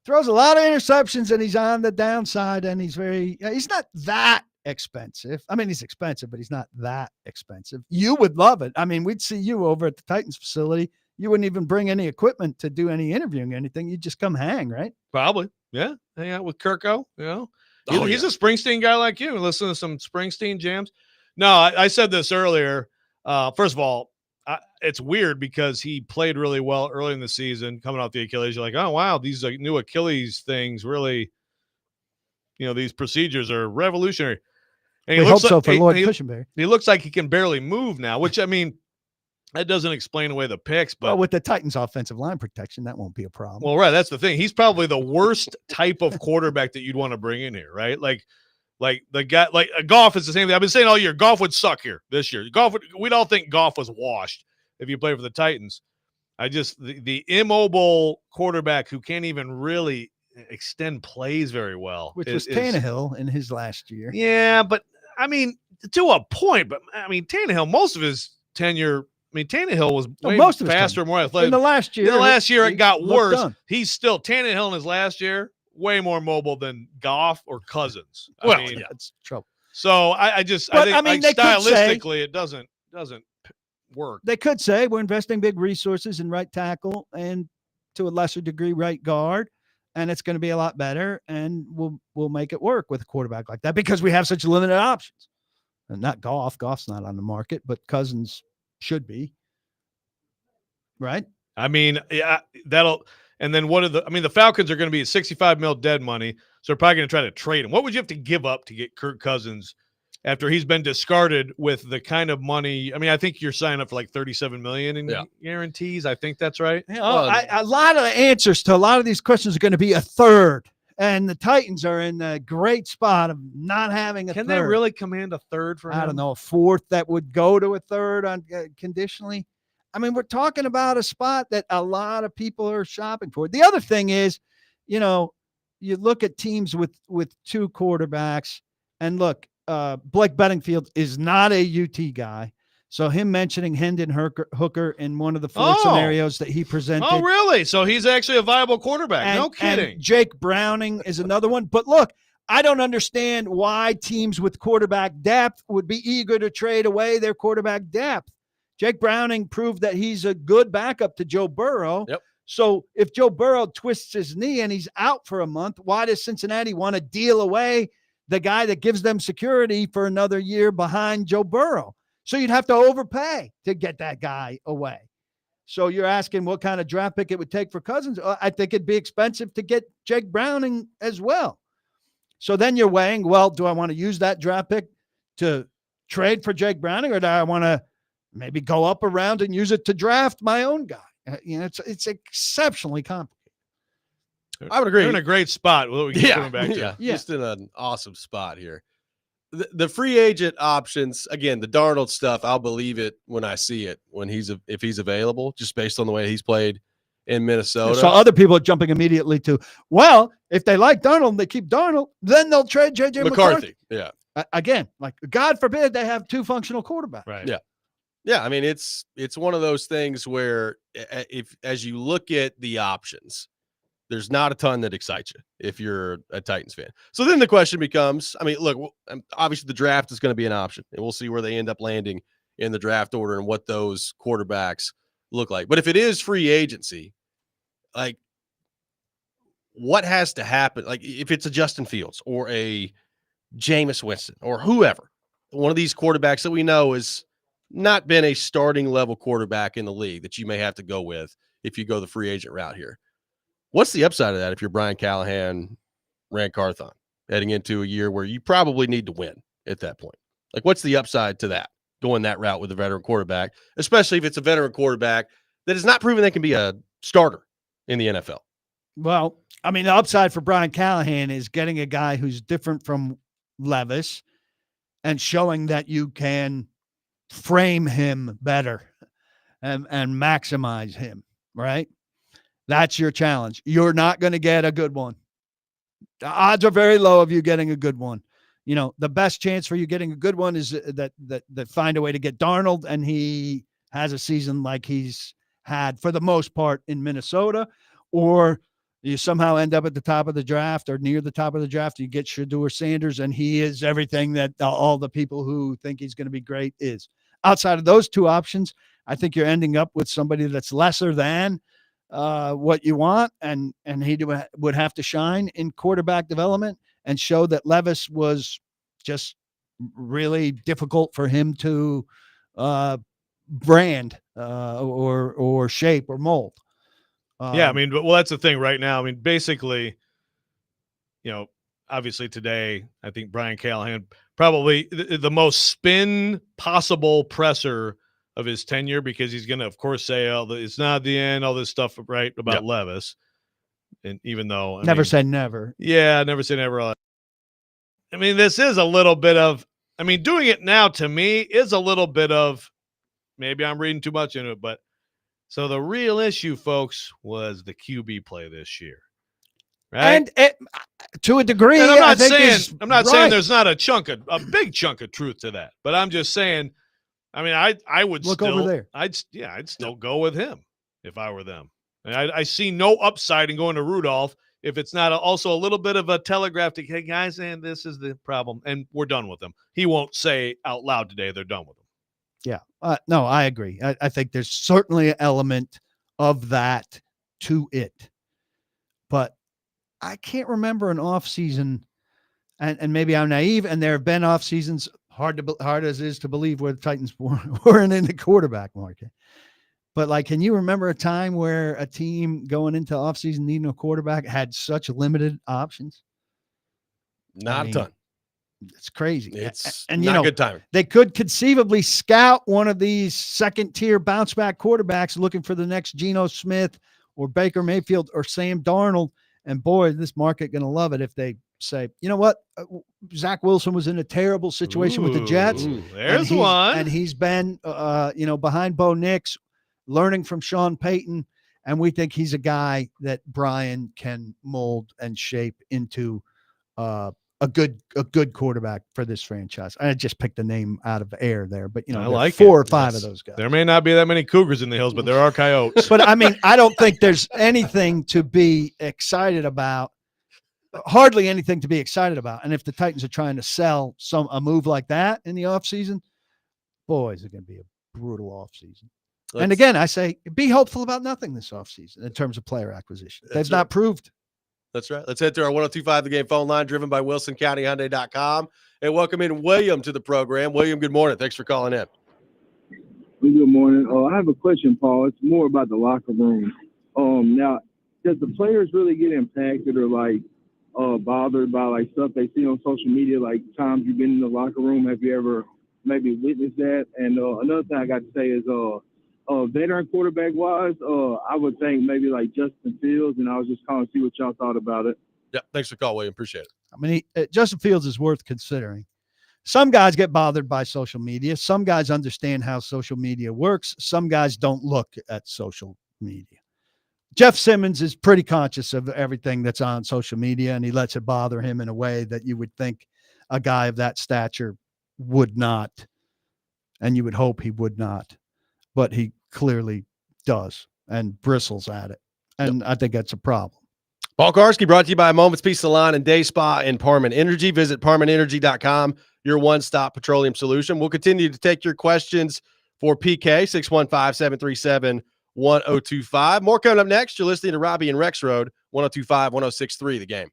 Throws a lot of interceptions, and he's on the downside, and he's not that expensive. I mean, he's expensive, but he's not that expensive. You would love it. I mean, we'd see you over at the Titans facility. You wouldn't even bring any equipment to do any interviewing or anything. You'd just come hang, right? Probably. Yeah. Hang out with Kirko, He's yeah. a Springsteen guy like you. Listen to some Springsteen jams. No, I said this earlier. First of all, it's weird because he played really well early in the season, coming off the Achilles. You're like, oh, wow, these new Achilles things really, these procedures are revolutionary. And We hope so for Lloyd Cushenberry. He looks like he can barely move now, which, I mean, that doesn't explain away the picks. But well, with the Titans' offensive line protection, that won't be a problem. Well, right. That's the thing. He's probably the worst type of quarterback that you'd want to bring in here, right? Like the guy, like Goff is the same thing. I've been saying all year, Goff would suck here this year. We'd all think Goff was washed if you play for the Titans. The immobile quarterback who can't even really extend plays very well. Which was Tannehill in his last year. Yeah, but I mean, to a point, but I mean, Tannehill, most of his tenure, Tannehill was way faster, more athletic. In the last year, it got worse. Done. He's still Tannehill in his last year, way more mobile than Goff or Cousins. Well, that's trouble. So I think stylistically it doesn't work. They could say we're investing big resources in right tackle and to a lesser degree right guard, and it's going to be a lot better, and we'll make it work with a quarterback like that because we have such limited options. And not Goff. Goff's not on the market, but Cousins should be. Right? I mean, yeah, and then the Falcons are going to be at $65 million dead money, so they're probably going to try to trade him. What would you have to give up to get Kirk Cousins after he's been discarded with the kind of money? I mean, I think you're signing up for like $37 million in guarantees. I think that's right. A lot of the answers to a lot of these questions are going to be a third. And the Titans are in a great spot of not having a third. Can they really command a third for him? I don't know, a fourth that would go to a third on conditionally. I mean, we're talking about a spot that a lot of people are shopping for. The other thing is, you look at teams with 2 quarterbacks, and look, Blake Bedingfield is not a UT guy. So him mentioning Hendon Hooker in one of the 4 scenarios that he presented. Oh, really? So he's actually a viable quarterback. No kidding. And Jake Browning is another one. But look, I don't understand why teams with quarterback depth would be eager to trade away their quarterback depth. Jake Browning proved that he's a good backup to Joe Burrow. Yep. So if Joe Burrow twists his knee and he's out for a month, why does Cincinnati want to deal away the guy that gives them security for another year behind Joe Burrow? So you'd have to overpay to get that guy away. So you're asking what kind of draft pick it would take for Cousins. I think it'd be expensive to get Jake Browning as well. So then you're weighing, well, do I want to use that draft pick to trade for Jake Browning, or do I want to maybe go up a round and use it to draft my own guy? It's exceptionally complicated. I would agree. They're in a great spot. What we keep coming back to. Yeah, just in an awesome spot here. The free agent options, again, the Darnold stuff, I'll believe it when I see it, if he's available, just based on the way he's played in Minnesota. So other people are jumping immediately to, well, if they like Darnold and they keep Darnold, then they'll trade J.J. McCarthy. Yeah. Again, like, God forbid they have two functional quarterbacks. Right. Yeah. Yeah, I mean, it's one of those things where as you look at the options, there's not a ton that excites you if you're a Titans fan. So then the question becomes, I mean, look, obviously the draft is going to be an option, and we'll see where they end up landing in the draft order and what those quarterbacks look like. But if it is free agency, like, what has to happen? Like, if it's a Justin Fields or a Jameis Winston or whoever, one of these quarterbacks that we know is not been a starting level quarterback in the league that you may have to go with if you go the free agent route here. What's the upside of that if you're Brian Callahan, Rand Carthon, heading into a year where you probably need to win at that point? Like, what's the upside to that, going that route with a veteran quarterback, especially if it's a veteran quarterback that has not proven they can be a starter in the NFL? Well, I mean, the upside for Brian Callahan is getting a guy who's different from Levis and showing that you can frame him better and maximize him, right? That's your challenge. You're not going to get a good one. The odds are very low of you getting a good one. You know, the best chance for you getting a good one is that find a way to get Darnold, and he has a season like he's had for the most part in Minnesota, or you somehow end up at the top of the draft or near the top of the draft. You get Shedeur Sanders, and he is everything that all the people who think he's going to be great is. Outside of those two options, I think you're ending up with somebody that's lesser than what you want, and he would have to shine in quarterback development and show that Levis was just really difficult for him to brand or shape or mold. Yeah, I mean, well, that's the thing right now. I mean, basically, you know, obviously today, I think Brian Callahan probably the most spin possible presser of his tenure, because he's going to, of course, say, "Oh, it's not the end," all this stuff, right, about Levis. And even though never say never. Yeah, never say never. I mean, this is a little bit of, I mean, doing it now to me is a little bit of, maybe I'm reading too much into it, but so the real issue, folks, was the QB play this year. Right? And to a degree, and I'm not right. saying there's not a big chunk of truth to that, but I'm just saying, I mean, I would look still, over there. I'd still go with him if I were them. And I see no upside in going to Rudolph if it's not also a little bit of a telegraph to, hey guys, and this is the problem, and we're done with him. He won't say out loud today they're done with him. Yeah, no, I agree. I think there's certainly an element of that to it, but I can't remember an off season, and maybe I'm naive, and there have been off seasons, hard as it is to believe, where the Titans weren't in the quarterback market. But like, can you remember a time where a team going into offseason needing a quarterback had such limited options? Not a ton. It's crazy. It's and not good timing. They could conceivably scout one of these second-tier bounce-back quarterbacks looking for the next Geno Smith or Baker Mayfield or Sam Darnold. And boy, this market going to love it if they say, you know what, Zach Wilson was in a terrible situation with the Jets. There's one. And he's been, behind Bo Nix, learning from Sean Payton. And we think he's a guy that Brian can mold and shape into a good quarterback for this franchise. I just picked a name out of air there, but I like four or five of those guys. There may not be that many Cougars in the hills, but there are Coyotes. But I mean, I don't think there's anything to be excited about. Hardly anything to be excited about. And if the Titans are trying to sell a move like that in the offseason, boy, is it going to be a brutal offseason. And again, I say be hopeful about nothing this offseason in terms of player acquisition. They've not proved. That's right. Let's head to our 1025 The Game phone line, driven by WilsonCountyHyundai.com, and welcome in William to the program. William, good morning. Thanks for calling in. Good morning. I have a question, Paul. It's more about the locker room. Now, does the players really get impacted or like bothered by like stuff they see on social media? Like times you've been in the locker room, have you ever maybe witnessed that? And another thing I got to say is, veteran quarterback wise, I would think maybe like Justin Fields, and I was just calling to see what y'all thought about it. Yeah, thanks for the call, William. Appreciate it. I mean, Justin Fields is worth considering. Some guys get bothered by social media. Some guys understand how social media works. Some guys don't look at social media. Jeff Simmons is pretty conscious of everything that's on social media, and he lets it bother him in a way that you would think a guy of that stature would not, and you would hope he would not, but he clearly does and bristles at it. And I think that's a problem. Paul Karski brought to you by Moments Peace Salon and Day Spa and Parman Energy. Visit parmanenergy.com, your one-stop petroleum solution. We'll continue to take your questions for PK, 615-737-1025. More coming up next. You're listening to Robby and Rexrode, 1025, 1063, The Game.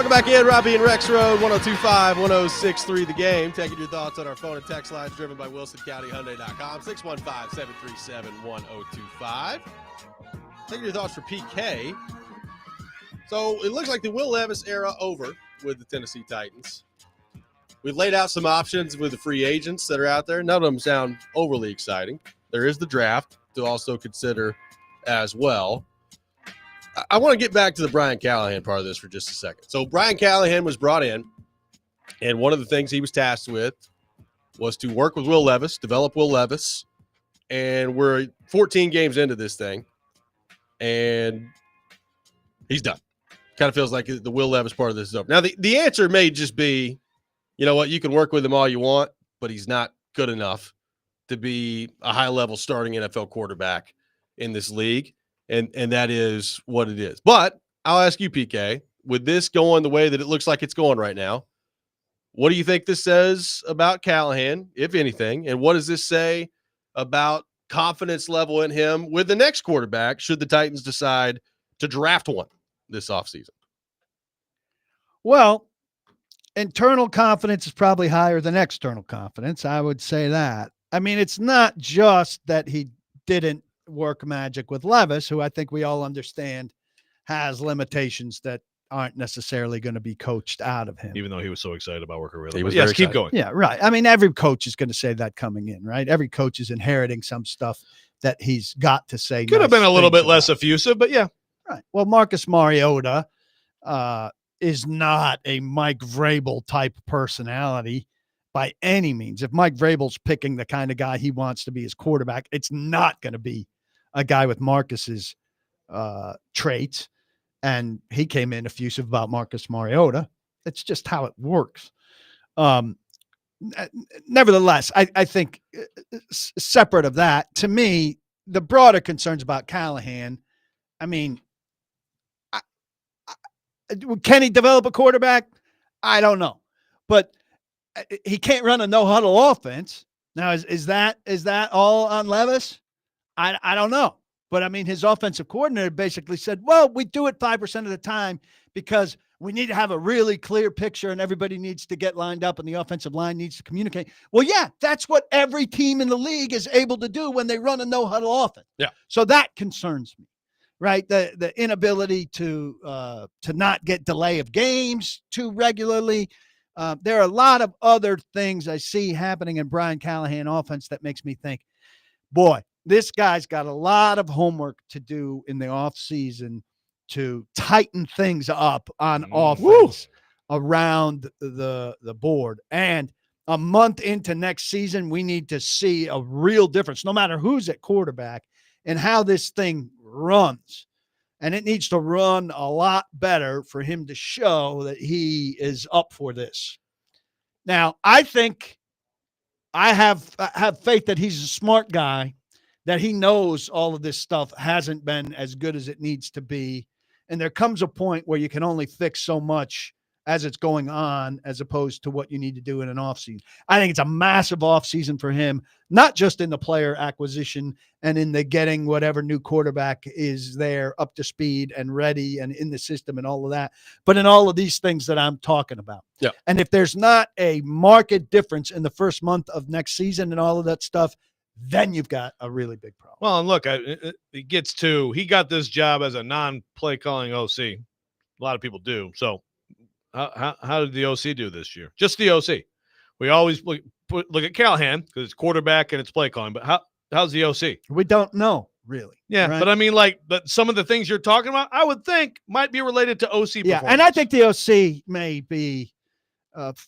Welcome back in, Robby and Rexrode, 102.5, 106.3 The Game. Taking your thoughts on our phone and text lines driven by WilsonCountyHyundai.com, 615-737-1025. Taking your thoughts for PK. So it looks like the Will Levis era over with the Tennessee Titans. We've laid out some options with the free agents that are out there. None of them sound overly exciting. There is the draft to also consider as well. I want to get back to the Brian Callahan part of this for just a second. So Brian Callahan was brought in, and one of the things he was tasked with was to work with Will Levis, develop Will Levis, and we're 14 games into this thing, and he's done. Kind of feels like the Will Levis part of this is over. Now, the answer may just be, you know what, you can work with him all you want, but he's not good enough to be a high-level starting NFL quarterback in this league. And that is what it is. But I'll ask you, PK, with this going the way that it looks like it's going right now, what do you think this says about Callahan, if anything? And what does this say about confidence level in him with the next quarterback should the Titans decide to draft one this offseason? Well, internal confidence is probably higher than external confidence. I would say that. I mean, it's not just that he didn't work magic with Levis, who I think we all understand has limitations that aren't necessarily going to be coached out of him. Even though he was so excited about working with He him. was Yes, very keep excited. going. Yeah, right. I mean, every coach is going to say that coming in, right? Every coach is inheriting some stuff that he's got to say. Could have nice been a little things bit less about. effusive, but yeah. Right. Well, Marcus Mariota is not a Mike Vrabel type personality by any means. If Mike Vrabel's picking the kind of guy he wants to be his quarterback, it's not going to be a guy with Marcus's traits. And he came in effusive about Marcus Mariota. It's just how it works. Nevertheless, I think separate of that, to me, the broader concerns about Callahan, I mean, can he develop a quarterback? I don't know. But he can't run a no-huddle offense. Now, is that all on Levis? I don't know. But, I mean, his offensive coordinator basically said, well, we do it 5% of the time because we need to have a really clear picture and everybody needs to get lined up and the offensive line needs to communicate. Well, yeah, that's what every team in the league is able to do when they run a no-huddle offense. Yeah. So that concerns me, right? The inability to not get delay of games too regularly. There are a lot of other things I see happening in Brian Callahan offense that makes me think, boy, this guy's got a lot of homework to do in the offseason to tighten things up on offense around the board. And a month into next season, we need to see a real difference, no matter who's at quarterback, and how this thing runs. And it needs to run a lot better for him to show that he is up for this. Now, I think I have faith that he's a smart guy, that he knows all of this stuff hasn't been as good as it needs to be. And there comes a point where you can only fix so much as it's going on, as opposed to what you need to do in an offseason. I think it's a massive offseason for him, not just in the player acquisition and in the getting whatever new quarterback is there up to speed and ready and in the system and all of that, but in all of these things that I'm talking about. Yeah. And if there's not a market difference in the first month of next season and all of that stuff, then you've got a really big problem. Well, and look, it gets to, he got this job as a non-play calling OC. A lot of people do. So how did the OC do this year? Just the OC. We always look at Callahan because it's quarterback and it's play calling, but how's the OC? We don't know, really. Yeah, right? but I mean, but some of the things you're talking about, I would think might be related to OC Yeah, performance. and I think the OC may be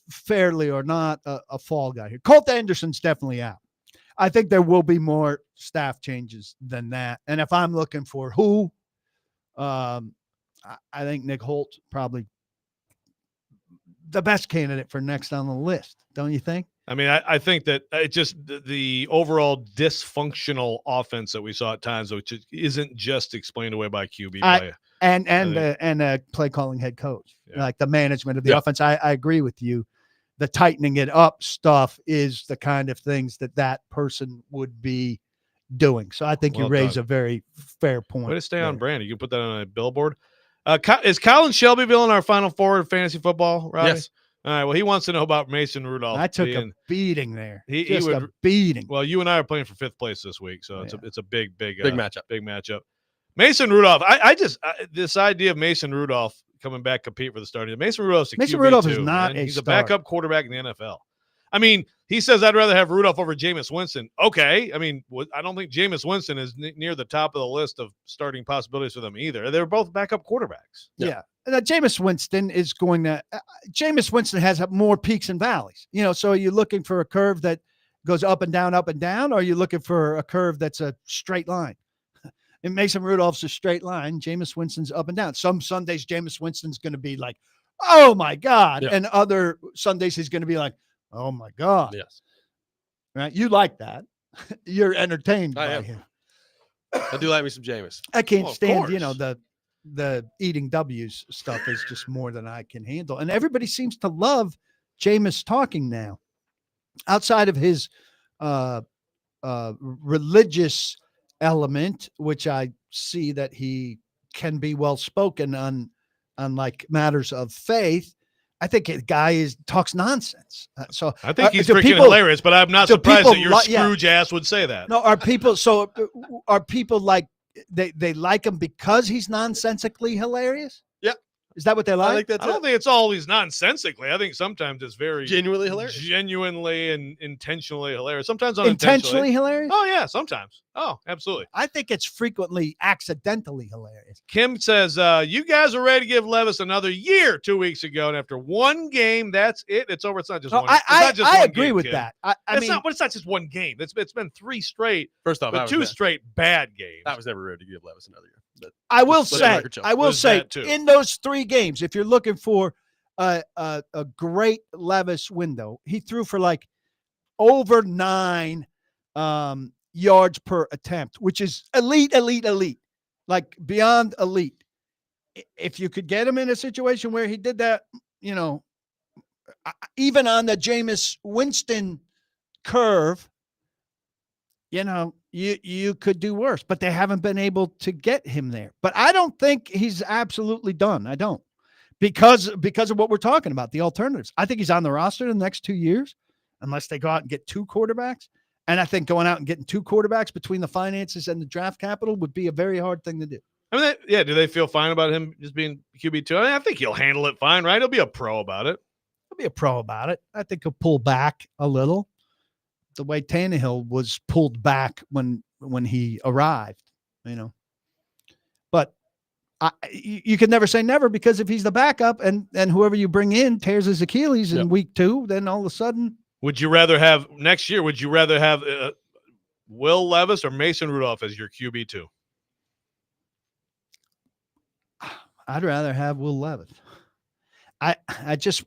fairly or not a fall guy here. Colt Anderson's definitely out. I think there will be more staff changes than that. And if I'm looking for who, I think Nick Holt probably the best candidate for next on the list. Don't you think? I mean, I think that it just the overall dysfunctional offense that we saw at times, which isn't just explained away by QB play. And a play calling head coach, like the management of the offense. I agree with you. The tightening it up stuff is the kind of things that person would be doing. So I think you raise a very fair point. Way to stay on brand. You can put that on a billboard. Is Colin Shelbyville in our Final Four in fantasy football, Robbie? Yes. All right. Well, he wants to know about Mason Rudolph. I took a beating there. He Just would a beating. Well, you and I are playing for 5th place this week, so Yeah. it's a big matchup. Big matchup. Mason Rudolph. I this idea of Mason Rudolph coming back compete for the starting. Mason Rudolph's a Mason QB Rudolph too, is not man. a He's star. a backup quarterback in the NFL. I mean, he says I'd rather have Rudolph over Jameis Winston. Okay. I mean, I don't think Jameis Winston is near the top of the list of starting possibilities for them either. They're both backup quarterbacks. Yeah. And Jameis Winston is going to Jameis Winston has more peaks and valleys. So are you looking for a curve that goes up and down, or are you looking for a curve that's a straight line? And Mason Rudolph's a straight line. Jameis Winston's up and down. Some Sundays Jameis Winston's going to be like, oh my God. Yeah. And other Sundays he's going to be like, oh my God. Yes. Right. You like that. You're entertained I by am. him. I do like me some Jameis. I can't Well, of stand, course. the eating W's stuff is just more than I can handle. And everybody seems to love Jameis talking now. Outside of his religious element, which I see that he can be well spoken on like matters of faith, I think the guy talks nonsense. So I think he's do freaking people- hilarious, but I'm not do surprised people that your li- yeah. Scrooge ass would say that. No, are people like they like him because he's nonsensically hilarious? Yep. Is that what they I like? think that's I don't think it's always nonsensically. I think sometimes it's very genuinely hilarious. genuinely and intentionally hilarious. Sometimes Intentionally unintentionally. hilarious? Oh yeah, sometimes. Oh, absolutely. I think it's frequently accidentally hilarious. Kim says, you guys are ready to give Levis another year 2 weeks ago, and after one game, that's it. It's over. It's not just No, one. It's not just I one agree game, with Kim. that. I It's mean, not just one game. It's been 3 straight, First off, but 2 straight bad games. I was never ready to give Levis another year. But I will Just let the say, record show. There's that too. in those 3 games, if you're looking for a great Levis window, he threw for like over 9 yards per attempt, which is elite, like beyond elite. If you could get him in a situation where he did that, even on the Jameis Winston curve, you could do worse, but they haven't been able to get him there. But I don't think he's absolutely done. I don't, because of what we're talking about, the alternatives. I think he's on the roster in the next 2 years, unless they go out and get 2 quarterbacks. And I think going out and getting 2 quarterbacks between the finances and the draft capital would be a very hard thing to do. I mean, do they feel fine about him just being QB2? I think he'll handle it fine, right? He'll be a pro about it. He'll be a pro about it. I think he'll pull back a little, the way Tannehill was pulled back when he arrived, But you can never say never, because if he's the backup and whoever you bring in tears his Achilles in week 2, then all of a sudden. Would you rather have next year? Would you rather have Will Levis or Mason Rudolph as your QB2? I'd rather have Will Levis. I paused.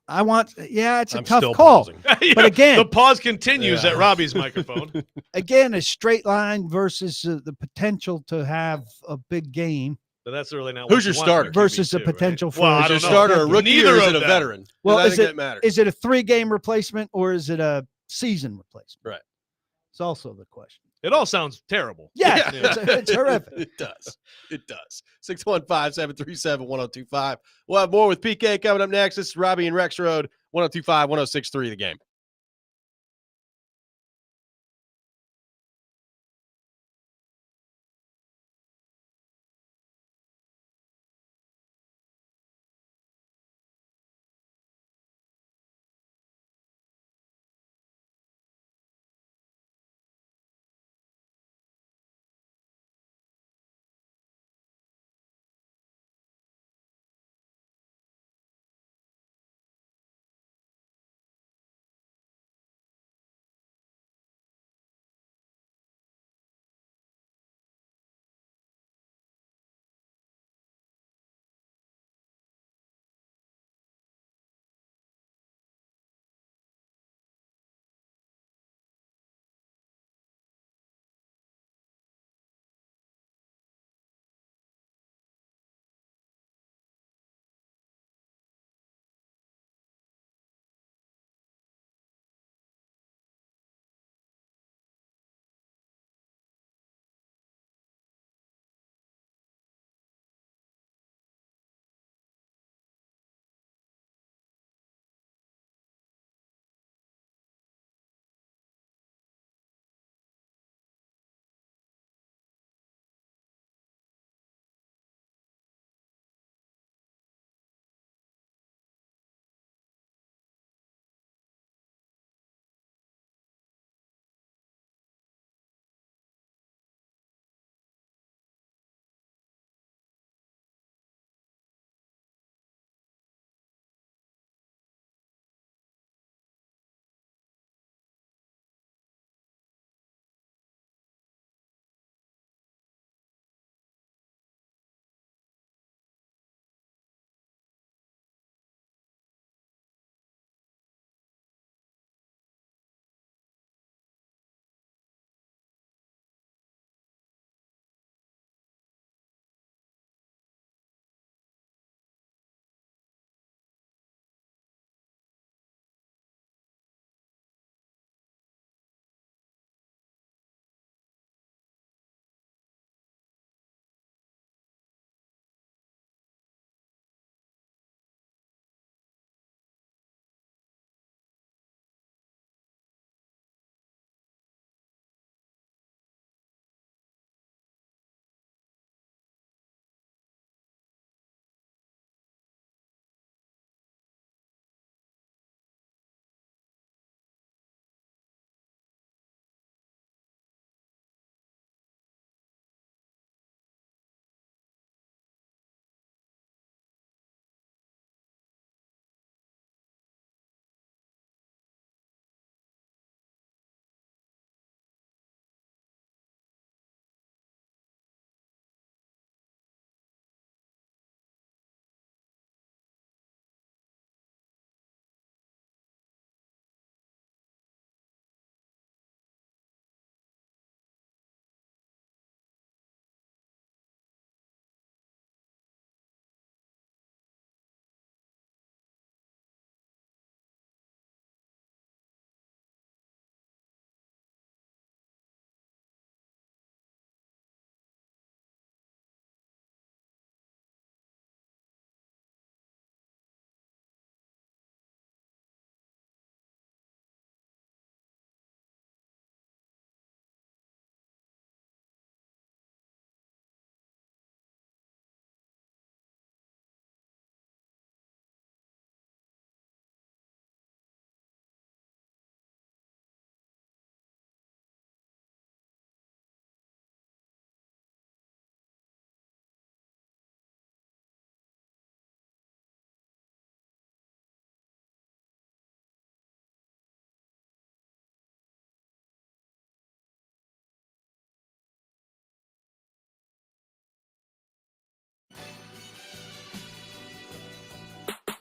want. Yeah, it's a I'm tough still call. pausing. Yeah, But again, the pause continues Yeah. at Robbie's microphone. again, a straight line versus the potential to have a big game But that's really not. Who's what you your want starter? for versus the QB2, right? potential for Well, I Is your don't know. starter a rookie Neither or is of it a them. veteran? Well, I is think that matters. Is it a 3-game replacement or is it a season replacement? Right. It's also the question. It all sounds terrible. Yeah, Yeah. it's horrific. It does. It does. 615-737-1025. We'll have more with PK coming up next. This is Robby and Rexrode, 1025, 1063 The Game.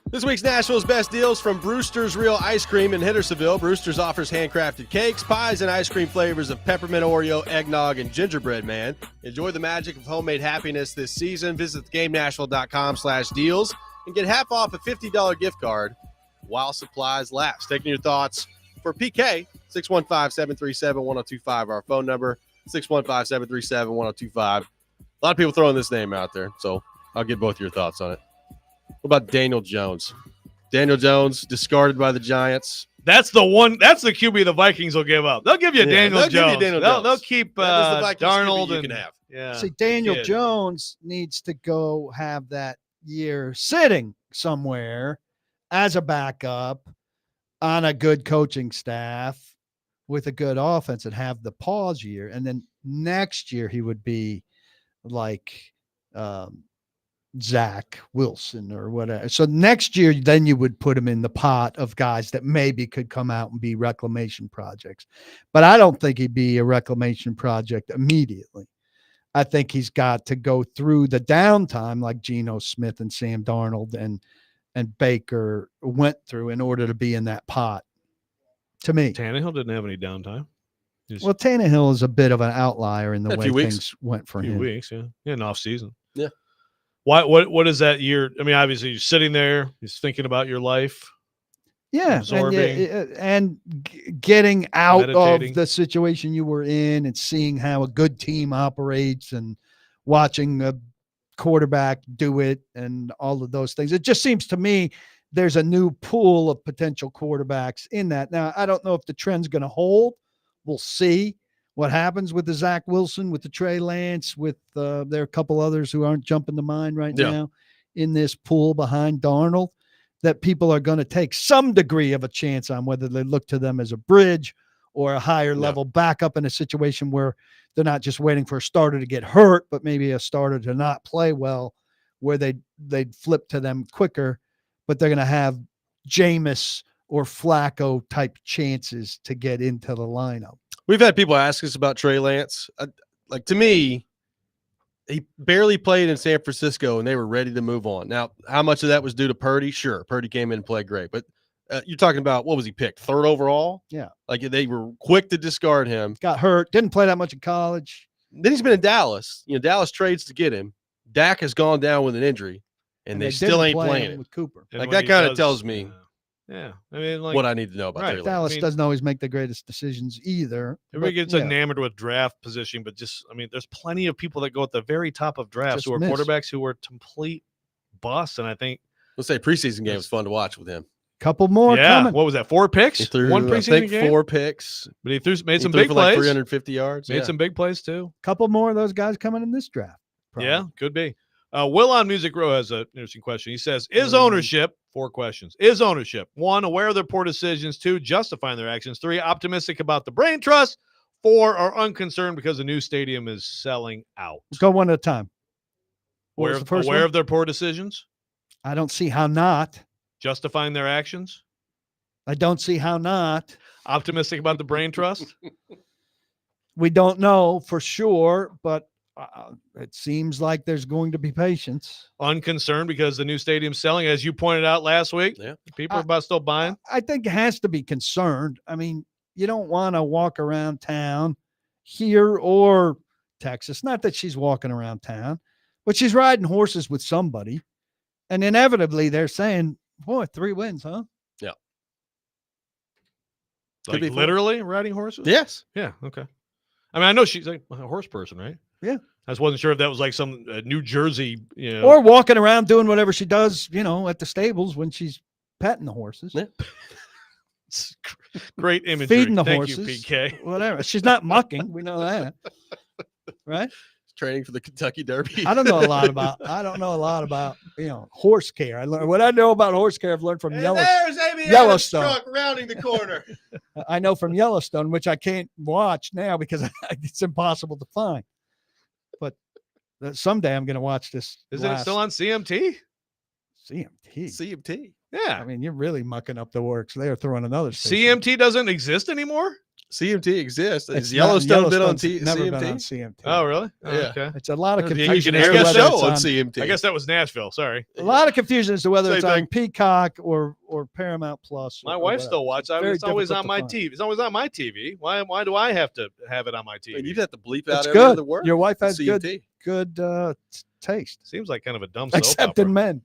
This week's Nashville's best deals from Brewster's Real Ice Cream in Hendersonville. Brewster's offers handcrafted cakes, pies, and ice cream flavors of peppermint Oreo, eggnog, and gingerbread man. Enjoy the magic of homemade happiness this season. Visit GameNashville.com/deals and get half off a $50 gift card while supplies last. Taking your thoughts for PK, 615-737-1025, our phone number, 615-737-1025. A lot of people throwing this name out there, so I'll get both your thoughts on it. What about Daniel Jones? Daniel Jones discarded by the Giants. That's the QB the Vikings will give up. They'll give you Daniel Jones. They'll keep Darnold you and can have. yeah. See, Daniel Jones needs to go have that year sitting somewhere as a backup on a good coaching staff with a good offense and have the pause year. And then next year he would be like Zach Wilson or whatever. So next year, then you would put him in the pot of guys that maybe could come out and be reclamation projects. But I don't think he'd be a reclamation project immediately. I think he's got to go through the downtime like Geno Smith and Sam Darnold and Baker went through in order to be in that pot. To me, Tannehill didn't have any downtime. Well, Tannehill is a bit of an outlier in the way things went for him. A few weeks, an off season. Yeah. What is that year? I mean, obviously you're sitting there, you're thinking about your life. Yeah, and getting out of the situation you were in and seeing how a good team operates and watching a quarterback do it and all of those things. It just seems to me there's a new pool of potential quarterbacks in that. Now, I don't know if the trend's going to hold. We'll see what happens with the Zach Wilson, with the Trey Lance, with there are a couple others who aren't jumping to mind right now in this pool behind Darnold, that people are going to take some degree of a chance on whether they look to them as a bridge or a higher level backup in a situation where they're not just waiting for a starter to get hurt, but maybe a starter to not play well, where they'd flip to them quicker, but they're going to have Jameis or Flacco type chances to get into the lineup. We've had people ask us about Trey Lance. Like, to me, he barely played in San Francisco, and they were ready to move on. Now, how much of that was due to Purdy? Sure, Purdy came in and played great. But you're talking about, what was he picked? 3rd overall? Yeah. Like, they were quick to discard him. Got hurt. Didn't play that much in college. Then he's been in Dallas. Dallas trades to get him. Dak has gone down with an injury, and they still ain't playing him with Cooper. Like, that kind of tells me I mean, like, what I need to know about Trey Lance. Dallas doesn't always make the greatest decisions either. Everybody gets enamored with draft position, but there's plenty of people that go at the very top of drafts who are quarterbacks who are complete busts. And I think, let's say preseason game was fun to watch with him. Couple more coming. What was that? 4 picks? He threw, one preseason game? 4 picks. But he made some big plays. Like 350 yards. Made some big plays too. Couple more of those guys coming in this draft. Probably. Yeah, could be. Will on Music Row has an interesting question. He says, is ownership, 4 questions. Is ownership, 1, aware of their poor decisions, 2, justifying their actions, 3, optimistic about the brain trust, 4, are unconcerned because the new stadium is selling out? Let's go one at a time. Aware of their poor decisions? I don't see how not. Justifying their actions? I don't see how not. Optimistic about the brain trust? We don't know for sure, but it seems like there's going to be patience. Unconcerned because the new stadium's selling, as you pointed out last week. Yeah, people are about still buying. I think it has to be concerned. I mean, you don't want to walk around town here or Texas. Not that she's walking around town, but she's riding horses with somebody, and inevitably they're saying, "Boy, 3 wins, huh?" Yeah. Like literally riding horses? Yes. Yeah. Okay. I mean, I know she's like a horse person, right? Yeah. I just wasn't sure if that was like some New Jersey, or walking around doing whatever she does, at the stables when she's petting the horses. Yeah. It's great imagery. Feeding the Thank horses. you, PK. Whatever. She's not mucking. We know that. Right? Training for the Kentucky Derby. I don't know a lot about horse care. What I know about horse care I've learned from There's Amy Yellowstone. Adams' truck rounding the corner. I know from Yellowstone, which I can't watch now because it's impossible to find. But someday I'm going to watch this. Isn't it still on CMT? CMT. Yeah. I mean, you're really mucking up the works. They're throwing another station. CMT doesn't exist anymore? CMT exists. It's Has not- Yellowstone been on Yellowstone's never been on CMT? CMT. Oh, really? Oh, Yeah. Okay. It's a lot of Yeah, you confusion. can as ask to Guess whether show it's on on- CMT. I guess that was Nashville. Sorry. A lot of confusion as to whether Same it's on thing. Peacock or Paramount Plus. My or wife whatever. still watches. Very It's always difficult on to my find. TV. It's always on my TV. Why do I have to have it on my TV? And you'd have to bleep out It's every good. other word. Your wife has CMT. good taste, Seems like kind of a dumb soap except in opera. men.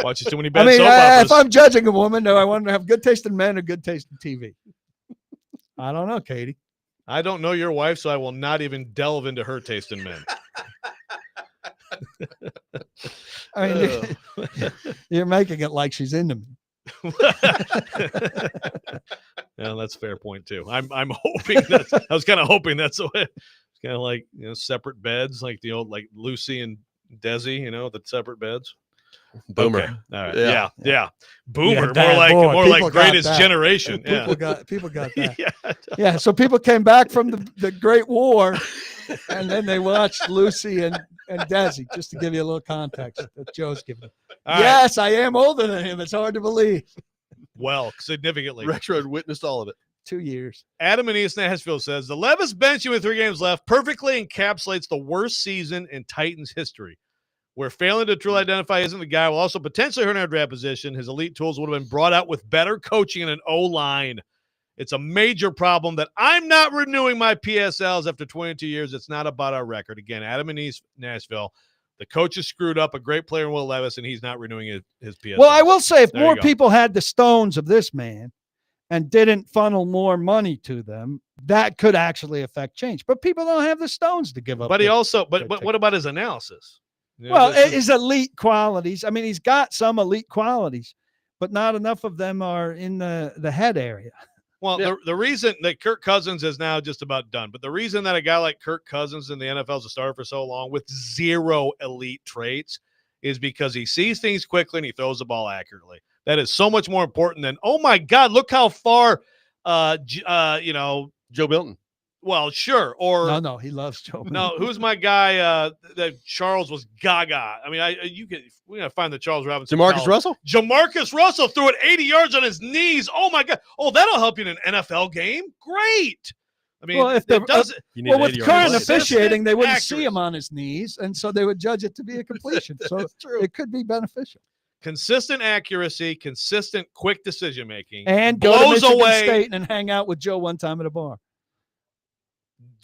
Watches too many I bad mean, soap operas. if I'm judging a woman, do I want to have good taste in men or good taste in TV? I don't know, Katie. I don't know your wife, so I will not even delve into her taste in men. I mean, you're making it like she's into me. Yeah, that's a fair point too. I'm hoping that I was kind of hoping that's the way. It's kind of like separate beds, like the old like Lucy and Desi, the separate beds. Boomer. Okay. All right. Yeah. Yeah. Boomer. that, more boy, people like got greatest that. generation. People Yeah. got that. Yeah. Yeah, so people came back from the Great War, and then they watched Lucy and Desi, just to give you a little context that Joe's giving. All right. Yes, I am older than him. It's hard to believe. Well, significantly. Rexrode witnessed all of it. 2 years. Adam in East Nashville says the Levis benching with 3 games left perfectly encapsulates the worst season in Titans history, where failing to truly identify isn't the guy will also potentially hurt our draft position. His elite tools would have been brought out with better coaching and an O-line. It's a major problem that I'm not renewing my PSLs after 22 years. It's not about our record. Again, Adam in East Nashville. The coach has screwed up a great player in Will Levis, and he's not renewing his PSL. Well, I will say if There more you go. people had the stones of this man and didn't funnel more money to them, that could actually affect change. But people don't have the stones to give up. But he their- also, their but what about his analysis? Well, this is- his elite qualities. I mean, he's got some elite qualities, but not enough of them are in the head area. Well, the reason that Kirk Cousins is now just about done, but the reason that a guy like Kirk Cousins in the NFL is a starter for so long with 0 elite traits is because he sees things quickly and he throws the ball accurately. That is so much more important than, oh my God, look how far, Joe Milton. well, sure. Or No, he loves Joe. no, who's my guy that Charles was gaga? I mean, we got to find the Charles Robinson. Jamarcus column. Russell? Jamarcus Russell threw it 80 yards on his knees. Oh my God. Oh, that'll help you in an NFL game. Great. I mean, Well, if it does. You need Well, an with 80-yard current play. officiating, they wouldn't Accuracy. see him on his knees, and so they would judge it to be a completion. So That's true. it could be beneficial. Consistent accuracy, consistent quick decision making, And go to blows Michigan away. State and hang out with Joe one time at a bar.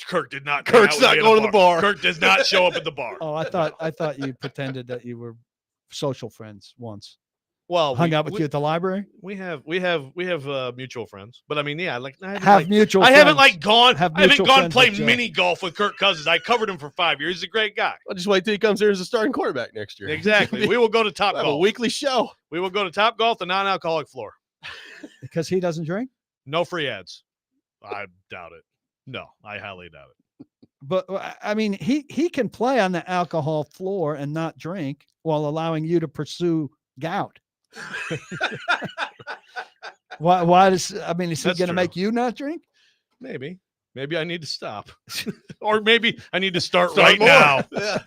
Kirk did not. Kirk's hang out with not me at going to the bar. Kirk does not show up at the bar. Oh, I thought you pretended that you were social friends once. Well, Hung out with you at the library. We have mutual friends, but I mean, yeah, like I haven't, Have like, mutual. I haven't friends. like gone. Have I haven't mutual gone friends play like Joe. mini golf with Kirk Cousins. I covered him for 5 years. He's a great guy. I'll just wait till he comes here as a starting quarterback next year. Exactly. We will go to Top We'll have a Golf. weekly show. We will go to Top Golf, the non-alcoholic floor. because he doesn't drink. No free ads. I doubt it. No, I highly doubt it. But I mean, he can play on the alcohol floor and not drink while allowing you to pursue gout. Why does I mean? Is he That's going to true. make you not drink? Maybe I need to stop, or maybe I need to start Start right more. now. Yeah.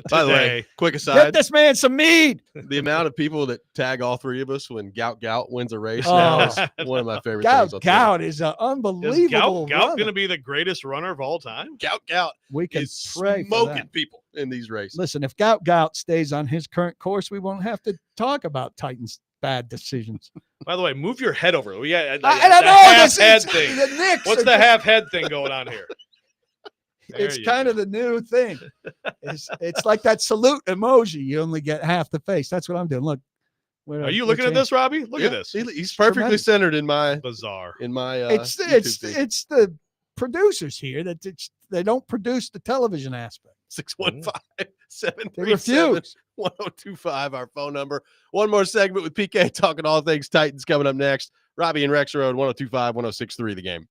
By the way, Today. quick Get aside, this man some mead. the amount of people that tag all 3 of us when Gout wins a race Oh. now is one of my favorite things. on Twitter. Gout is an Is unbelievable. Gout runner. going to be the greatest runner of all time? Gout We can is pray for smoking that. people in these races. Listen, if Gout stays on his current course, we won't have to talk about Titans' bad decisions. By the way, move your head over. Yeah, I don't know. half This head is thing. the Knicks. What's are the just- half head thing going on here? There It's you kind go. of the new thing. It's like that salute emoji. You only get half the face. That's what I'm doing. Look. Are you looking at this, Robbie? Look Yeah, at this. He's perfectly Tremendous. centered in my Bizarre. It's YouTube feed. it's the producers here that they don't produce the television aspect. 615-737-1025, They refuse. our phone number. One more segment with PK talking all things Titans coming up next. Robby and Rexrode, 1025-1063 The Game.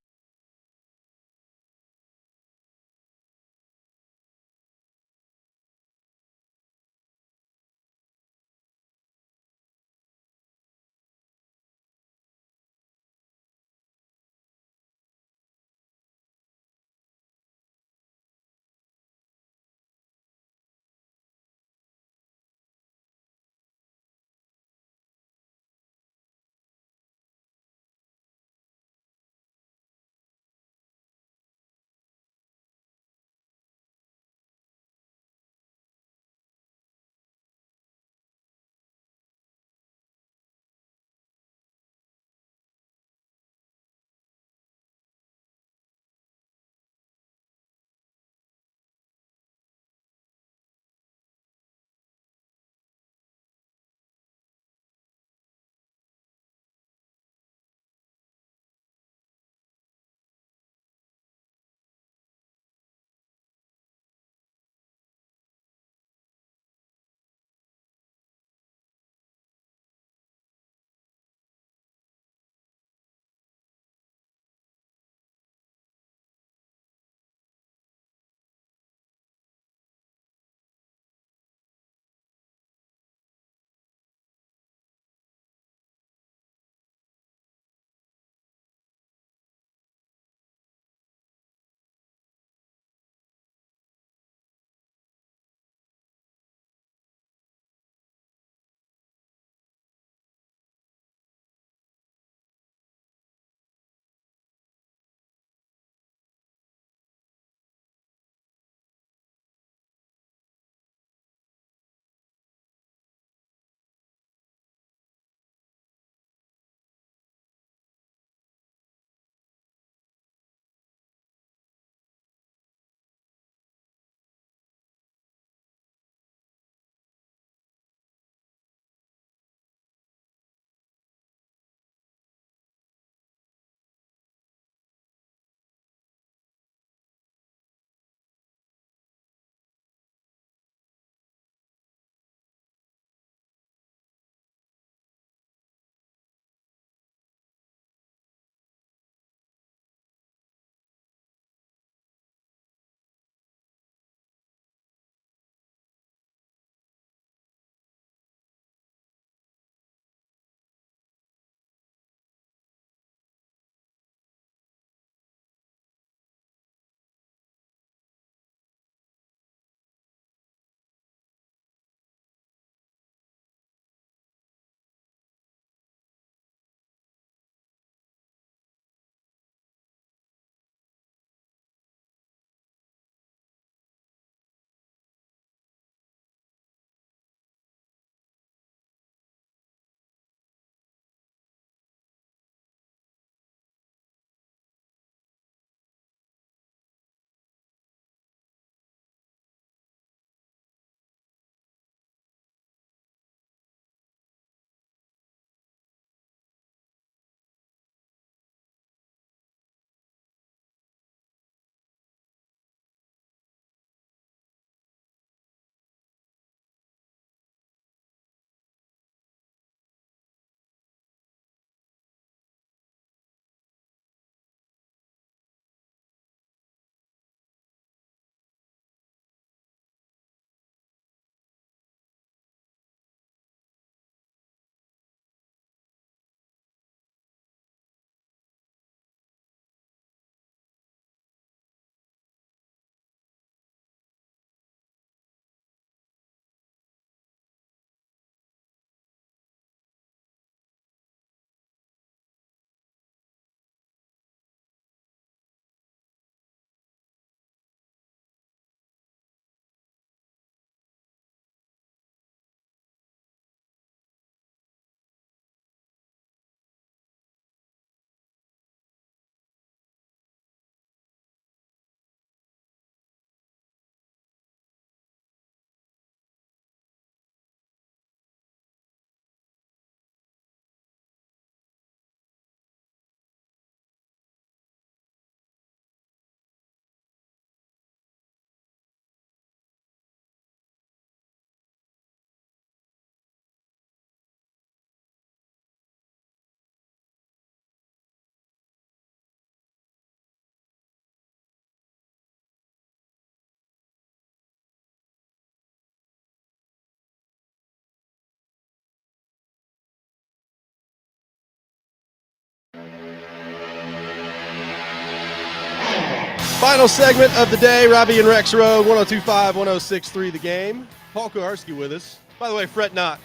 Final segment of the day. Robby and Rexrode, 102.5, 106.3 The Game. Paul Kuharski with us. By the way, fret not.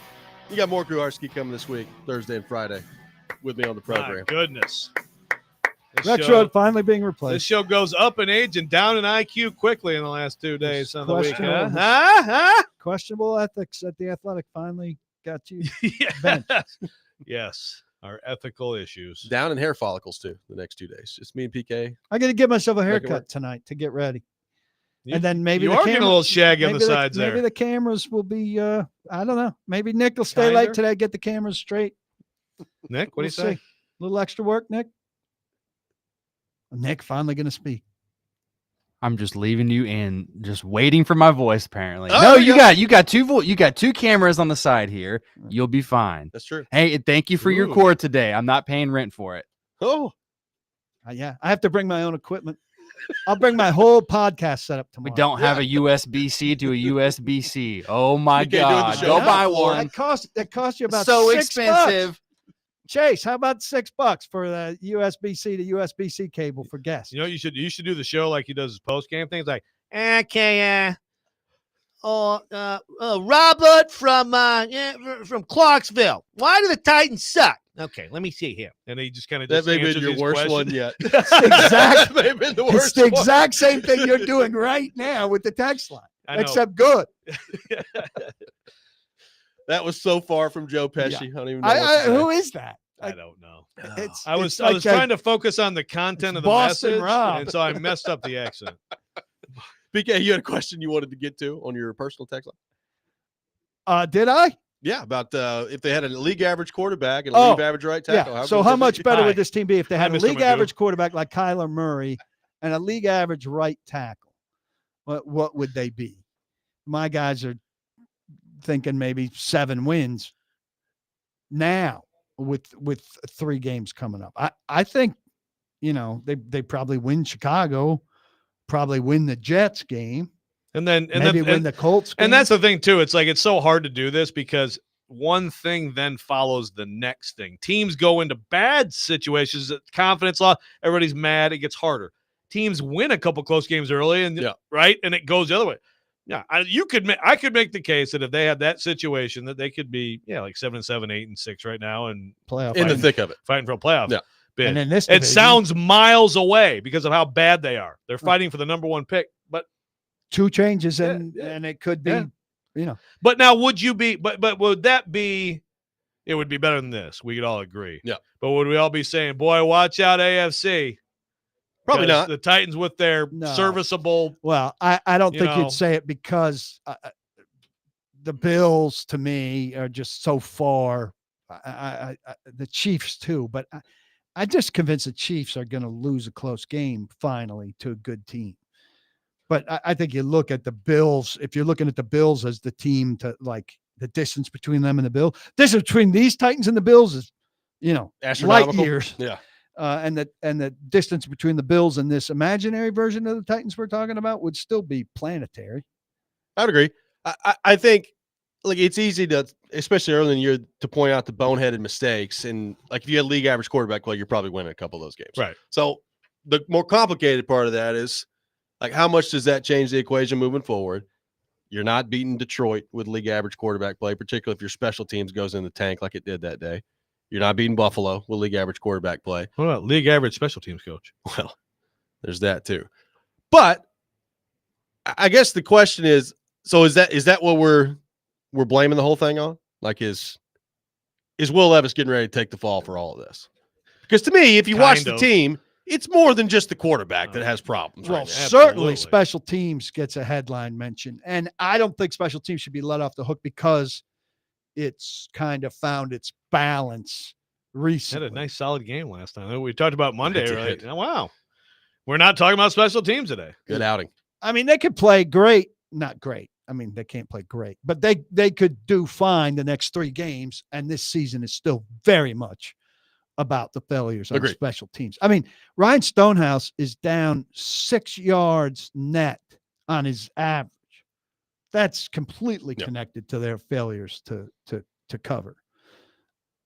You got more Kuharski coming this week, Thursday and Friday, with me on the program. My goodness. Rexrode finally being replaced. This show goes up in age and down in IQ quickly in the last 2 days of the week. Questionable ethics at the Athletic finally got you Yes. benched. Yes. Our ethical issues. Down in hair follicles, too, the next 2 days. Just me and PK. I got to give myself a Make it haircut work. tonight to get ready. You- And then maybe you the are getting a camera- little shaggy on the maybe sides Maybe there. the cameras will be, I don't know. Maybe Nick will stay late Kinder? today, get the cameras straight. Nick, what do you say? A little extra work, Nick? Nick finally going to speak. I'm just leaving you and just waiting for my voice. Apparently, Oh, no. there You got two cameras on the side here. You'll be fine. That's true. Hey, thank you for your Ooh. cord today. I'm not paying rent for it. Oh, Yeah, I have to bring my own equipment. I'll bring my whole podcast setup We tomorrow. don't have a USB-C to a USB-C. Oh my You can't do it the God! show Go now. buy one. That cost you about So $6. expensive. Chase, how about $6 for the USB-C to USB-C cable for guests? You know, you should do the show like he does his post game things, like okay, Robert from Clarksville. Why do the Titans suck? Okay, let me see here. And he just kind of that may have been your worst one yet. Exact- That may have been the It's worst the one. exact same thing you're doing right now with the text line, I know. except good. That was so far from Joe Pesci. I don't even know. Who is that? I don't know. It's, I was it's like trying to focus on the content of the Boston message, Rob. and so I messed up the accent. PK, you had a question you wanted to get to on your personal text line? Did I? Yeah, about if they had a league average quarterback and a Oh, league average right tackle. Yeah. So good how would they much be? better Hi. would this team be if they Hi, had a Mr. league Magoo. average quarterback like Kyler Murray and a league average right tackle? What would they be? My guys are thinking maybe 7 wins now with 3 games coming up. I think, they probably win Chicago, probably win the Jets game, And then maybe win the Colts game. And that's the thing too. It's like it's so hard to do this because one thing then follows the next thing. Teams go into bad situations, confidence loss, everybody's mad, it gets harder. Teams win a couple close games early, and right, and it goes the other way. Yeah, I could make the case that if they had that situation, that they could be like 7-7, 8-6 right now, and playoff in the thick of it. fighting for a playoff. Yeah. bid. And in this it division- sounds miles away because of how bad they are. They're fighting for the number 1 pick, but 2 changes and Yeah, and it could be, yeah. But now, would you be? But would that be? It would be better than this. We could all agree. Yeah. But would we all be saying, "Boy, watch out, AFC"? Probably 'Cause not. The Titans with their No. serviceable. Well, I don't You think know. you'd say it because the Bills to me are just so far. The Chiefs too, but I just convinced the Chiefs are going to lose a close game finally to a good team. But I think you look at the Bills. If you're looking at the Bills as the team to like the distance between them and the Bills, distance between these Titans and the Bills is, light Astronomical. years. Yeah. And the distance between the Bills and this imaginary version of the Titans we're talking about would still be planetary. I would agree. I think like it's easy to, especially early in the year, to point out the boneheaded mistakes. And like if you had league average quarterback play, you're probably winning a couple of those games. Right. So the more complicated part of that is like how much does that change the equation moving forward? You're not beating Detroit with league average quarterback play, particularly if your special teams goes in the tank like it did that day. You're not beating Buffalo with league average quarterback play. What about league average special teams coach? Well, there's that too. But I guess the question is, so is that what we're blaming the whole thing on? Like is Will Levis getting ready to take the fall for all of this? Because to me, if you watch Kind the of. team, it's more than just the quarterback that has problems. Well, right now. certainly Absolutely. special teams gets a headline mention. And I don't think special teams should be let off the hook because it's kind of found its balance recently. Had a nice solid game last time. We talked about Monday. They Right? did. Oh, wow. We're not talking about special teams today. Good outing. I mean, they could play great, not great. I mean, they can't play great, but they could do fine the next 3 games. And this season is still very much about the failures on Agreed. special teams. I mean, Ryan Stonehouse is down 6 yards net on his average. That's completely Yep. connected to their failures to cover.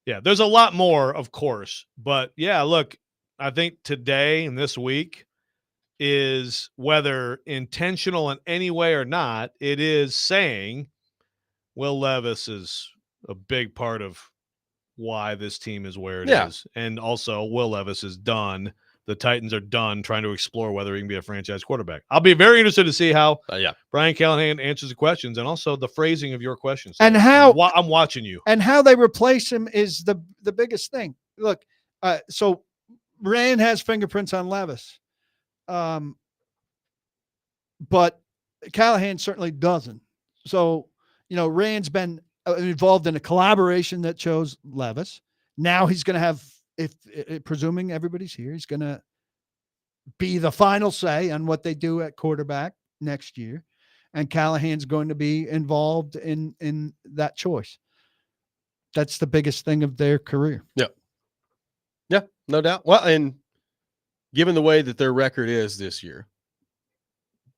Yeah, there's a lot more, of course. But yeah, look, I think today and this week, is, whether intentional in any way or not, it is saying Will Levis is a big part of why this team is where it is. And also, Will Levis is done. The Titans are done trying to explore whether he can be a franchise quarterback. I'll be very interested to see how Brian Callahan answers the questions, and also the phrasing of your questions. And how I'm watching you. And how they replace him is the biggest thing. Look, so Rand has fingerprints on Levis, but Callahan certainly doesn't. So, Rand's been involved in a collaboration that chose Levis. Now he's going to have, presuming everybody's here, he's going to be the final say on what they do at quarterback next year. And Callahan's going to be involved in that choice. That's the biggest thing of their career. Yeah, no doubt. Well, and given the way that their record is this year,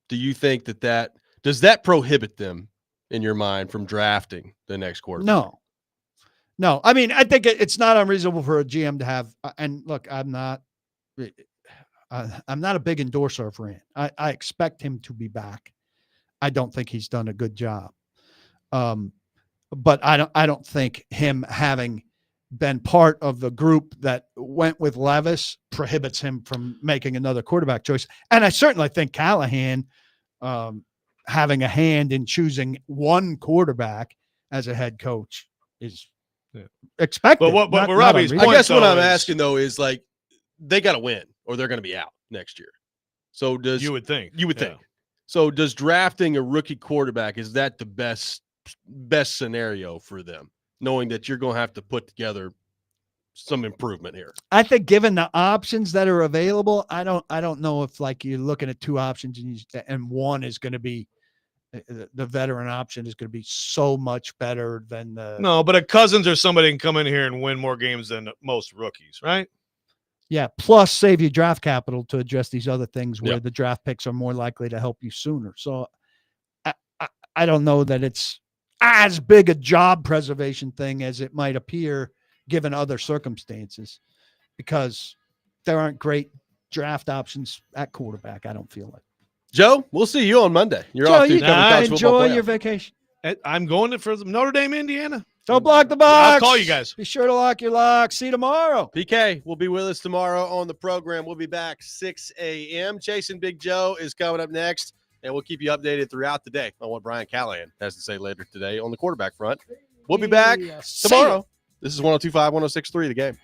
do you think that does that prohibit them in your mind from drafting the next quarterback? No. I mean, I think it's not unreasonable for a GM to have, and look, I'm not a big endorser of Rand. I expect him to be back. I don't think he's done a good job. But I don't think him having been part of the group that went with Levis prohibits him from making another quarterback choice. And I certainly think Callahan having a hand in choosing one quarterback as a head coach is expected. But Robbie's I guess what I'm asking though is, like, they got to win or they're going to be out next year. So you would think. So does drafting a rookie quarterback, is that the best scenario for them, knowing that you're going to have to put together some improvement here? I think given the options that are available, I don't know if, like, you're looking at two options and one is going to be the veteran option is going to be so much better than no, but a Cousins or somebody can come in here and win more games than most rookies, right? Yeah, plus save you draft capital to address these other things where the draft picks are more likely to help you sooner. So I don't know that it's as big a job preservation thing as it might appear given other circumstances, because there aren't great draft options at quarterback, I don't feel like. Joe, we'll see you on Monday. You're off to enjoy your vacation. I'm going for Notre Dame, Indiana. Don't block the box. I'll call you guys. Be sure to lock your lock. See you tomorrow. PK will be with us tomorrow on the program. We'll be back 6 a.m. Chasing Big Joe is coming up next, and we'll keep you updated throughout the day on what Brian Callahan has to say later today on the quarterback front. We'll be back tomorrow. This is 102.5, 106.3 The Game.